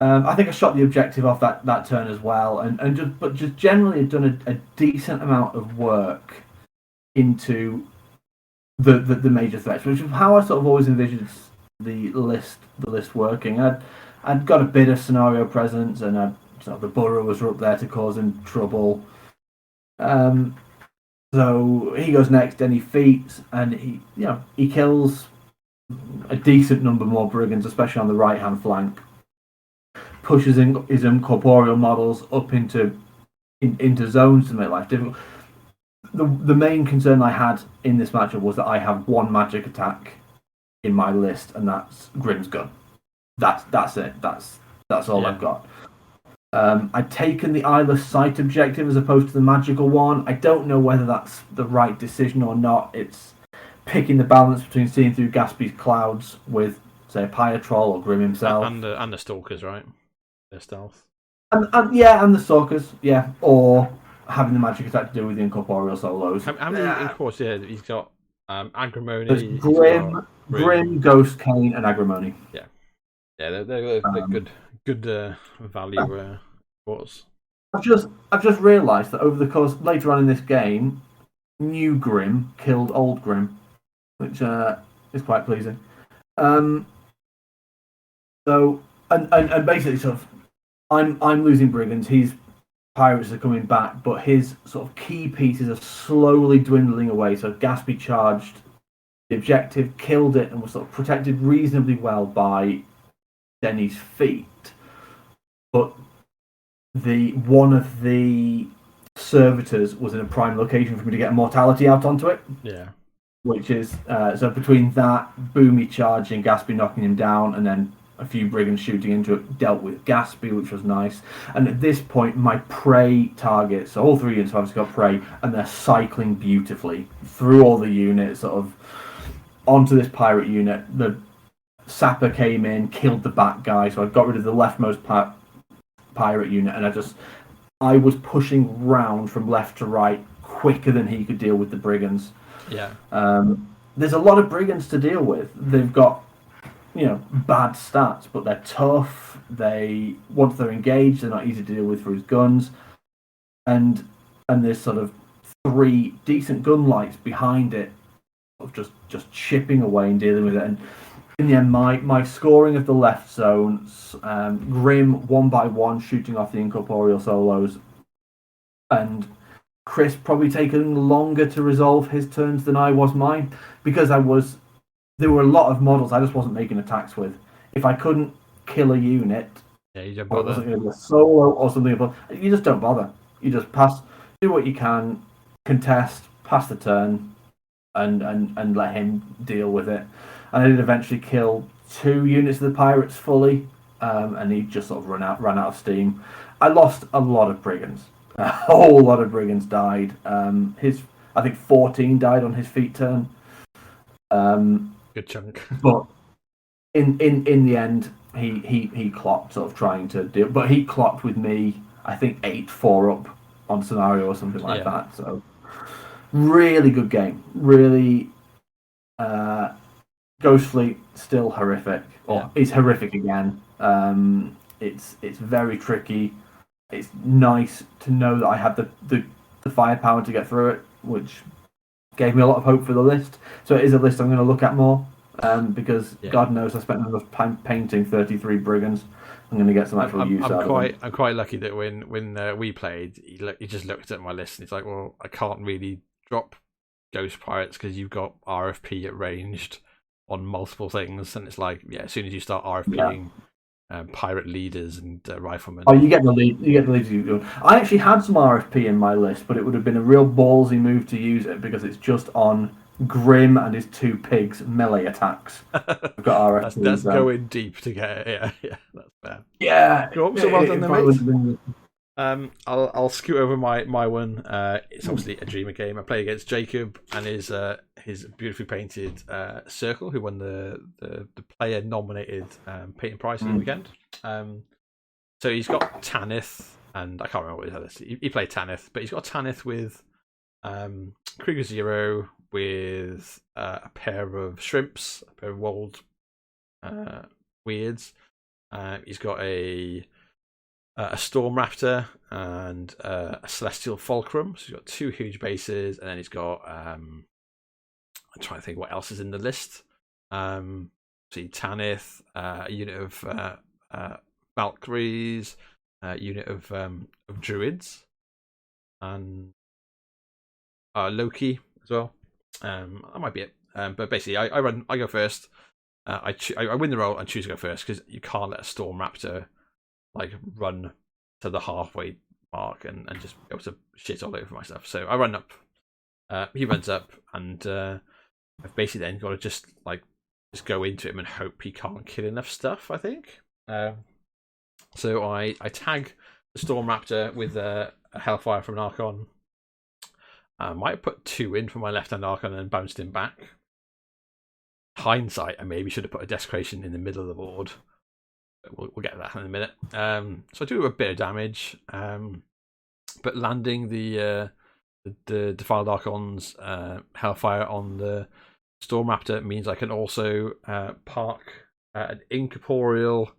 [SPEAKER 4] I think I shot the objective off that turn as well, and just generally had done a decent amount of work into the major threats, which is how I sort of always envisioned the list working. I'd got a bit of scenario presence, and the burrowers were up there to cause him trouble. So he goes next, and he feats, and he kills a decent number more brigands, especially on the right hand flank. Pushes his incorporeal models up into zones to make life difficult. The main concern I had in this matchup was that I have 1 magic attack in my list, and that's Grimm's gun. That's it. That's all I've got. I'd taken the eyeless sight objective as opposed to the magical one. I don't know whether that's the right decision or not. It's picking the balance between seeing through Gaspy's clouds with, say, a pyre troll or Grimm himself,
[SPEAKER 2] and the stalkers, right? Their stealth.
[SPEAKER 4] And the stalkers, or having the magic attack to do with the incorporeal solos.
[SPEAKER 2] How many incorporeals? Yeah, he's got Agrimony.
[SPEAKER 4] Grim, Ghost, Kane, and Agrimony.
[SPEAKER 2] Yeah, they're good value sports.
[SPEAKER 4] I've just realised that over the course later on in this game, new Grim killed old Grim, which is quite pleasing. So and basically sort of. I'm losing brigands. His pirates are coming back, but his sort of key pieces are slowly dwindling away. So Gaspy charged the objective, killed it, and was sort of protected reasonably well by Denny's feet. But one of the servitors was in a prime location for me to get immortality out onto it.
[SPEAKER 2] Yeah. Which
[SPEAKER 4] is so between that, Boomy charging, Gaspy knocking him down, and then a few brigands shooting into it, dealt with Gaspy, which was nice. And at this point, my prey targets, so all 3 units have obviously got prey, and they're cycling beautifully through all the units, sort of onto this pirate unit. The sapper came in, killed the back guy, so I got rid of the leftmost pirate unit, and I was pushing round from left to right quicker than he could deal with the brigands.
[SPEAKER 2] Yeah.
[SPEAKER 4] There's a lot of brigands to deal with. They've got bad stats, but they're tough. Once they're engaged, they're not easy to deal with for his guns. And there's sort of 3 decent gun lights behind it, of just chipping away and dealing with it. And in the end, my scoring of the left zones, Grim 1 by 1 shooting off the incorporeal solos, and Chris probably taking longer to resolve his turns than I was mine, because there were a lot of models I just wasn't making attacks with. If I couldn't kill a unit,
[SPEAKER 2] you don't
[SPEAKER 4] or it
[SPEAKER 2] bother.
[SPEAKER 4] wasn't going to be a solo or something, you just don't bother. You just pass, do what you can, contest, pass the turn, and let him deal with it. And I did eventually kill 2 units of the pirates fully, and he just sort of ran out of steam. I lost a lot of brigands. A whole lot of brigands died. I think 14 died on his feet turn.
[SPEAKER 2] Good chunk.
[SPEAKER 4] But in the end, he clocked, sort of trying to deal. But he clocked with me. I think 8-4 up on scenario or something like that. So really good game. Really, Ghost Fleet still horrific, or is horrific again. It's very tricky. It's nice to know that I have the firepower to get through it, which gave me a lot of hope for the list. So it is a list I'm going to look at more, because God knows I spent enough time painting 33 brigands. I'm going to get some actual use out of them.
[SPEAKER 2] I'm quite lucky that when we played, he just looked at my list and he's like, well, I can't really drop Ghost Pirates because you've got RFP at ranged on multiple things, and it's like, as soon as you start RFPing pirate leaders and riflemen.
[SPEAKER 4] Oh, you get the lead. You get the leaders. I actually had some RFP in my list, but it would have been a real ballsy move to use it because it's just on Grim and his 2 pigs melee attacks. I've got RFP.
[SPEAKER 2] That's going deep to get it. Yeah, that's fair.
[SPEAKER 4] Yeah.
[SPEAKER 2] Cool. So well done, mate. I'll scoot over my one. It's obviously a Dreamer game. I play against Jacob and his beautifully painted Circle, who won the player nominated painting prize for the weekend. So he's got Tanith, and I can't remember what his other. He played Tanith, but he's got Tanith with Krieger Zero with a pair of shrimps, a pair of Wold Weirds. He's got a Storm Raptor and a Celestial Fulcrum. So he's got 2 huge bases, and then he's got I'm trying to think what else is in the list. See Tanith, a unit of Valkyries, a unit of Druids, and Loki as well. That might be it. But basically, I go first. I win the roll and choose to go first because you can't let a Storm Raptor run to the halfway mark and just be able to shit all over my stuff. So I run up. He runs up, and I've basically then got to just go into him and hope he can't kill enough stuff, I think. So I tag the Storm Raptor with a Hellfire from an Archon. I might have put 2 in for my left-hand Archon and bounced him back. Hindsight, I maybe should have put a Desecration in the middle of the board. We'll get to that in a minute. So I do a bit of damage, but landing the Defiled Archon's Hellfire on the Storm Raptor means I can also park an Incorporeal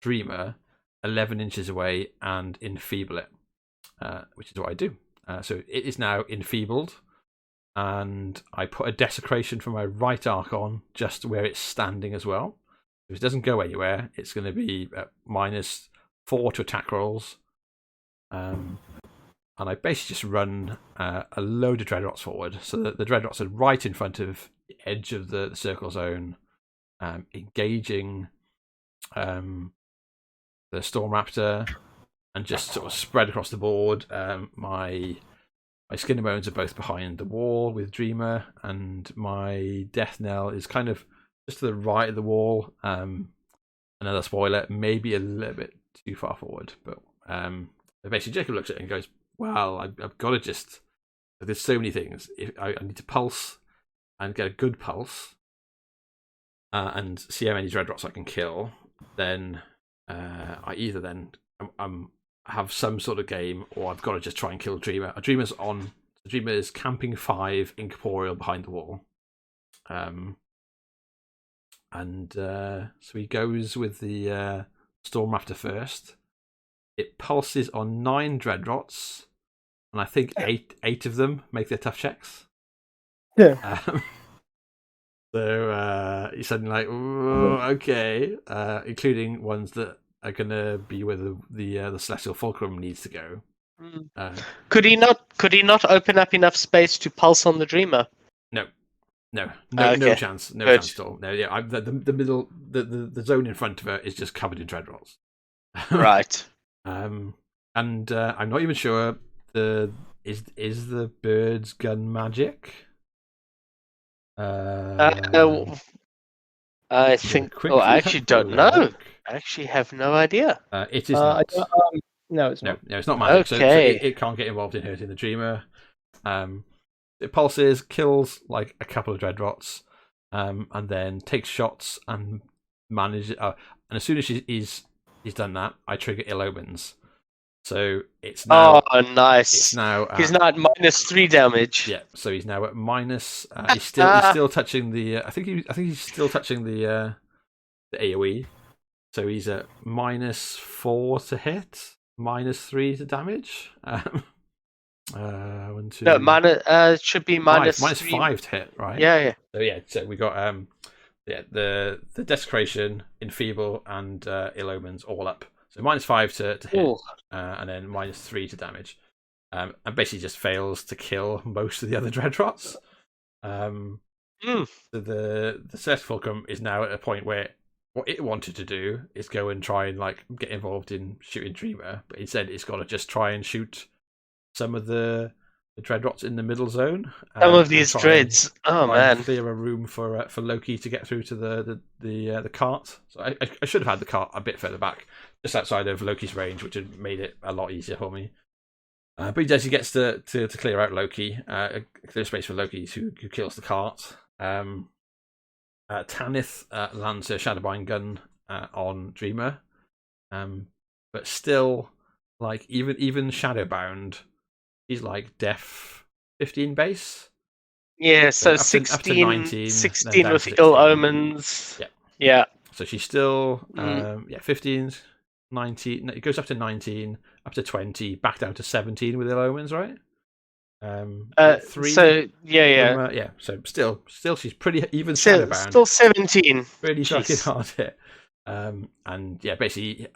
[SPEAKER 2] Dreamer 11 inches away and enfeeble it, which is what I do. So it is now enfeebled, and I put a Desecration from my right Archon just where it's standing as well. If it doesn't go anywhere, it's going to be -4 to attack rolls. And I basically just run a load of Dreadrots forward. So the Dreadrots are right in front of the edge of the circle zone, engaging the Storm Raptor, and just sort of spread across the board. My Skin and Bones are both behind the wall with Dreamer, and my Death Knell is kind of just to the right of the wall. Another spoiler, maybe a little bit too far forward, but basically Jacob looks at it and goes, well, I've got to just, there's so many things. If I need to pulse and get a good pulse and see how many Dreadrots I can kill, then I either then have some sort of game, or I've got to just try and kill Dreamer. A Dreamer's on. The Dreamer is camping 5 Incorporeal behind the wall. So he goes with the Storm Raptor first. It pulses on 9 Dreadrots, and I think eight of them make their tough checks.
[SPEAKER 3] Yeah.
[SPEAKER 2] So he's suddenly like, ooh, okay, including ones that are going to be where the Celestial Fulcrum needs to go.
[SPEAKER 1] Could he not open up enough space to pulse on the Dreamer?
[SPEAKER 2] No,
[SPEAKER 1] Okay.
[SPEAKER 2] no chance, no chance at all. No, yeah, the middle, the zone in front of her is just covered in Dreadrots.
[SPEAKER 1] Right.
[SPEAKER 2] And I'm not even sure is the bird's gun magic.
[SPEAKER 1] I think. Oh, I actually don't know. I actually have no idea.
[SPEAKER 2] It is not.
[SPEAKER 3] No, it's not.
[SPEAKER 2] No, it's not magic.
[SPEAKER 1] Okay.
[SPEAKER 2] So it can't get involved in hurting the Dreamer. It pulses, kills like a couple of Dreadrots, and then takes shots and manages. And as soon as he's done that, I trigger Ill Omens. So it's now.
[SPEAKER 1] Oh, nice.
[SPEAKER 2] It's now.
[SPEAKER 1] He's now at -3 damage.
[SPEAKER 2] Yeah. So he's now at minus. He's still touching the. I think he's still touching the AOE. So he's at -4 to hit, -3 to damage. 1, 2.
[SPEAKER 1] No, it should be
[SPEAKER 2] -5
[SPEAKER 1] -3.
[SPEAKER 2] to hit, right?
[SPEAKER 1] Yeah.
[SPEAKER 2] So we got the desecration, enfeeble, and ill omens all up. So -5 to hit, and then -3 to damage, and basically just fails to kill most of the other dreadrots. So the Celestial Fulcrum is now at a point where what it wanted to do is go and try and like get involved in shooting Dreamer, but instead it's got to just try and shoot some of the dreadrots in the middle zone.
[SPEAKER 1] Some of these dreads. Oh man!
[SPEAKER 2] Clear a room for Loki to get through to the cart. So I should have had the cart a bit further back, just outside of Loki's range, which had made it a lot easier for me. But he does. He gets to clear out Loki, clear space for Loki, who kills the cart. Tanith lands a Shadowbind gun on Dreamer, but still, like even Shadowbound, he's like def 15 base.
[SPEAKER 1] Yeah, so
[SPEAKER 2] up
[SPEAKER 1] 16,
[SPEAKER 2] to 19,
[SPEAKER 1] 16 with ill omens. Yeah.
[SPEAKER 2] So she's still 15, 19. It goes up to 19, up to 20, back down to 17 with ill omens, right? 3.
[SPEAKER 1] So yeah.
[SPEAKER 2] So still, she's pretty even.
[SPEAKER 1] Still 17.
[SPEAKER 2] Pretty fucking hard hit. And yeah, basically,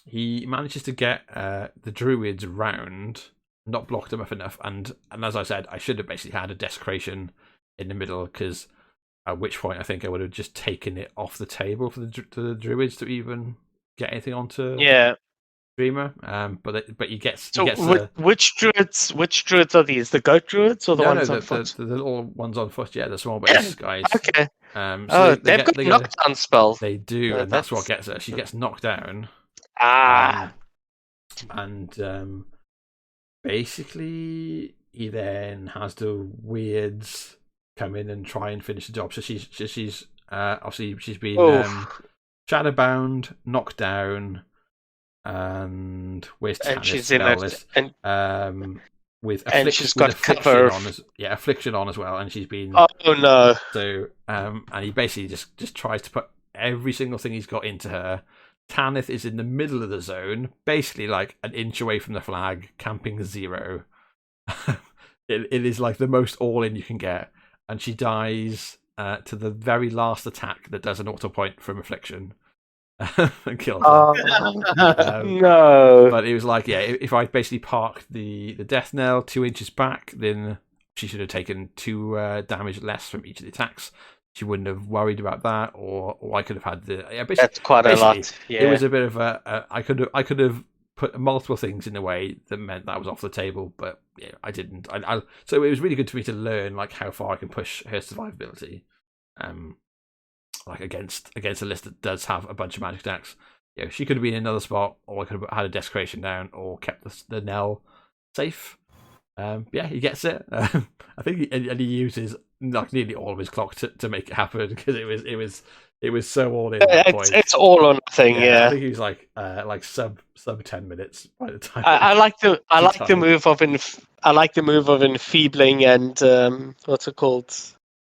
[SPEAKER 2] he manages to get the druids round, not block them up enough, and as I said, I should have basically had a desecration in the middle, because at which point I think I would have just taken it off the table for the druids to even get anything onto.
[SPEAKER 1] Yeah.
[SPEAKER 2] Dreamer, but he gets.
[SPEAKER 1] So
[SPEAKER 2] he gets
[SPEAKER 1] which druids? Which druids are these? The goat druids or the ones on foot?
[SPEAKER 2] The little ones on foot. Yeah, the small base guys.
[SPEAKER 1] Okay.
[SPEAKER 2] So
[SPEAKER 1] they've got knockdown spell.
[SPEAKER 2] They do, and that's what gets her. She gets knocked down. And basically, he then has the weirds come in and try and finish the job. So she's obviously she's been shadowbound, knocked down. And where's Tannis?
[SPEAKER 1] She's in it,
[SPEAKER 2] with
[SPEAKER 1] and she's got cover.
[SPEAKER 2] Affliction on as well, and she's been.
[SPEAKER 1] Oh no!
[SPEAKER 2] So and he basically just tries to put every single thing he's got into her. Tanith is in the middle of the zone, basically like an inch away from the flag, camping 0. It is like the most all in you can get, and she dies to the very last attack that does an auto point from Affliction. And kills her.
[SPEAKER 1] No.
[SPEAKER 2] But it was like, if I basically parked the death knell 2 inches back, then she should have taken 2 damage less from each of the attacks. She wouldn't have worried about that, or I could have had the. Yeah,
[SPEAKER 1] that's quite a lot. Yeah.
[SPEAKER 2] It was a bit of a. I could have put multiple things in a way that meant that was off the table, but yeah, I didn't. So it was really good for me to learn like how far I can push her survivability. Like against a list that does have a bunch of magic attacks. Yeah, she could have been in another spot, or I could have had a desecration down, or kept the Nell safe. He gets it. I think he uses like nearly all of his clock to make it happen, because it was so all in.
[SPEAKER 1] It's all or nothing. Yeah,
[SPEAKER 2] I think he was like sub 10 minutes by the time.
[SPEAKER 1] I like the move of enfeebling and what's it called?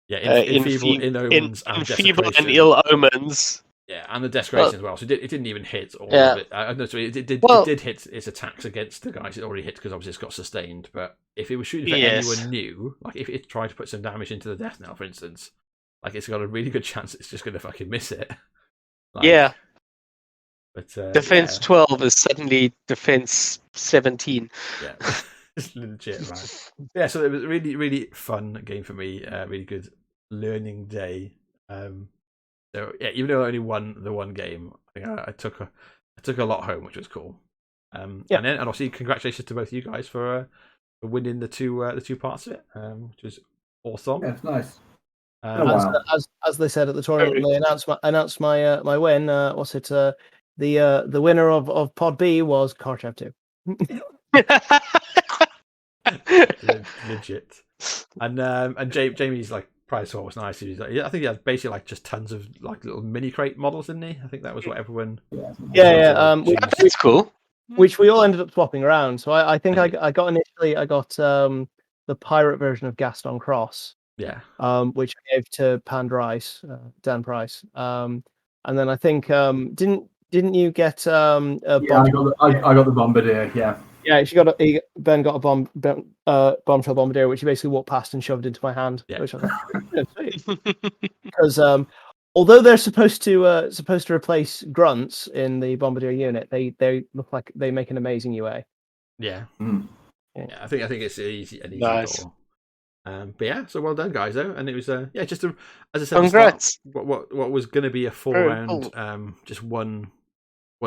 [SPEAKER 2] Yeah, enfeeble, enfeeble
[SPEAKER 1] and ill omens.
[SPEAKER 2] Yeah, and the desecration as well. So it didn't even hit all of it. It did hit its attacks against the guys. It already hit because obviously it's got sustained. But if it was shooting for anyone new, like if it tried to put some damage into the death knell, for instance, like it's got a really good chance it's just going to fucking miss it.
[SPEAKER 1] Yeah.
[SPEAKER 2] But
[SPEAKER 1] defense 12 is suddenly defense 17.
[SPEAKER 2] Yeah. It's legit, right? Yeah, so it was a really, really fun game for me. Really good learning day. So yeah, even though I only won the one game, I think I took a lot home, which was cool. And obviously congratulations to both of you guys for winning the two parts of it, which was awesome.
[SPEAKER 4] Yeah, it's nice.
[SPEAKER 3] As they said at the tournament, they announced my win. The winner of Pod B was Karchev2.
[SPEAKER 2] Legit. And Jamie's like prize was nice. He was like, I think he had basically like just tons of like little mini crate models, didn't he? I think that was what everyone.
[SPEAKER 1] That's cool.
[SPEAKER 3] which we all ended up swapping around. So I think I got the pirate version of Gaston Cross.
[SPEAKER 2] Yeah.
[SPEAKER 3] Which I gave to Dan Price. And then I think didn't you get
[SPEAKER 4] I got the Bombardier. Yeah.
[SPEAKER 3] Yeah, Ben got a bombshell bombardier, which he basically walked past and shoved into my hand.
[SPEAKER 2] Yeah.
[SPEAKER 3] Which I thought, because although they're supposed to replace grunts in the bombardier unit, they look like they make an amazing UA.
[SPEAKER 2] Yeah.
[SPEAKER 4] Mm.
[SPEAKER 2] Yeah. I think it's an easy
[SPEAKER 1] Nice.
[SPEAKER 2] door. But yeah, so well done, guys. Though, and it was just as I said,
[SPEAKER 1] Congrats.
[SPEAKER 2] What was going to be a 4-round,
[SPEAKER 1] cool.
[SPEAKER 2] just one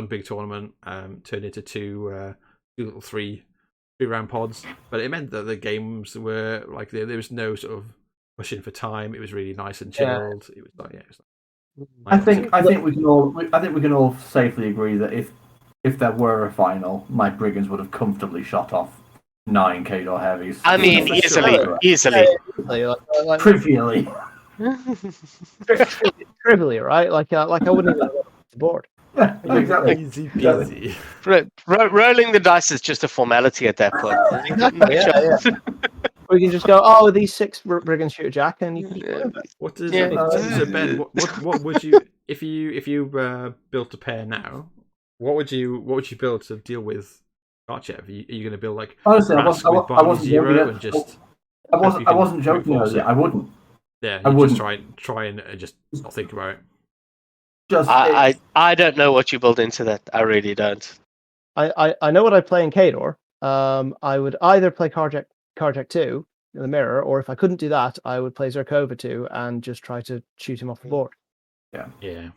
[SPEAKER 2] big tournament, turned into two little three-round pods. But it meant that the games were like there was no sort of pushing for time. It was really nice and chilled. It was like
[SPEAKER 4] I think we can all safely agree that if there were a final, my Brigands would have comfortably shot off 9 Khador heavies.
[SPEAKER 1] I mean, easily.
[SPEAKER 3] Like,
[SPEAKER 4] Trivially.
[SPEAKER 3] trivially, right? Like I wouldn't even go the board.
[SPEAKER 4] Yeah, exactly.
[SPEAKER 2] Easy peasy.
[SPEAKER 1] Rolling the dice is just a formality at that point.
[SPEAKER 3] Yeah. We can just go, oh, these 6 Brigands shoot a Jack, and you can
[SPEAKER 2] What does
[SPEAKER 1] Yeah.
[SPEAKER 2] Ben? What would you if you built a pair now? What would you build to deal with Karchev? Are you going to build like
[SPEAKER 4] Honestly, I
[SPEAKER 2] Rask with
[SPEAKER 4] wasn't
[SPEAKER 2] Zero
[SPEAKER 4] joking.
[SPEAKER 2] and just?
[SPEAKER 4] I wasn't joking earlier. I wouldn't.
[SPEAKER 2] Yeah,
[SPEAKER 4] I wouldn't.
[SPEAKER 2] Just try and just not think about it.
[SPEAKER 4] Just
[SPEAKER 1] I don't know what you build into that. I really don't.
[SPEAKER 3] I know what I play in Khador. I would either play Karchev2 in the mirror, or if I couldn't do that, I would play Zerkova 2 and just try to shoot him off the board.
[SPEAKER 2] Yeah.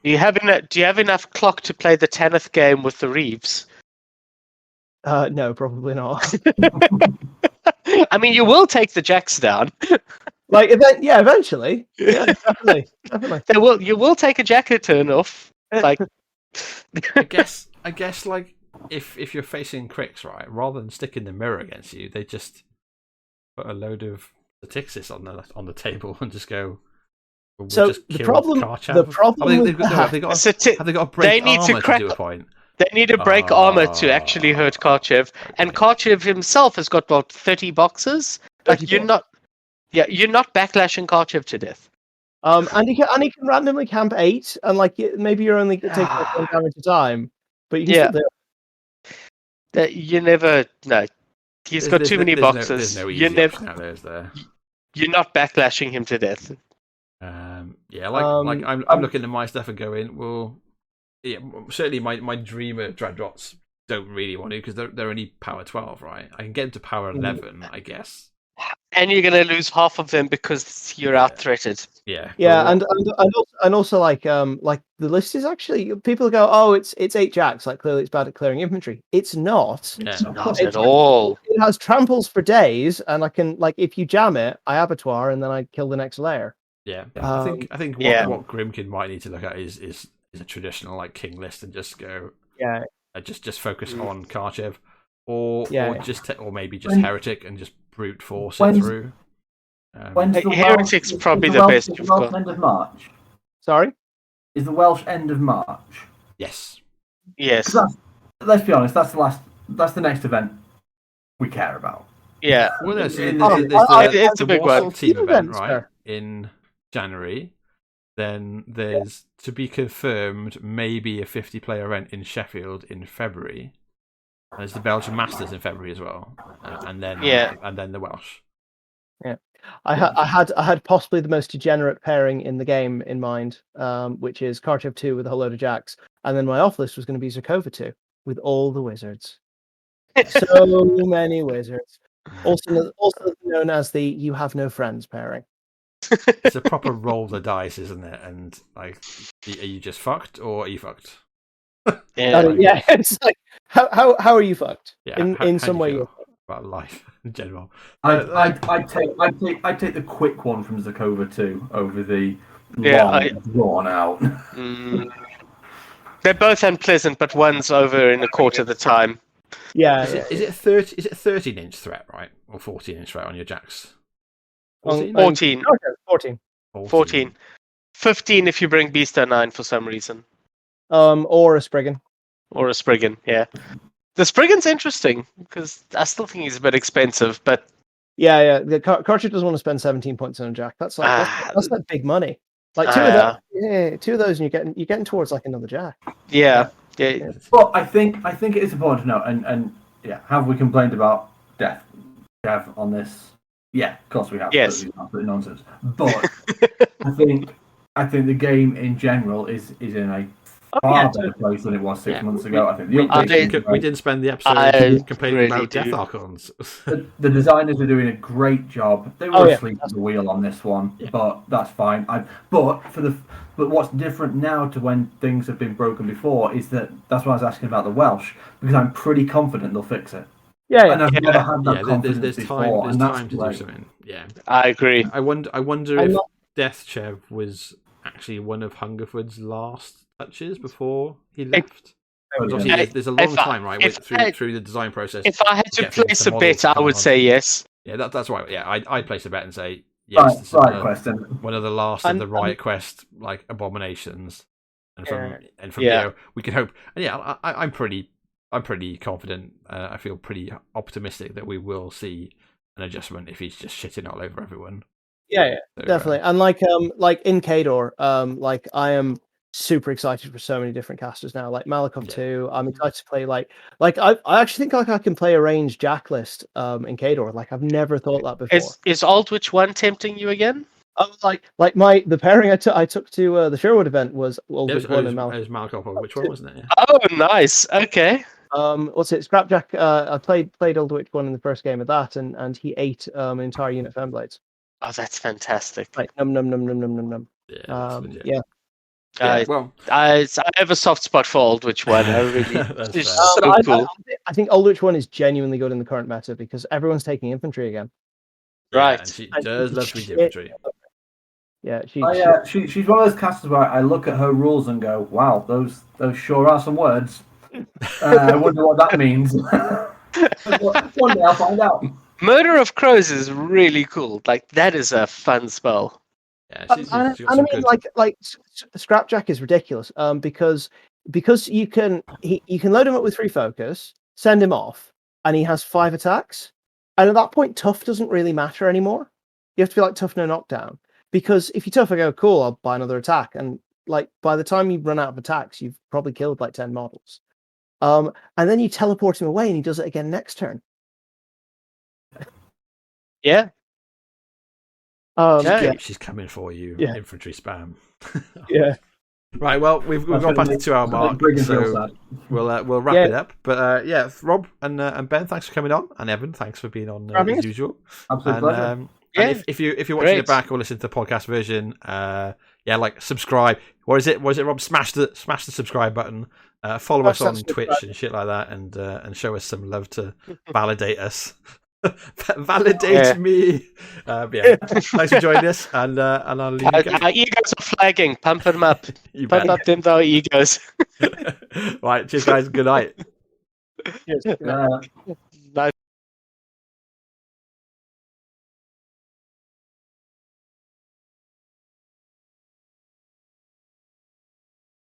[SPEAKER 1] Do you have enough clock to play the 10th game with the Reeves?
[SPEAKER 3] No, probably not.
[SPEAKER 1] I mean, you will take the Jacks down.
[SPEAKER 3] Like, eventually. Yeah, definitely.
[SPEAKER 1] You will take a Jack a turn off. Like,
[SPEAKER 2] I guess like if you're facing cricks, right, rather than sticking the mirror against you, they just put a load of Statixis on the table and just go. We'll
[SPEAKER 3] So
[SPEAKER 2] just
[SPEAKER 3] the
[SPEAKER 2] kill
[SPEAKER 3] problem
[SPEAKER 2] Karchev. Have they got a break
[SPEAKER 1] need to
[SPEAKER 2] armor
[SPEAKER 1] crack-
[SPEAKER 2] to do a point?
[SPEAKER 1] they need to break armor to actually hurt Karchev. And Karchev himself has got about 30 boxes. Like,
[SPEAKER 3] 34.
[SPEAKER 1] you're not backlashing Karchev to death.
[SPEAKER 3] And he can randomly camp 8, and like maybe you're only taking 1 damage a time, but you can still do it.
[SPEAKER 1] That you never no. He's got too many boxes.
[SPEAKER 2] There's no easy option out there, is there?
[SPEAKER 1] You're not backlashing him to death.
[SPEAKER 2] I'm looking at my stuff and going, well, yeah, certainly my Dreamer Dreadrots don't really want to because they're only power 12, right? I can get them to power 11, I guess.
[SPEAKER 1] And you're going to lose half of them because you're out-threated.
[SPEAKER 2] Yeah.
[SPEAKER 3] Yeah, and also like the list is actually, people go, oh, it's 8 Jacks, like clearly it's bad at clearing infantry. It's not.
[SPEAKER 2] Yeah.
[SPEAKER 1] Not at all.
[SPEAKER 3] It has tramples for days, and I can, like, if you jam it, I abattoir and then I kill the next layer.
[SPEAKER 2] Yeah. I think what Grimkin might need to look at is a traditional like king list and just go just focus on Karchev or maybe just heretic and just brute force it through.
[SPEAKER 1] Heretic's probably the best you've got.
[SPEAKER 4] End of March.
[SPEAKER 3] Sorry?
[SPEAKER 4] Is the Welsh end of March?
[SPEAKER 2] Yes.
[SPEAKER 4] Let's be honest, that's the next event we care about.
[SPEAKER 1] Yeah.
[SPEAKER 2] Well, there's
[SPEAKER 1] it's a big
[SPEAKER 2] Warsaw
[SPEAKER 1] one.
[SPEAKER 2] team event, right? In January. Then there's to be confirmed maybe a 50-player event in Sheffield in February. And there's the Belgian Masters in February as well, and then the Welsh.
[SPEAKER 3] Yeah, I had possibly the most degenerate pairing in the game in mind, which is Karchev2 with a whole load of Jacks, and then my off list was going to be Zerkova 2 with all the wizards. So many wizards, also known as the "you have no friends" pairing.
[SPEAKER 2] It's a proper roll the dice, isn't it? And like, are you just fucked or are you fucked?
[SPEAKER 3] Yeah, it's like how are you fucked?
[SPEAKER 2] Yeah,
[SPEAKER 3] in some way you're fucked.
[SPEAKER 2] About life in general.
[SPEAKER 4] I'd take the quick one from Zerkova 2 over the drawn out.
[SPEAKER 1] They're both unpleasant, but one's over in a quarter of the time.
[SPEAKER 3] Yeah.
[SPEAKER 2] Is it 13-inch threat, right? Or 14-inch threat on your Jacks?
[SPEAKER 1] 14.
[SPEAKER 3] 14.
[SPEAKER 1] 15 if you bring Beast 9 for some reason.
[SPEAKER 3] Or a Spriggan.
[SPEAKER 1] Or a Spriggan, yeah. The Spriggan's interesting because I still think he's a bit expensive, but
[SPEAKER 3] Yeah. The Karchev doesn't want to spend 17 points on a Jack. That's that's like big money. Like two of those, and you're getting towards like another Jack.
[SPEAKER 1] Yeah.
[SPEAKER 4] But I think it is important to note, and yeah, have we complained about death, Dev, on this? Yeah, of course we have.
[SPEAKER 1] Yes.
[SPEAKER 4] Absolute nonsense. But I think the game in general is in a far better place than it was 6 months ago. I think
[SPEAKER 2] we didn't spend the episode complaining about Death Archons.
[SPEAKER 4] The designers are doing a great job. They were asleep at the wheel on this one, but that's fine. But what's different now to when things have been broken before is that's why I was asking about the Welsh, because I'm pretty confident they'll fix it.
[SPEAKER 3] Yeah.
[SPEAKER 4] And I've never had that confidence
[SPEAKER 2] there's
[SPEAKER 4] before.
[SPEAKER 2] There's time to do something. Yeah,
[SPEAKER 1] I agree.
[SPEAKER 2] I wonder if Deathchev was actually one of Hungerford's last touches before he left. There's a long time, right, through the design process.
[SPEAKER 1] If I had to place a bet, I would say yes.
[SPEAKER 2] Yeah, that's right. Yeah, I'd place a bet and say yes. This
[SPEAKER 4] Riot
[SPEAKER 2] is
[SPEAKER 4] Quest,
[SPEAKER 2] one of the last of the Riot Quest like abominations, and from there we can hope. And yeah, I'm pretty confident. I feel pretty optimistic that we will see an adjustment if he's just shitting all over everyone.
[SPEAKER 3] Yeah, so, definitely. And like in Khador, like I am super excited for so many different casters now. Like Karchev2, I'm excited to play like I actually think I can play a ranged Jack list in Khador. Like I've never thought that before.
[SPEAKER 1] Is Aldwych 1 tempting you again?
[SPEAKER 3] Like the pairing I took to the Sherwood event was Aldwych 1 and
[SPEAKER 2] Malakov. Which one wasn't it?
[SPEAKER 1] Yeah. Oh, nice. Okay.
[SPEAKER 3] What's it? Scrapjack. I played Aldwych 1 in the first game of that, and he ate an entire unit of Femblades.
[SPEAKER 1] Oh, that's fantastic.
[SPEAKER 3] Like num. Yeah.
[SPEAKER 2] Well,
[SPEAKER 1] I have a soft spot for Aldwych 1. I really, it's so cool.
[SPEAKER 3] I think Aldwych 1 is genuinely good in the current meta because everyone's taking infantry again.
[SPEAKER 1] Right.
[SPEAKER 2] And she does love to be infantry.
[SPEAKER 3] Yeah,
[SPEAKER 4] she's one of those casters where I look at her rules and go, "Wow, those sure are some words." I wonder what that means. One day I'll find out.
[SPEAKER 1] Murder of Crows is really cool. Like that is a fun spell.
[SPEAKER 2] Yeah,
[SPEAKER 3] I mean, like Scrapjack is ridiculous. Because you can load him up with 3 focus, send him off, and he has 5 attacks. And at that point, tough doesn't really matter anymore. You have to be like tough no knockdown. Because if you tough, I go cool, I'll buy another attack. And like by the time you run out of attacks, you've probably killed like 10 models. And then you teleport him away, and he does it again next turn.
[SPEAKER 1] Yeah.
[SPEAKER 2] She's coming for you.
[SPEAKER 3] Yeah.
[SPEAKER 2] Infantry spam.
[SPEAKER 3] Yeah.
[SPEAKER 2] Right. Well, we've gone past the 2 hour mark, so we'll wrap it up. But Rob and Ben, thanks for coming on, and Evan, thanks for being on as usual.
[SPEAKER 4] Absolute pleasure.
[SPEAKER 2] And if you're watching it back or listen to the podcast version, like subscribe. What is it, Rob? Smash the subscribe button. Follow us on Twitch and shit like that, and show us some love to validate us. Validate me. Thanks for joining us, and I'll leave you guys.
[SPEAKER 1] Our egos are flagging. Pump them up. Pump up them our egos.
[SPEAKER 2] Right, cheers, guys. Good night.
[SPEAKER 3] Cheers.